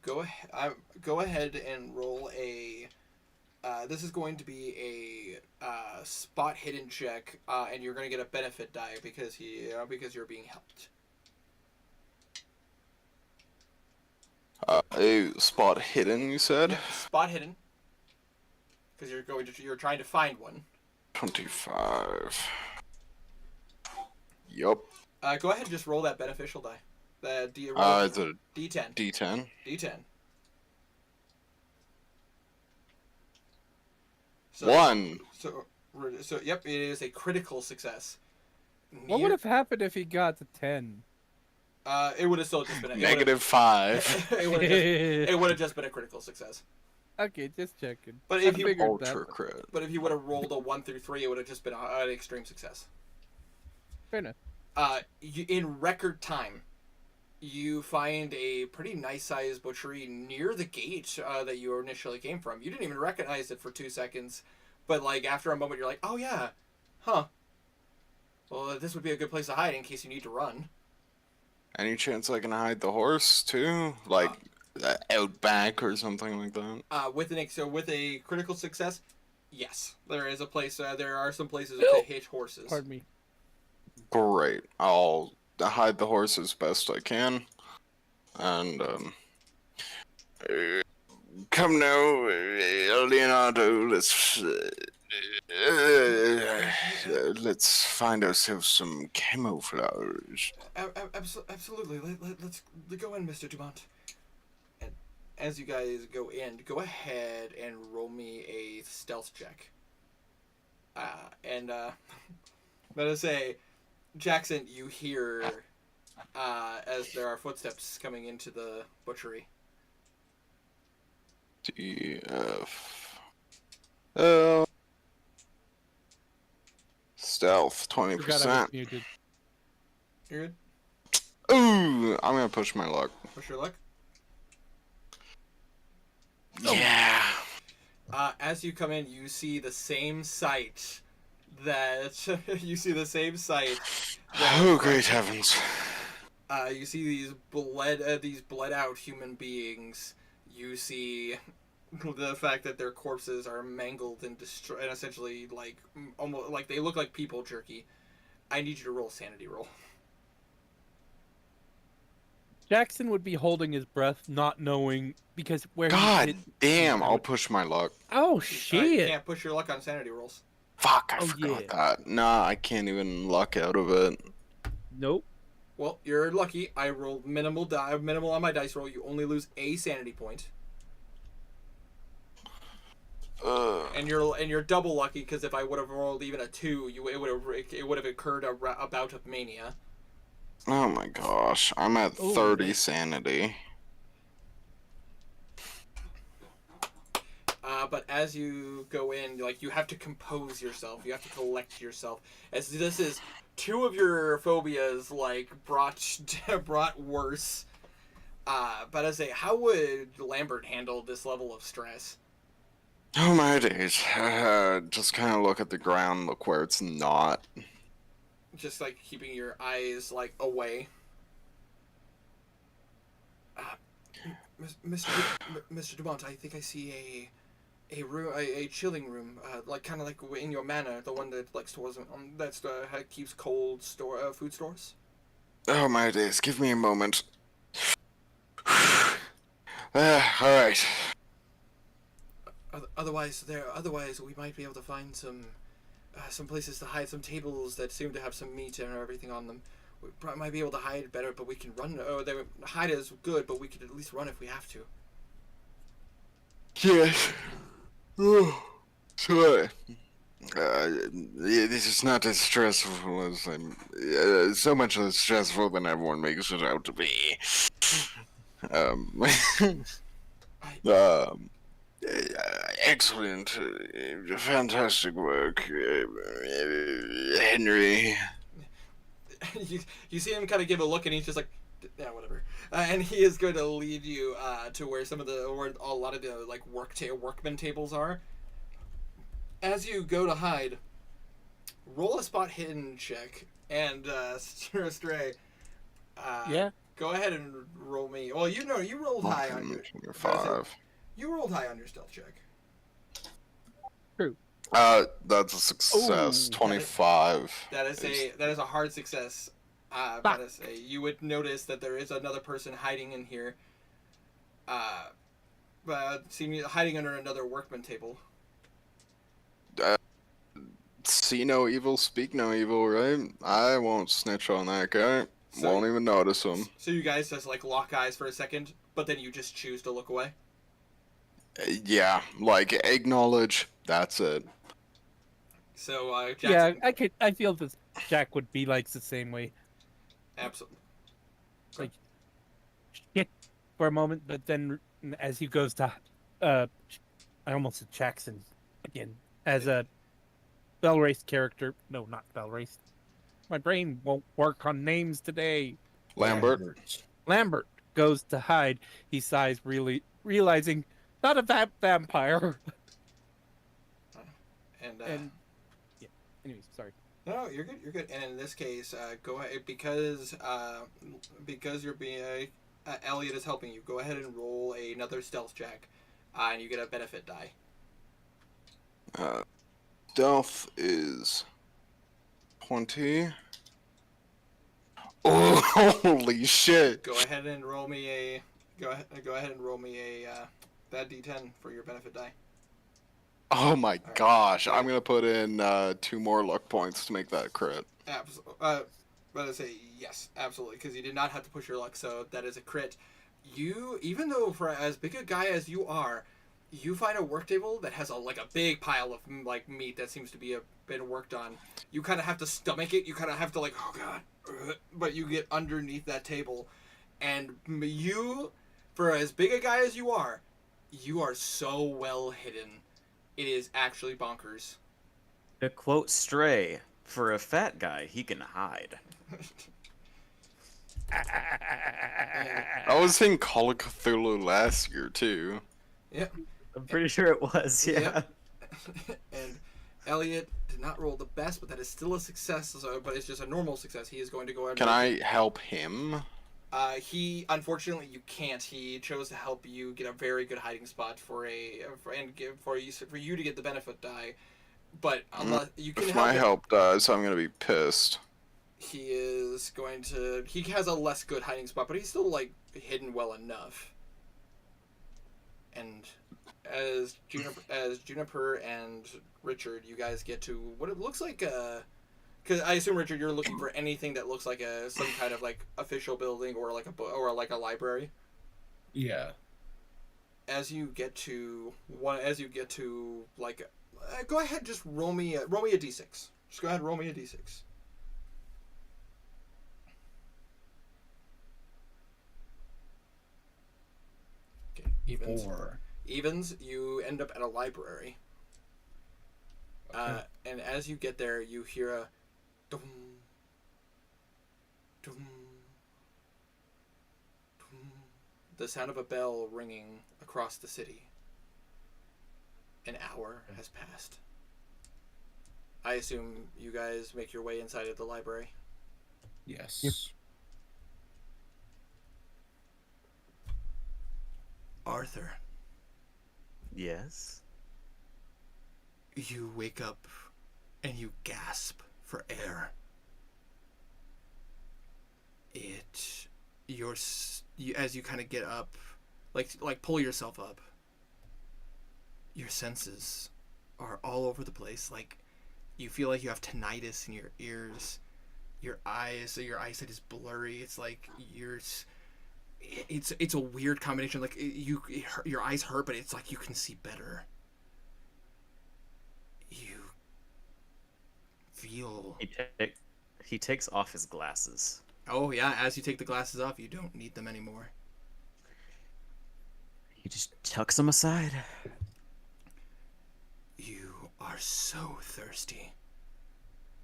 S1: go ahead and roll a. This is going to be a spot hidden check, and you're going to get a benefit die because you're being helped.
S2: A spot hidden, you said?
S1: Yeah, spot hidden. Because you're trying to find one.
S2: 25. Yup.
S1: Go ahead and just roll that beneficial die. The D10.
S2: D10.
S1: D10.
S2: One.
S1: So yep, it is a critical success.
S6: What would have happened if he got to 10?
S1: It would have still just been
S2: -5.
S1: it would have just been a critical success.
S6: Okay, just checking.
S1: But if you
S2: Ultra crit.
S1: But if you would have rolled a 1 through 3, it would have just been an extreme success.
S6: Fair enough.
S1: In record time, you find a pretty nice-sized butchery near the gate that you initially came from. You didn't even recognize it for 2 seconds, but like after a moment, you're like, "Oh yeah, huh? Well, this would be a good place to hide in case you need to run."
S2: Any chance I can hide the horse too, like out back or something like that?
S1: With a critical success, yes, there is a place. There are some places to hitch horses.
S6: Pardon me.
S2: Great. I'll hide the horse as best I can, and come now, Leonardo. Let's find ourselves some camouflage.
S1: Absolutely. Let's go in, Mr. Dumont. And as you guys go in, go ahead and roll me a stealth check. Let us say, Jackson, you hear as there are footsteps coming into the butchery.
S2: Stealth 20%.
S1: You're good.
S2: Ooh, I'm gonna push my luck.
S1: Push your luck.
S2: Yeah.
S1: As you come in, you see the same sight that
S8: Oh, great heavens!
S1: You see these bled out human beings you see the fact that their corpses are mangled and destroyed, and essentially like almost like they look like people jerky. I need you to roll a sanity roll.
S6: Jackson would be holding his breath, not knowing because where he
S2: God
S6: hit.
S2: damn, I'll push my luck.
S6: Oh
S1: You
S6: shit!
S1: can't push your luck on sanity rolls.
S2: Fuck, I
S6: Oh,
S2: forgot
S6: yeah.
S2: that. Nah, I can't even luck out of it.
S6: Nope.
S1: Well, you're lucky. I rolled minimal on my dice roll. You only lose a sanity point. And you're double lucky because if I would have rolled even a 2, it would have occurred a bout of mania.
S2: Oh my gosh, I'm at
S6: Oh,
S2: 30
S6: man.
S2: sanity.
S1: But as you go in, like you have to compose yourself. You have to collect yourself. As this is 2 of your phobias, like brought worse. But I say, how would Lambert handle this level of stress?
S2: Oh my days. Just kind of look at the ground, look where it's not.
S1: Just like keeping your eyes like away. Mr. Dumont, I think I see a room, a chilling room, like kind of like in your manor, the one that like stores keeps cold food stores.
S2: Oh my days, give me a moment. Alright.
S1: Otherwise, we might be able to find some places to hide, some tables that seem to have some meat and everything on them. We probably might be able to hide better, but we can run. Hide is good, but we could at least run if we have to.
S2: Yes. Sorry. This is not as stressful as so much less stressful than everyone makes it out to be. Excellent, fantastic work, Henry.
S1: You see him kind of give a look, and he's just like, yeah, whatever. And he is going to lead you to where where a lot of the like workman tables are. As you go to hide, roll a spot hidden check, and Stray.
S6: Yeah.
S1: Go ahead and roll me. Well, you rolled high on your
S2: 5.
S1: You rolled high on your stealth check.
S6: True.
S2: That's a success.
S6: Ooh,
S2: 25.
S1: That is a hard success. But you would notice that there is another person hiding in here. Seemingly hiding under another workman table.
S2: See no evil, speak no evil, right? I won't snitch on that guy.
S1: So-
S2: Won't even notice him.
S1: So you guys just like lock eyes for a second, but then you just choose to look away.
S2: Yeah, like acknowledge. That's it.
S1: So Jackson,
S6: Yeah, I feel that Jack would be like the same way.
S1: absolutely.
S6: Like shit for a moment, but then as he goes to I almost said Jackson again. As a Bellrace character. No, not Bellrace. My brain won't work on names today.
S2: Lambert.
S6: Lambert goes to hide. He sighs, really realizing not a vampire.
S1: And
S6: yeah. Anyways, sorry.
S1: no, you're good. You're good. And in this case, go ahead because you're being Elliot is helping you. Go ahead and roll another stealth check, and you get a benefit die.
S2: Stealth is 20. Oh, holy shit!
S1: Go ahead and roll me a that D10 for your benefit die.
S2: Oh my gosh! I'm gonna put in 2 more luck points to make that a crit.
S1: Absolutely. But I say yes, absolutely, because you did not have to push your luck, so that is a crit. You, even though for as big a guy as you are, you find a work table that has a big pile of like meat that seems to be been worked on. You kind of have to stomach it. You kind of have to like, oh god, but you get underneath that table, and you, for as big a guy as you are so well hidden. It is actually bonkers.
S4: To quote Stray, for a fat guy, he can hide.
S2: I was saying Call of Cthulhu last year too.
S1: Yep.
S4: I'm pretty sure it was, yeah.
S1: Yep. And Elliot did not roll the best, but that is still a success. But it's just a normal success. He is going to go ahead.
S2: Can I help him?
S1: He unfortunately you can't. He chose to help you get a very good hiding spot for you to get the benefit die. But unless you can
S2: If
S1: help
S2: my
S1: him,
S2: help dies, I'm gonna be pissed.
S1: he is going to. He has a less good hiding spot, but he's still like hidden well enough. And as Juniper and Richard, you guys get to what it looks like a. Because I assume, Richard, you're looking for anything that looks like some kind of like official building or like a library.
S3: Yeah.
S1: As you get to go ahead, just roll me a d6. Just go ahead, and roll me a d6. Okay, evens.
S3: 4.
S1: Evens. You end up at a library.
S3: Okay.
S1: And as you get there, you hear a dum, dum, dum, the sound of a bell ringing across the city. An hour has passed. I assume you guys make your way inside of the library.
S3: Yes.
S6: Yep.
S1: Arthur,
S4: Yes.
S1: you wake up and you gasp for air. As you kind of get up, like pull yourself up. Your senses are all over the place. Like you feel like you have tinnitus in your ears. Your eyesight is blurry. It's like it's a weird combination. Like your eyes hurt, but it's like you can see better. You feel.
S4: He takes off his glasses.
S1: Oh yeah, as you take the glasses off, you don't need them anymore.
S4: He just tucks them aside.
S1: You are so thirsty.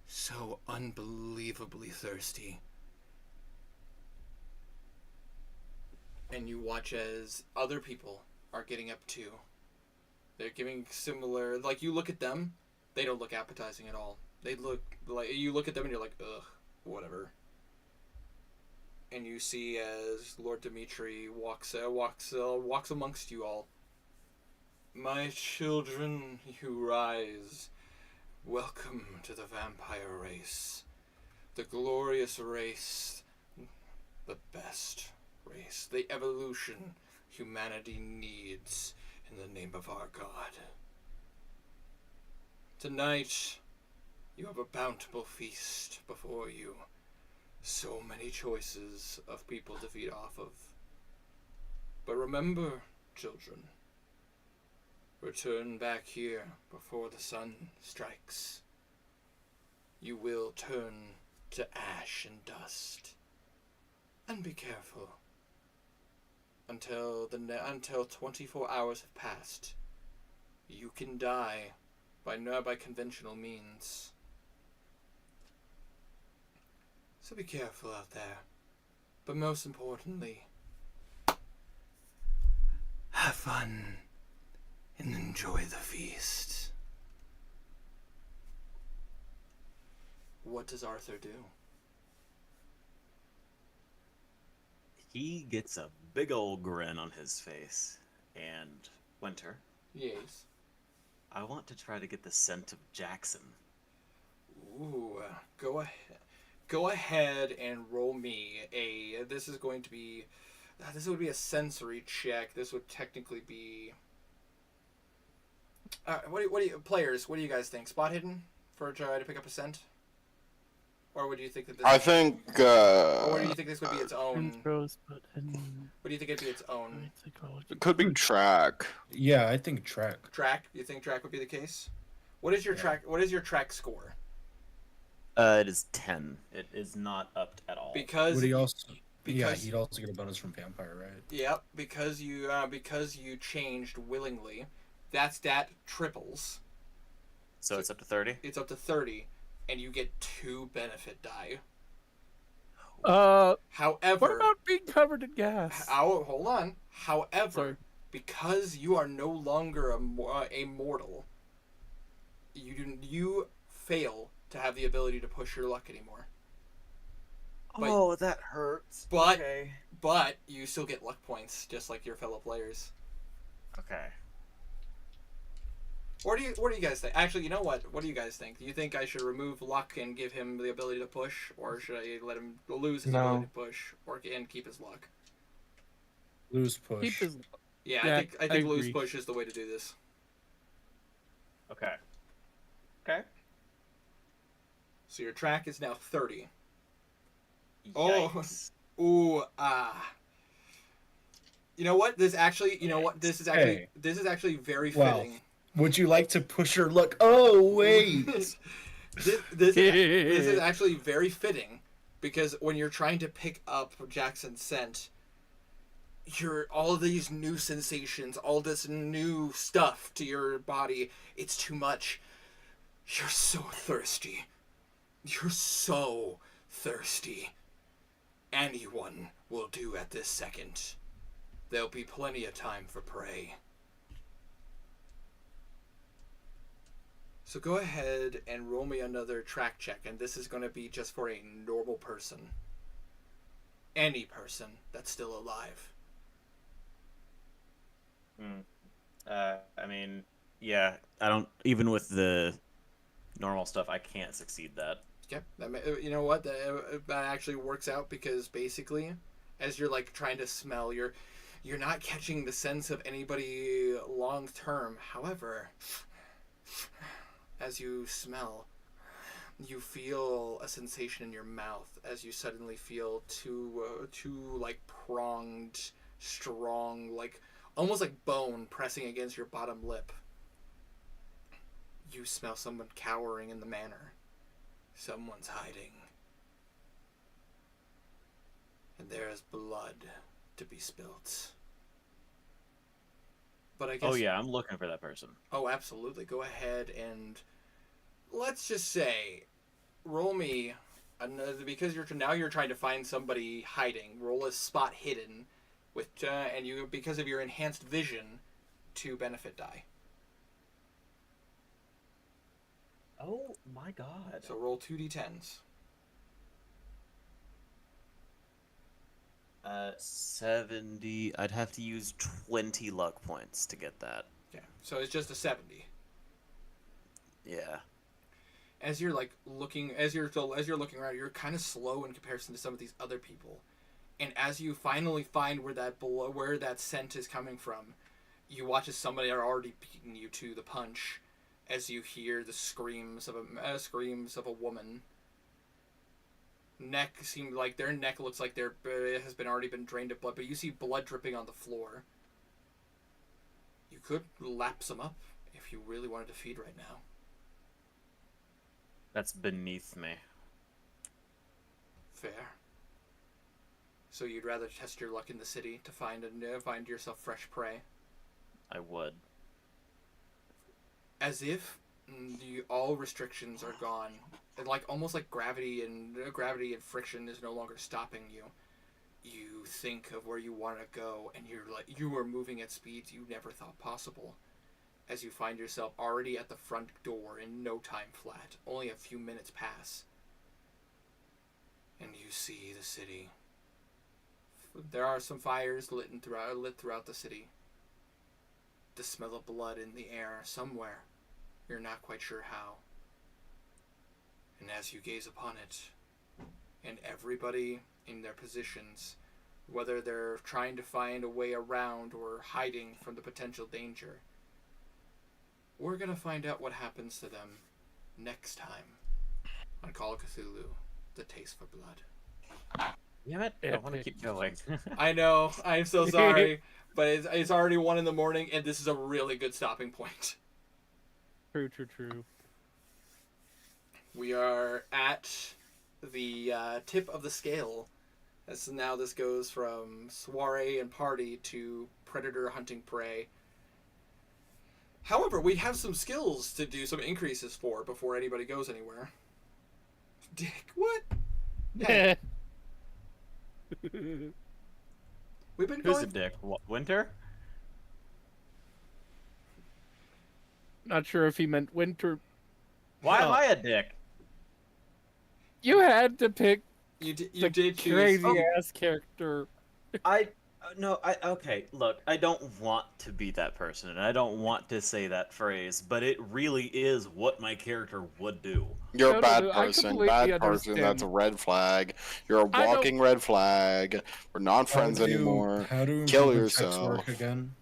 S1: So unbelievably thirsty. And you watch as other people are getting up too. They're giving similar, like you look at them, they don't look appetizing at all. They look like, you look at them and you're like, ugh, whatever. And you see as Lord Dimitri walks amongst you all. My children, you rise. Welcome to the vampire race. The glorious race. The best race. The evolution humanity needs in the name of our God. Tonight, you have a bountiful feast before you. So many choices of people to feed off of. But remember, children, return back here before the sun strikes. You will turn to ash and dust. And be careful. Until 24 hours have passed, you can die by conventional means. So be careful out there. But most importantly, have fun and enjoy the feast. What does Arthur do?
S9: He gets a big old grin on his face. And Winter,
S1: Yes.
S9: I want to try to get the scent of Jackson.
S1: Ooh, go ahead. Go ahead and roll me a. This is going to be. This would be a sensory check. This would technically be. What do you players? What do you guys think? Spot hidden for try to pick up a scent, or would you think that this?
S2: I think.
S1: Or do you think this would be its own? What do you think it'd be its own?
S2: It could be track.
S3: Yeah, I think track.
S1: Track? You think track would be the case? What is your track? What is your track score?
S4: It is 10.
S9: It is not upped at all.
S1: Because
S3: Would he also? Yeah,
S1: because-
S3: he'd also get a bonus from vampire, right?
S1: Yep, because you changed willingly, that triples.
S4: So it's up to 30?
S1: It's up to 30, and you get 2 benefit die.
S6: What
S1: However,
S6: about being covered in gas?
S1: hold on. However,
S6: Sorry.
S1: because you are no longer a mortal, you fail to have the ability to push your luck anymore. But-
S4: Oh, that hurts.
S1: but-
S4: Okay.
S1: But you still get luck points, just like your fellow players.
S4: Okay.
S1: What do you guys think? Actually, you know what? What do you guys think? Do you think I should remove luck and give him the ability to push, or should I let him lose his ability to push, and keep his luck?
S3: Lose push.
S6: Keep his.
S1: Yeah,
S6: Yeah,
S1: I think
S6: I
S1: lose
S6: agree.
S1: push is the way to do this.
S4: Okay. Okay.
S1: So your track is now 30.
S4: Yikes.
S1: Ooh, You know what? This actually, this is actually very
S3: Well,
S1: fitting.
S3: Would you like to push your luck? Oh, wait.
S1: This is actually very fitting, because when you're trying to pick up Jackson's scent, all of these new sensations, all this new stuff to your body, it's too much. You're so thirsty. You're so thirsty. Anyone will do at this second. There'll be plenty of time for prey. So go ahead and roll me another track check, and this is going to be just for a normal person. Any person that's still alive.
S4: I mean, yeah, I don't, even with the normal stuff, I can't succeed that.
S1: Okay, you know what? That actually works out, because basically, as you're like trying to smell, you're not catching the sense of anybody long term. However, as you smell, you feel a sensation in your mouth as you suddenly feel two like pronged, strong, like almost like bone pressing against your bottom lip. You smell someone cowering in the manor. Someone's hiding. And there is blood to be spilt. But I guess...
S4: Oh yeah, I'm looking for that person.
S1: Oh, absolutely. Go ahead and... Let's just say... Roll me... because you're trying to find somebody hiding. Roll a spot hidden. With and you, because of your enhanced vision, 2 benefit die.
S4: Oh my god.
S1: So roll 2d10s.
S4: 70. I'd have to use 20 luck points to get that.
S1: Okay, so it's just a 70.
S4: Yeah.
S1: As you're like looking, as you're looking around, you're kind of slow in comparison to some of these other people. And as you finally find where that scent is coming from, you watch as somebody are already beating you to the punch. As you hear the screams of a woman. Their neck looks like it has already been drained of blood, but you see blood dripping on the floor. You could lapse them up if you really wanted to feed right now.
S4: That's beneath me.
S1: Fair. So you'd rather test your luck in the city to find yourself fresh prey?
S4: I would.
S1: As if all restrictions are gone, and almost like gravity and friction is no longer stopping you. You think of where you want to go, and you are moving at speeds you never thought possible. As you find yourself already at the front door in no time flat, only a few minutes pass, and you see the city. There are some fires lit throughout the city. The smell of blood in the air somewhere. You're not quite sure how. And as you gaze upon it, and everybody in their positions, whether they're trying to find a way around or hiding from the potential danger, we're going to find out what happens to them next time on Call of Cthulhu, The Taste for Blood.
S4: Damn it, I want to keep going.
S1: I know, I'm so sorry, but it's already 1 a.m, and this is a really good stopping point.
S6: True.
S1: We are at the tip of the scale. As now this goes from soiree and party to predator hunting prey. However, we have some skills to do some increases for before anybody goes anywhere. Dick, what? Yeah. We've been
S4: Who's
S1: going...
S4: a dick? Winter?
S6: Not sure if he meant winter.
S4: Why am
S6: Oh.
S4: I a dick?
S6: You had to pick
S1: You did
S6: the
S1: choose
S6: crazy ass character.
S9: Okay, look, I don't want to be that person, and I don't want to say that phrase, but it really is what my character would do.
S2: You're
S6: No,
S2: a
S6: no,
S2: bad
S6: no, I
S2: person.
S6: completely
S2: Bad person. That's a
S6: understand.
S2: red flag. You're a
S6: I don't-
S2: walking red flag. We're not
S3: How
S2: friends
S3: do
S2: anymore.
S3: How do
S2: Kill
S3: improvement checks
S2: yourself.
S3: work again?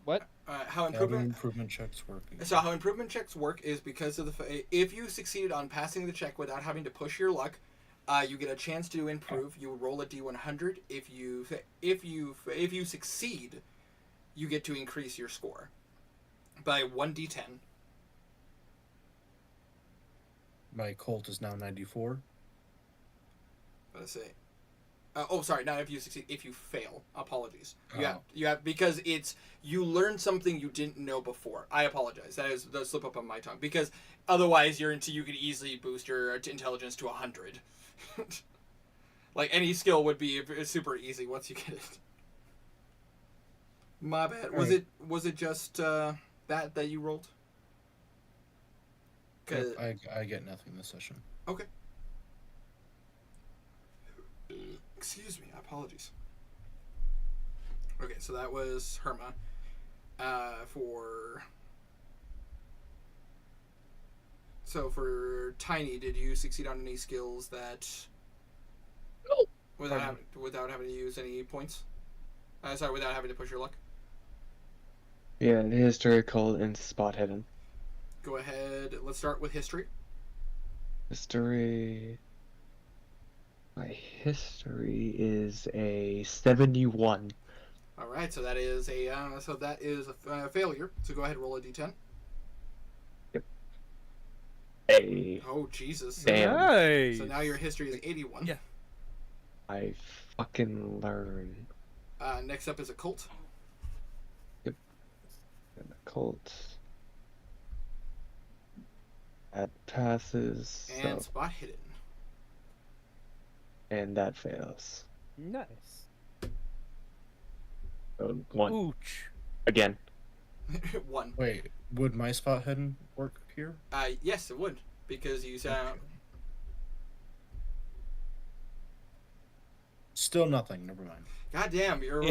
S6: What?
S1: how
S3: How do
S1: improvement.
S3: improvement checks work again?
S1: So how improvement checks work is because of if you succeeded on passing the check without having to push your luck, you get a chance to improve. You roll a d100. If you succeed, you get to increase your score by 1d10.
S3: My Colt is now 94.
S1: Let's say. Sorry, not if you succeed. If you fail, apologies.
S3: Oh.
S1: You have because you learned something you didn't know before. I apologize. That is the slip up on my tongue because otherwise you could easily boost your intelligence to 100. Like any skill would be super easy once you get it. My bad. Was it just that you rolled?
S3: Yep, I get nothing this session.
S1: Okay. Excuse me. Apologies. Okay, so that was Herma. For Tiny, did you succeed on any skills that?
S6: No.
S1: Without having to use any points. Without having to push your luck.
S5: Yeah, historical and spot hidden.
S1: Go ahead. Let's start with history.
S5: History. My history is a 71.
S1: All right, so that is a failure. So go ahead and roll a d10.
S5: Hey,
S1: Oh Jesus!
S5: Damn.
S6: Nice.
S1: So now your history is 81.
S6: Yeah.
S5: I fucking learn.
S1: Next up is occult.
S5: And the cult. That passes.
S1: And
S5: So,
S1: spot hidden.
S5: and that fails.
S6: Nice.
S5: So 1.
S6: Ooch.
S5: Again.
S1: 1.
S3: Wait, would my spot hidden work here?
S1: Yes, it would because you sound.
S3: Still nothing. Never mind.
S1: God damn, you're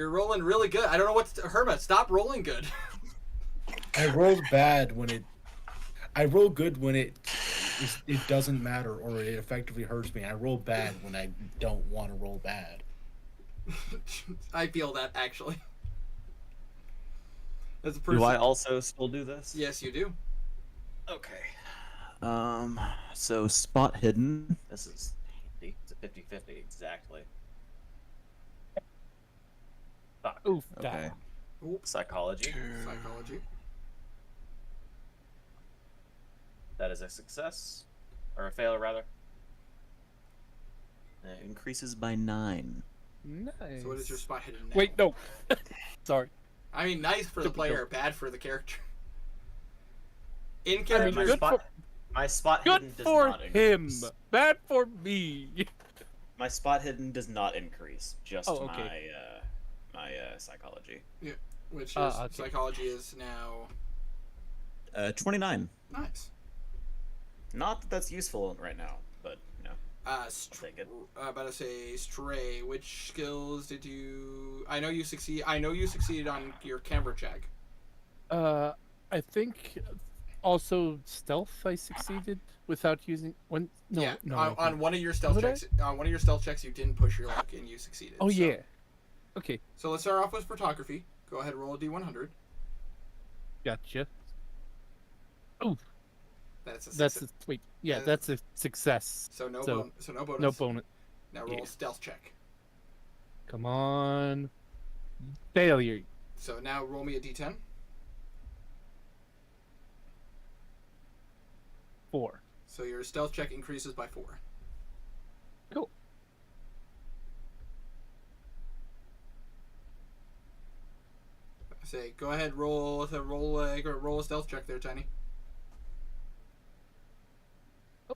S1: rolling really good. I don't know what Herma. Stop rolling good.
S3: I rolled bad when it. I roll good when it doesn't matter or it effectively hurts me. I roll bad when I don't want to roll bad.
S1: I feel that actually. As a person.
S4: Do I also still do this?
S1: Yes, you do.
S4: Okay. So spot hidden.
S9: This is handy. It's a 50-50 exactly. Fuck.
S6: Oof.
S4: Okay.
S9: Psychology.
S1: Psychology.
S9: That is a success. Or a failure, rather.
S4: It increases by 9.
S6: Nice.
S1: So what is your spot hidden now?
S6: Wait, no. Sorry.
S1: I mean, nice for the player, bad for the character. In
S6: I mean,
S1: character,
S6: good for,
S9: My spot
S6: good
S9: hidden does
S6: for
S9: not
S6: him.
S9: increase.
S6: Bad for me.
S9: My spot hidden does not increase. Just
S6: Oh, okay.
S9: my psychology.
S1: which is
S6: okay.
S1: psychology is now
S4: 29.
S1: nice.
S9: Not that that's useful right now, but you know. Take it.
S1: About to say stray. Which skills did you? I know you succeeded on your camera check.
S6: I think also stealth I succeeded without using one. No,
S1: yeah.
S6: no.
S1: On one of your stealth
S6: Did I?
S1: checks, on one of your stealth checks, you didn't push your luck and you succeeded.
S6: Oh
S1: so.
S6: yeah. Okay,
S1: So let's start off with photography. Go ahead, roll a d100.
S6: gotcha. Oh,
S1: That's a
S6: that's
S1: success.
S6: wait. Yeah,
S1: Uh,
S6: that's a success.
S1: So no
S6: so-
S1: bonus.
S6: No bonus.
S1: Now roll
S6: yeah.
S1: a stealth check.
S6: Come on. Failure.
S1: So now roll me a d10.
S6: 4.
S1: So your stealth check increases by 4.
S6: Cool.
S1: Say, go ahead, roll a stealth check there, Tiny.
S6: Oh.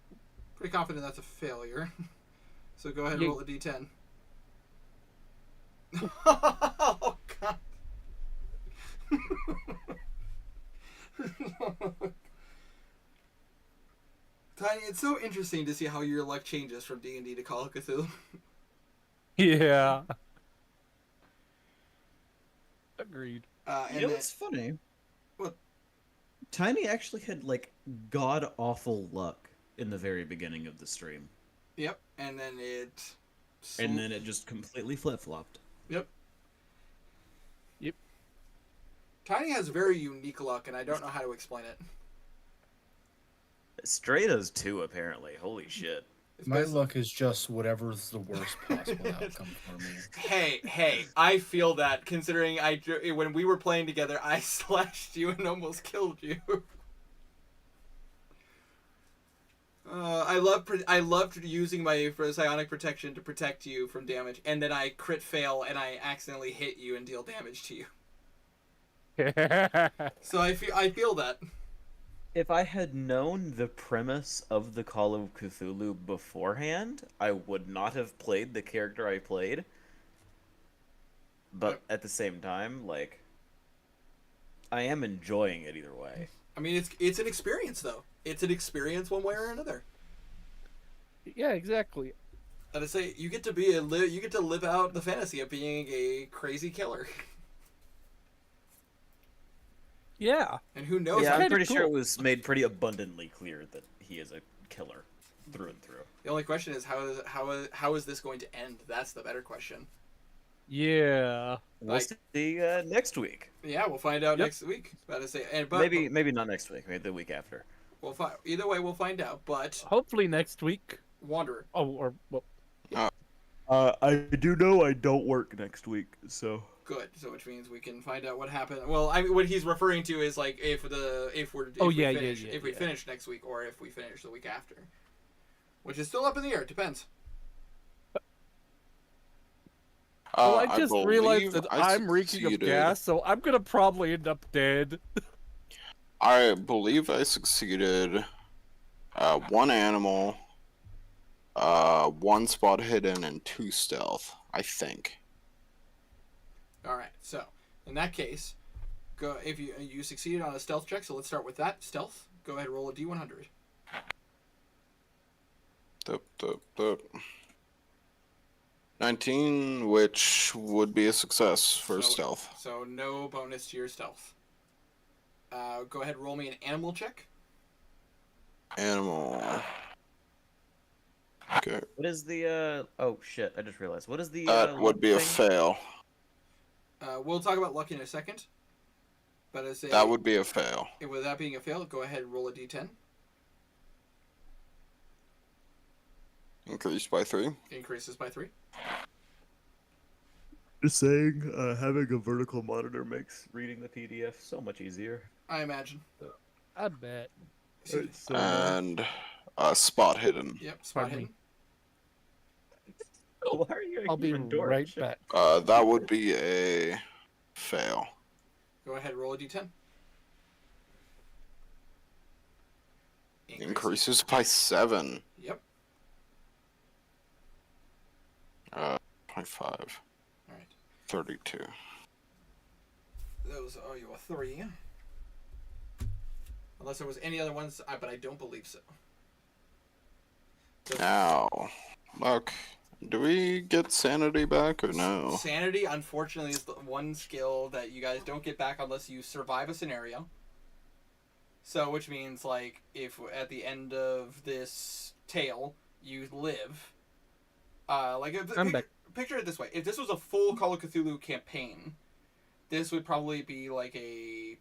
S1: Pretty confident that's a failure. So go ahead and
S6: Yay.
S1: roll a d10. Oh god. Tiny, it's so interesting to see how your luck changes from D&D to Call of Cthulhu.
S6: Yeah. Agreed.
S1: And
S7: You know
S1: then,
S7: what's funny?
S1: What?
S7: Tiny actually had like god awful luck in the very beginning of the stream,
S1: yep, and then it...
S7: and then it just completely flip flopped.
S1: Yep.
S6: Yep.
S1: Tiny has very unique luck, and I don't know how to explain it.
S4: Stray does too, apparently. Holy shit.
S1: It's
S3: My
S1: basically-
S3: luck is just whatever's the worst possible outcome for me.
S1: Hey, I feel that, considering when we were playing together, I slashed you and almost killed you. I loved using my psionic protection to protect you from damage, and then I crit fail and I accidentally hit you and deal damage to you. So I feel that.
S4: If I had known the premise of the Call of Cthulhu beforehand, I would not have played the character I played. But at the same time, like, I am enjoying it either way.
S1: I mean, it's an experience though. It's an experience one way or another.
S6: Yeah, exactly.
S1: And I say you get to live out the fantasy of being a crazy killer.
S6: Yeah.
S1: And who knows?
S4: Yeah,
S6: kinda
S4: I'm pretty sure it
S6: cool.
S4: was made pretty abundantly clear that he is a killer through and through.
S1: The only question is how is this going to end? That's the better question.
S6: Yeah.
S4: We'll see next week.
S1: Yeah, we'll find out
S6: Yep.
S1: next week. About to say, but
S4: Maybe not next week. Maybe the week after.
S1: we'll find. Either way, we'll find out. But
S6: Hopefully next week.
S1: Wanderer,
S6: Oh, or well,
S4: I do know I don't work next week, so.
S1: good. So which means we can find out what happened. Well, I mean, what he's referring to is like if we finish next week or if we finish the week after, which is still up in the air. It depends.
S6: well, I just realized
S2: believe
S6: that
S2: I
S6: I'm reeking of
S2: succeeded.
S6: gas, so I'm gonna probably end up dead.
S2: I believe I succeeded. One animal, one spot hidden, and 2 stealth. I think.
S1: All right. So in that case, go if you succeeded on a stealth check. So let's start with that stealth. Go ahead and roll a d100.
S2: Dup. 19, which would be a success for stealth.
S1: So no bonus to your stealth. Go ahead and roll me an animal check.
S2: Animal. Okay.
S4: What is the, oh shit, I just realized. What is the,
S2: That would be a
S4: thing?
S2: fail.
S1: We'll talk about luck in a second. But as
S2: That would be a fail.
S1: with that being a fail, go ahead and roll a d10.
S2: Increased by 3.
S1: Increases by 3.
S4: Just saying, having a vertical monitor makes reading the PDF so much easier.
S1: I imagine.
S6: I bet.
S2: And spot hidden.
S1: Yep, spot
S6: Pardon me.
S1: hidden.
S4: Why are you
S6: I'll be
S4: even dork?
S6: right back.
S2: That would be a fail.
S1: Go ahead and roll a d10.
S2: Increases by 7.
S1: Yep.
S2: 25.
S1: All right.
S2: 32.
S1: Those are your 3. Unless there was any other ones, but I don't believe so.
S2: Now, look, do we get sanity back or no?
S1: Sanity, unfortunately, is the one skill that you guys don't get back unless you survive a scenario. So, which means, like, if at the end of this tale you live, picture it this way: if this was a full Call of Cthulhu campaign, this would probably be like a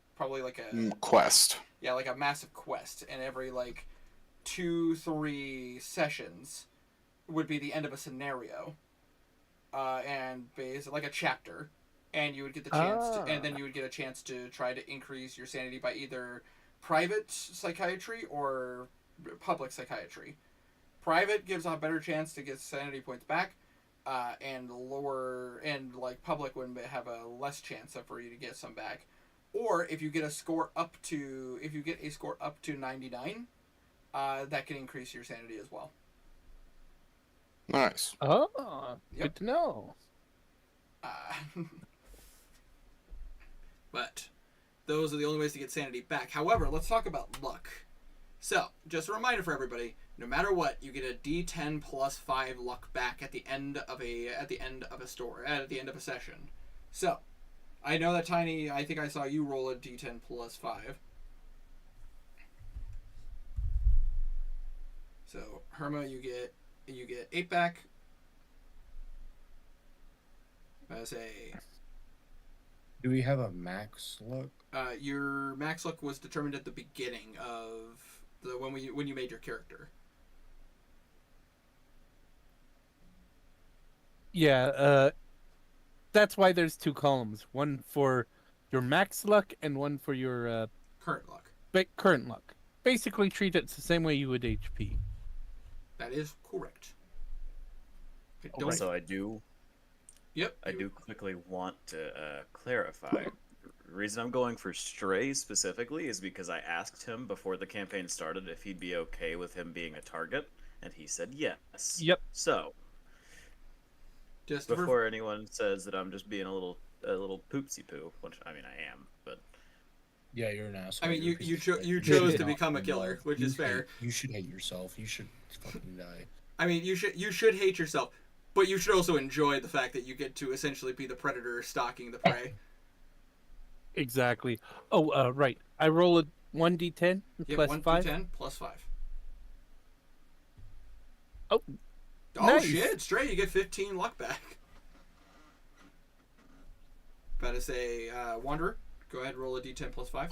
S2: Quest.
S1: yeah, like a massive quest, and every like 2-3 sessions would be the end of a scenario, and basically like a chapter, and you would get the chance to, and then you would get a chance to try to increase your sanity by either private psychiatry or public psychiatry. Private gives a better chance to get sanity points back, and public would have a less chance for you to get some back. Or if you get a score up to 99, that can increase your sanity as well.
S2: Nice.
S6: Oh,
S1: Yep.
S6: good to know.
S1: But those are the only ways to get sanity back. However, let's talk about luck. So, just a reminder for everybody: no matter what, you get a D10 plus 5 luck back at the end of a session. So, I know that Tiny. I think I saw you roll a D10 plus 5. So, Herma, you get 8 back. As a
S3: Do we have a max luck?
S1: your max luck was determined at the beginning of when you made your character.
S6: Yeah, that's why there's 2 columns. One for your max luck and one for your
S1: Current luck.
S6: current luck. Basically treat it the same way you would HP.
S1: That is correct. I don't.
S6: Alright.
S4: So I do
S1: Yep.
S4: I do quickly want to clarify. The reason I'm going for Stray specifically is because I asked him before the campaign started if he'd be okay with him being a target, and he said yes.
S6: Yep.
S4: So,
S1: Just
S4: before anyone says that I'm just being a little poopsie poo, which I mean I am, but
S3: Yeah, you're an asshole.
S1: I mean,
S3: You're a piece
S1: you
S3: of shit.
S1: you
S3: You
S1: chose
S3: should
S1: to
S3: not
S1: become a
S3: be
S1: killer,
S3: loved.
S1: which
S3: You
S1: is fair.
S3: hate- You should hate yourself. You should fucking die.
S1: I mean, you should hate yourself, but you should also enjoy the fact that you get to essentially be the predator stalking the prey.
S6: Exactly. Oh, right. I roll a 1d10
S1: Yep,
S6: plus
S1: 1
S6: 5.
S1: D10 plus 5.
S6: Oh,
S1: Oh
S6: nice.
S1: shit! Straight, you get 15 luck back. About to say, Wanderer, go ahead, roll a D10 plus 5.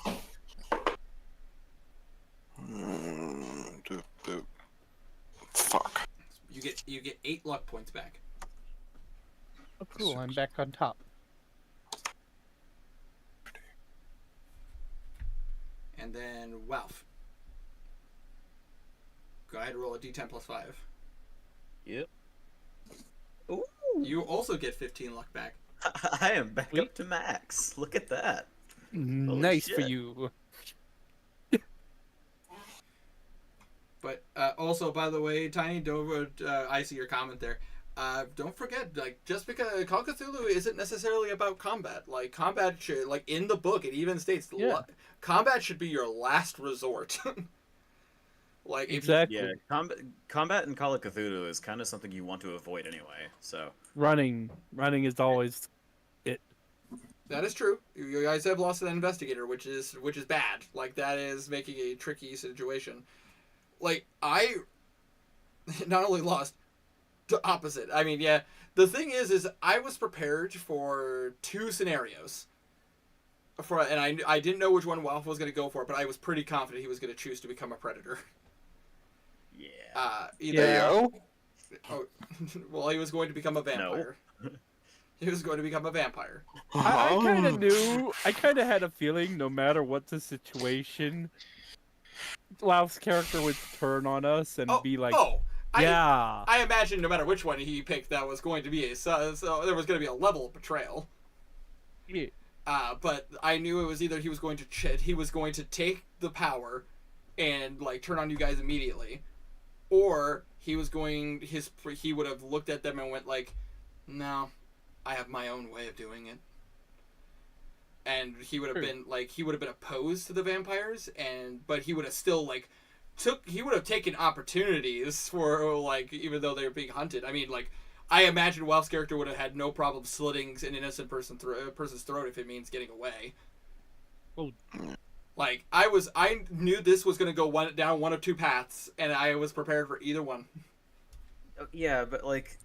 S2: Fuck.
S1: You get 8 luck points back.
S6: Oh, cool. I'm back on top.
S1: And then Walf. Go ahead, roll a D10 plus 5.
S4: yep. Ooh,
S1: You also get 15 luck back.
S4: I am back
S6: Sweet.
S4: up to max. Look at that.
S6: Nice for
S4: shit.
S6: you.
S1: But also, by the way, Tiny, I see your comment there. Don't forget, like, just because Call of Cthulhu isn't necessarily about combat. Like, combat should, like, in the book, it even states
S6: Yeah.
S1: combat should be your last resort. Like, if
S6: Exactly.
S4: Yeah, combat in Call of Cthulhu is kind of something you want to avoid anyway. So
S6: Running is always
S1: that is true. You guys have lost an investigator, which is bad. Like, that is making a tricky situation. Like, I not only lost, the opposite. I mean, yeah. The thing is I was prepared for 2 scenarios. And I didn't know which one Walf was going to go for, but I was pretty confident he was going to choose to become a predator.
S4: yeah.
S2: Ayo?
S1: Oh, well, he was going to become a vampire. He was going to become a vampire.
S6: I kind of knew. I kind of had a feeling, no matter what the situation, Lauf's character would turn on us and be like, "Yeah."
S1: I imagine no matter which one he picked, that was going to be so there was going to be a level of betrayal.
S6: Yeah.
S1: But I knew it was either he was going to take the power and like turn on you guys immediately, or he would have looked at them and went like, "No, I have my own way of doing it." And he would have been opposed to the vampires, but he would have still he would have taken opportunities for, like, even though they were being hunted. I mean, like, I imagine Walf's character would have had no problem slitting an innocent person's throat if it means getting away.
S6: Well,
S1: like, I knew this was going to go down one of 2 paths, and I was prepared for either one.
S4: Yeah, but like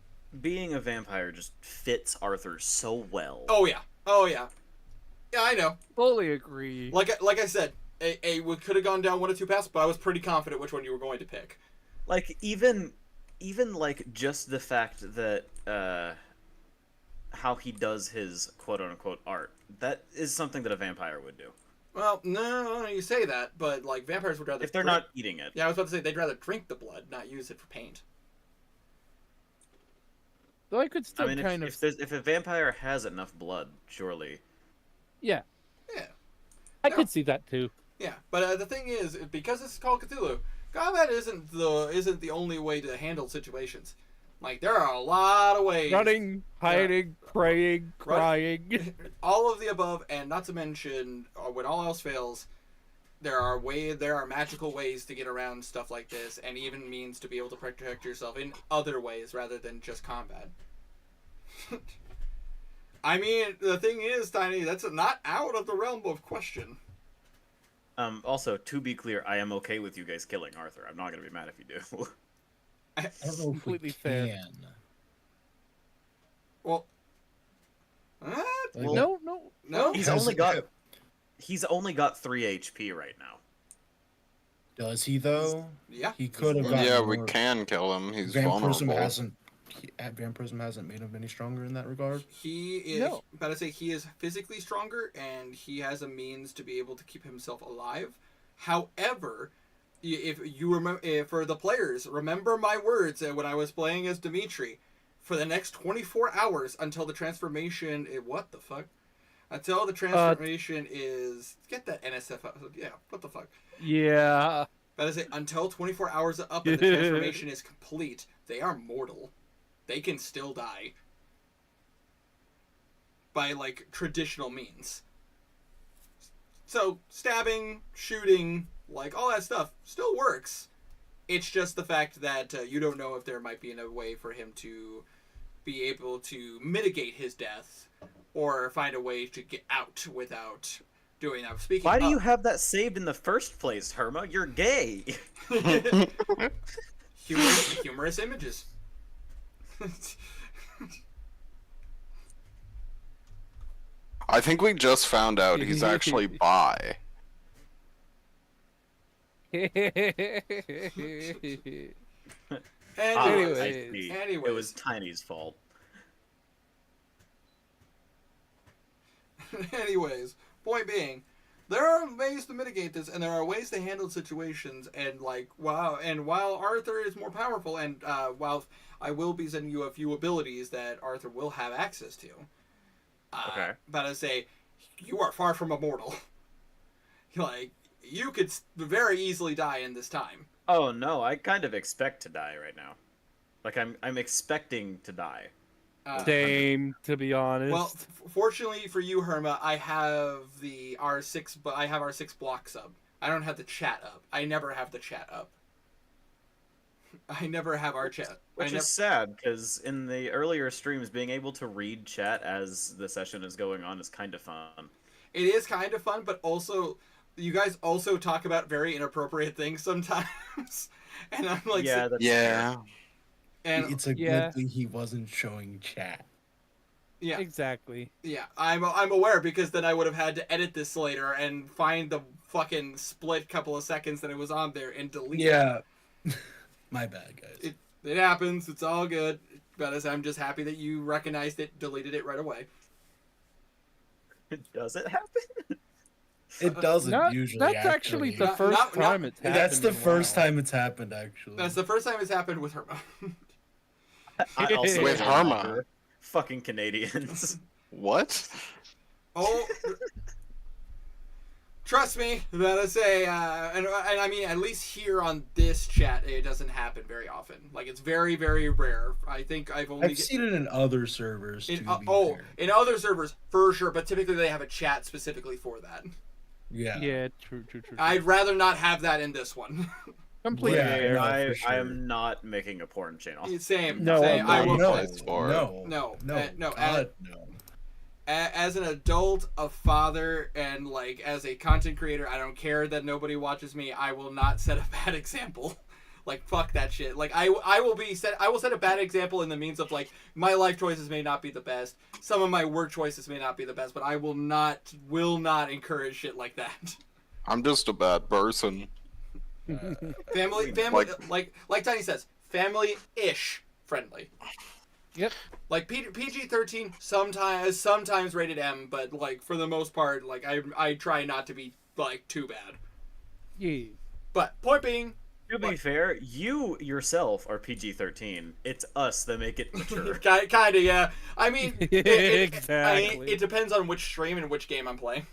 S4: being a vampire just fits Arthur so well.
S1: Oh yeah, yeah, I know.
S6: fully agree.
S1: Like I said, we could have gone down one of 2 paths, but I was pretty confident which one you were going to pick.
S4: Like even like just the fact that how he does his quote unquote art, that is something that a vampire would do.
S1: Well, no, you say that, but like vampires would rather
S4: If they're not eating it.
S1: Yeah, I was about to say they'd rather drink the blood, not use it for paint.
S6: So I could still
S4: I mean, if a vampire has enough blood, surely.
S6: Yeah.
S1: Yeah.
S6: I
S1: No.
S6: could see that too.
S1: Yeah, but the thing is, because this is called Cthulhu, combat isn't the only way to handle situations. Like, there are a lot of ways.
S6: Running, hiding, praying, crying.
S1: All of the above, and not to mention, when all else fails, there are magical ways to get around stuff like this, and even means to be able to protect yourself in other ways rather than just combat. I mean, the thing is, Tiny, that's not out of the realm of question.
S4: Also, to be clear, I am okay with you guys killing Arthur. I'm not gonna be mad if you do.
S3: I don't know if we
S6: Completely fair.
S3: can.
S1: Well,
S6: No.
S1: no.
S4: He's only got 3 HP right now.
S3: Does he though?
S1: Yeah.
S3: He could have gotten
S2: Yeah, we
S3: more.
S2: can kill him. He's
S3: Vampirism
S2: vulnerable.
S3: Vampirism hasn't made him any stronger in that regard.
S1: He is.
S6: No.
S1: About to say he is physically stronger, and he has a means to be able to keep himself alive. However, if you remember, for the players, remember my words when I was playing as Dimitri. For the next 24 hours until the transformation. What the fuck? Until the transformation is. Get that NSF out. Yeah. What the fuck?
S6: Yeah.
S1: About to say until 24 hours up and the transformation is complete, they are mortal. They can still die by like traditional means. So stabbing, shooting, like all that stuff still works. It's just the fact that you don't know if there might be a way for him to be able to mitigate his death or find a way to get out without doing that. Speaking
S4: Why do
S1: of,
S4: you have that saved in the first place, Herma? You're gay.
S1: humorous images.
S2: I think we just found out he's actually bi.
S1: Anyways,
S4: I see.
S1: anyways.
S4: It was Tiny's fault.
S1: Anyways, point being, there are ways to mitigate this, and there are ways to handle situations. And like, while Arthur is more powerful, and while I will be sending you a few abilities that Arthur will have access to,
S4: Okay.
S1: but I say, you are far from immortal. Like, you could very easily die in this time.
S4: Oh no, I kind of expect to die right now. Like I'm expecting to die.
S6: Same, to be honest.
S1: Well, fortunately for you, Herma, I have the R6, but I have R6 block sub. I don't have the chat up. I never have the chat up. I never have our chat.
S4: Which is sad, because in the earlier streams, being able to read chat as the session is going on is kind of fun.
S1: It is kind of fun, but also, you guys also talk about very inappropriate things sometimes. And I'm like...
S4: Yeah, that's
S2: Yeah.
S1: And
S3: It's a
S6: Yeah.
S3: good thing he wasn't showing chat.
S1: yeah,
S6: Exactly.
S1: yeah, I'm aware, because then I would have had to edit this later and find the fucking split couple of seconds that it was on there and delete it.
S3: Yeah. My bad, guys.
S1: It happens. It's all good. But I'm just happy that you recognized it, deleted it right away.
S4: Does it happen?
S3: It doesn't usually.
S6: That's actually the
S1: Not-
S6: first
S1: not-
S6: time it's happened.
S3: That's the
S6: in a
S3: first
S6: while.
S3: time it's happened, actually.
S1: That's the first time it's happened with Herma.
S4: I also
S2: With Herma.
S4: Fucking Canadians.
S2: What?
S1: Oh, trust me, that I say, and I mean, at least here on this chat, it doesn't happen very often. Like, it's very, very rare. I think I've only
S3: I've seen it in other servers.
S1: in,
S3: to be
S1: oh,
S3: fair.
S1: in other servers for sure, but typically they have a chat specifically for that.
S3: Yeah.
S6: Yeah, true.
S1: I'd rather not have that in this one.
S6: Completely
S3: Yeah,
S6: fair.
S3: no, for
S4: I
S3: sure.
S4: am not making a porn channel.
S1: Same.
S6: No,
S1: same.
S6: I'm
S1: I will.
S3: no,
S2: It's for-
S1: No,
S3: no,
S1: no,
S3: God, no.
S1: As an adult, a father, and like as a content creator, I don't care that nobody watches me. I will not set a bad example. Like, fuck that shit. Like, I will set a bad example in the means of like my life choices may not be the best. Some of my work choices may not be the best, but I will not encourage shit like that.
S2: I'm just a bad person.
S1: Family, like Tiny says, family-ish friendly.
S6: Yep.
S1: Like PG-13, sometimes rated M, but like for the most part, like I try not to be like too bad.
S6: Yeah.
S1: But point being,
S4: To be fair, you yourself are PG-13. It's us that make it mature.
S1: kind of, yeah. I mean,
S6: Exactly.
S1: it depends on which stream and which game I'm playing.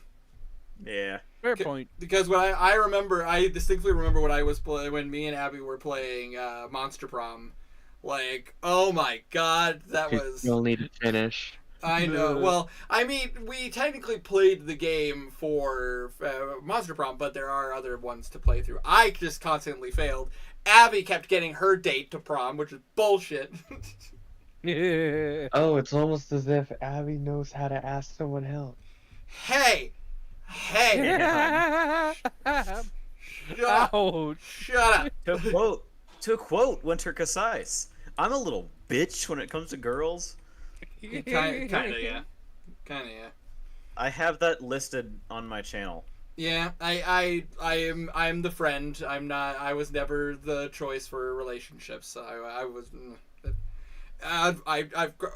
S4: Yeah.
S6: Fair point.
S1: Because when I distinctly remember when I was when me and Abby were playing Monster Prom. Like, oh my god, that
S5: You
S1: was
S5: still need to finish.
S1: I know. Well, I mean, we technically played the game for Monster Prom, but there are other ones to play through. I just constantly failed. Abby kept getting her date to prom, which is bullshit.
S5: Oh, it's almost as if Abby knows how to ask someone help.
S1: Hey! Shut up!
S6: Ouch.
S1: Shut up!
S4: To quote Winter Casais, I'm a little bitch when it comes to girls.
S1: Kinda, yeah. Kinda, yeah.
S4: I have that listed on my channel.
S1: Yeah, I'm the friend. I'm not. I was never the choice for relationships. I was.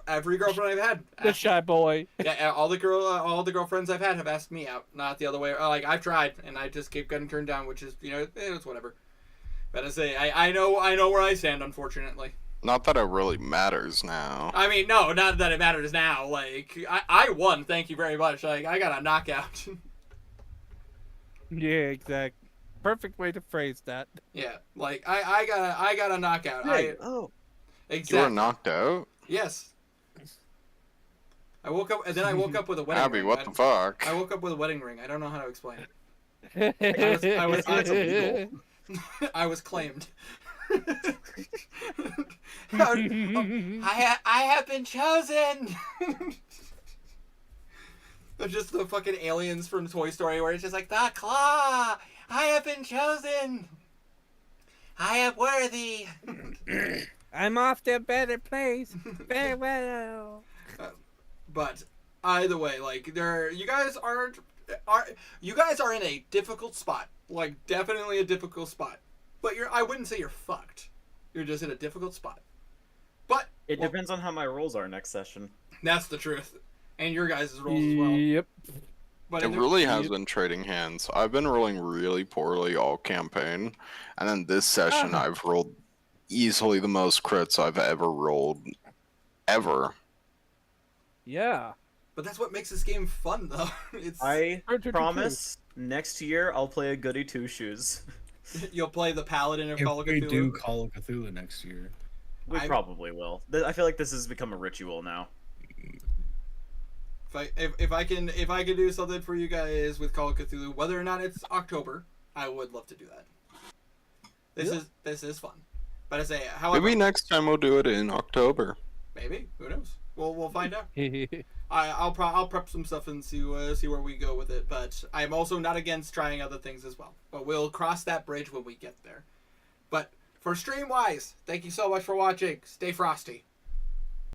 S1: Every girlfriend I've had.
S6: The shy boy.
S1: Yeah, all the girlfriends I've had have asked me out, not the other way. Like I've tried, and I just keep getting turned down, which is it's whatever. But I say I know where I stand, unfortunately.
S2: Not that it really matters now.
S1: I mean, no, not that it matters now. Like I won, thank you very much. Like I got a knockout.
S6: Yeah, exactly. Perfect way to phrase that.
S1: Yeah, like I got a knockout.
S4: Hey,
S1: Exactly.
S2: You were knocked out?
S1: Yes. I woke up, and then I woke up with a wedding
S2: Abby,
S1: ring.
S2: what the fuck?
S1: I woke up with a wedding ring. I don't know how to explain it. I was
S2: That's illegal.
S1: I was claimed. I have been chosen. It's just the fucking aliens from Toy Story where it's just like, the claw, I have been chosen. I am worthy.
S6: I'm off to a better place. Farewell.
S1: But either way, like you guys are in a difficult spot. Like definitely a difficult spot. But I wouldn't say you're fucked. You're just in a difficult spot. But
S4: It depends on how my rolls are next session.
S1: that's the truth. And your guys' rolls as well.
S6: Yep.
S1: But
S2: It really has been trading hands. I've been rolling really poorly all campaign, and then this session I've rolled easily the most crits I've ever rolled, ever.
S6: Yeah.
S1: But that's what makes this game fun, though. It's
S4: I promise next year I'll play a goody two shoes.
S1: You'll play the Paladin of
S3: If
S1: Call of
S3: we
S1: Cthulhu.
S3: do Call of Cthulhu next year.
S4: We probably will. I feel like this has become a ritual now.
S1: If I can do something for you guys with Call of Cthulhu, whether or not it's October, I would love to do that. This is fun. But I say, however,
S2: Maybe next time we'll do it in October.
S1: maybe, who knows? We'll find out. I'll prep some stuff and see where we go with it. But I'm also not against trying other things as well. But we'll cross that bridge when we get there. But for Streamwise, thank you so much for watching. Stay frosty.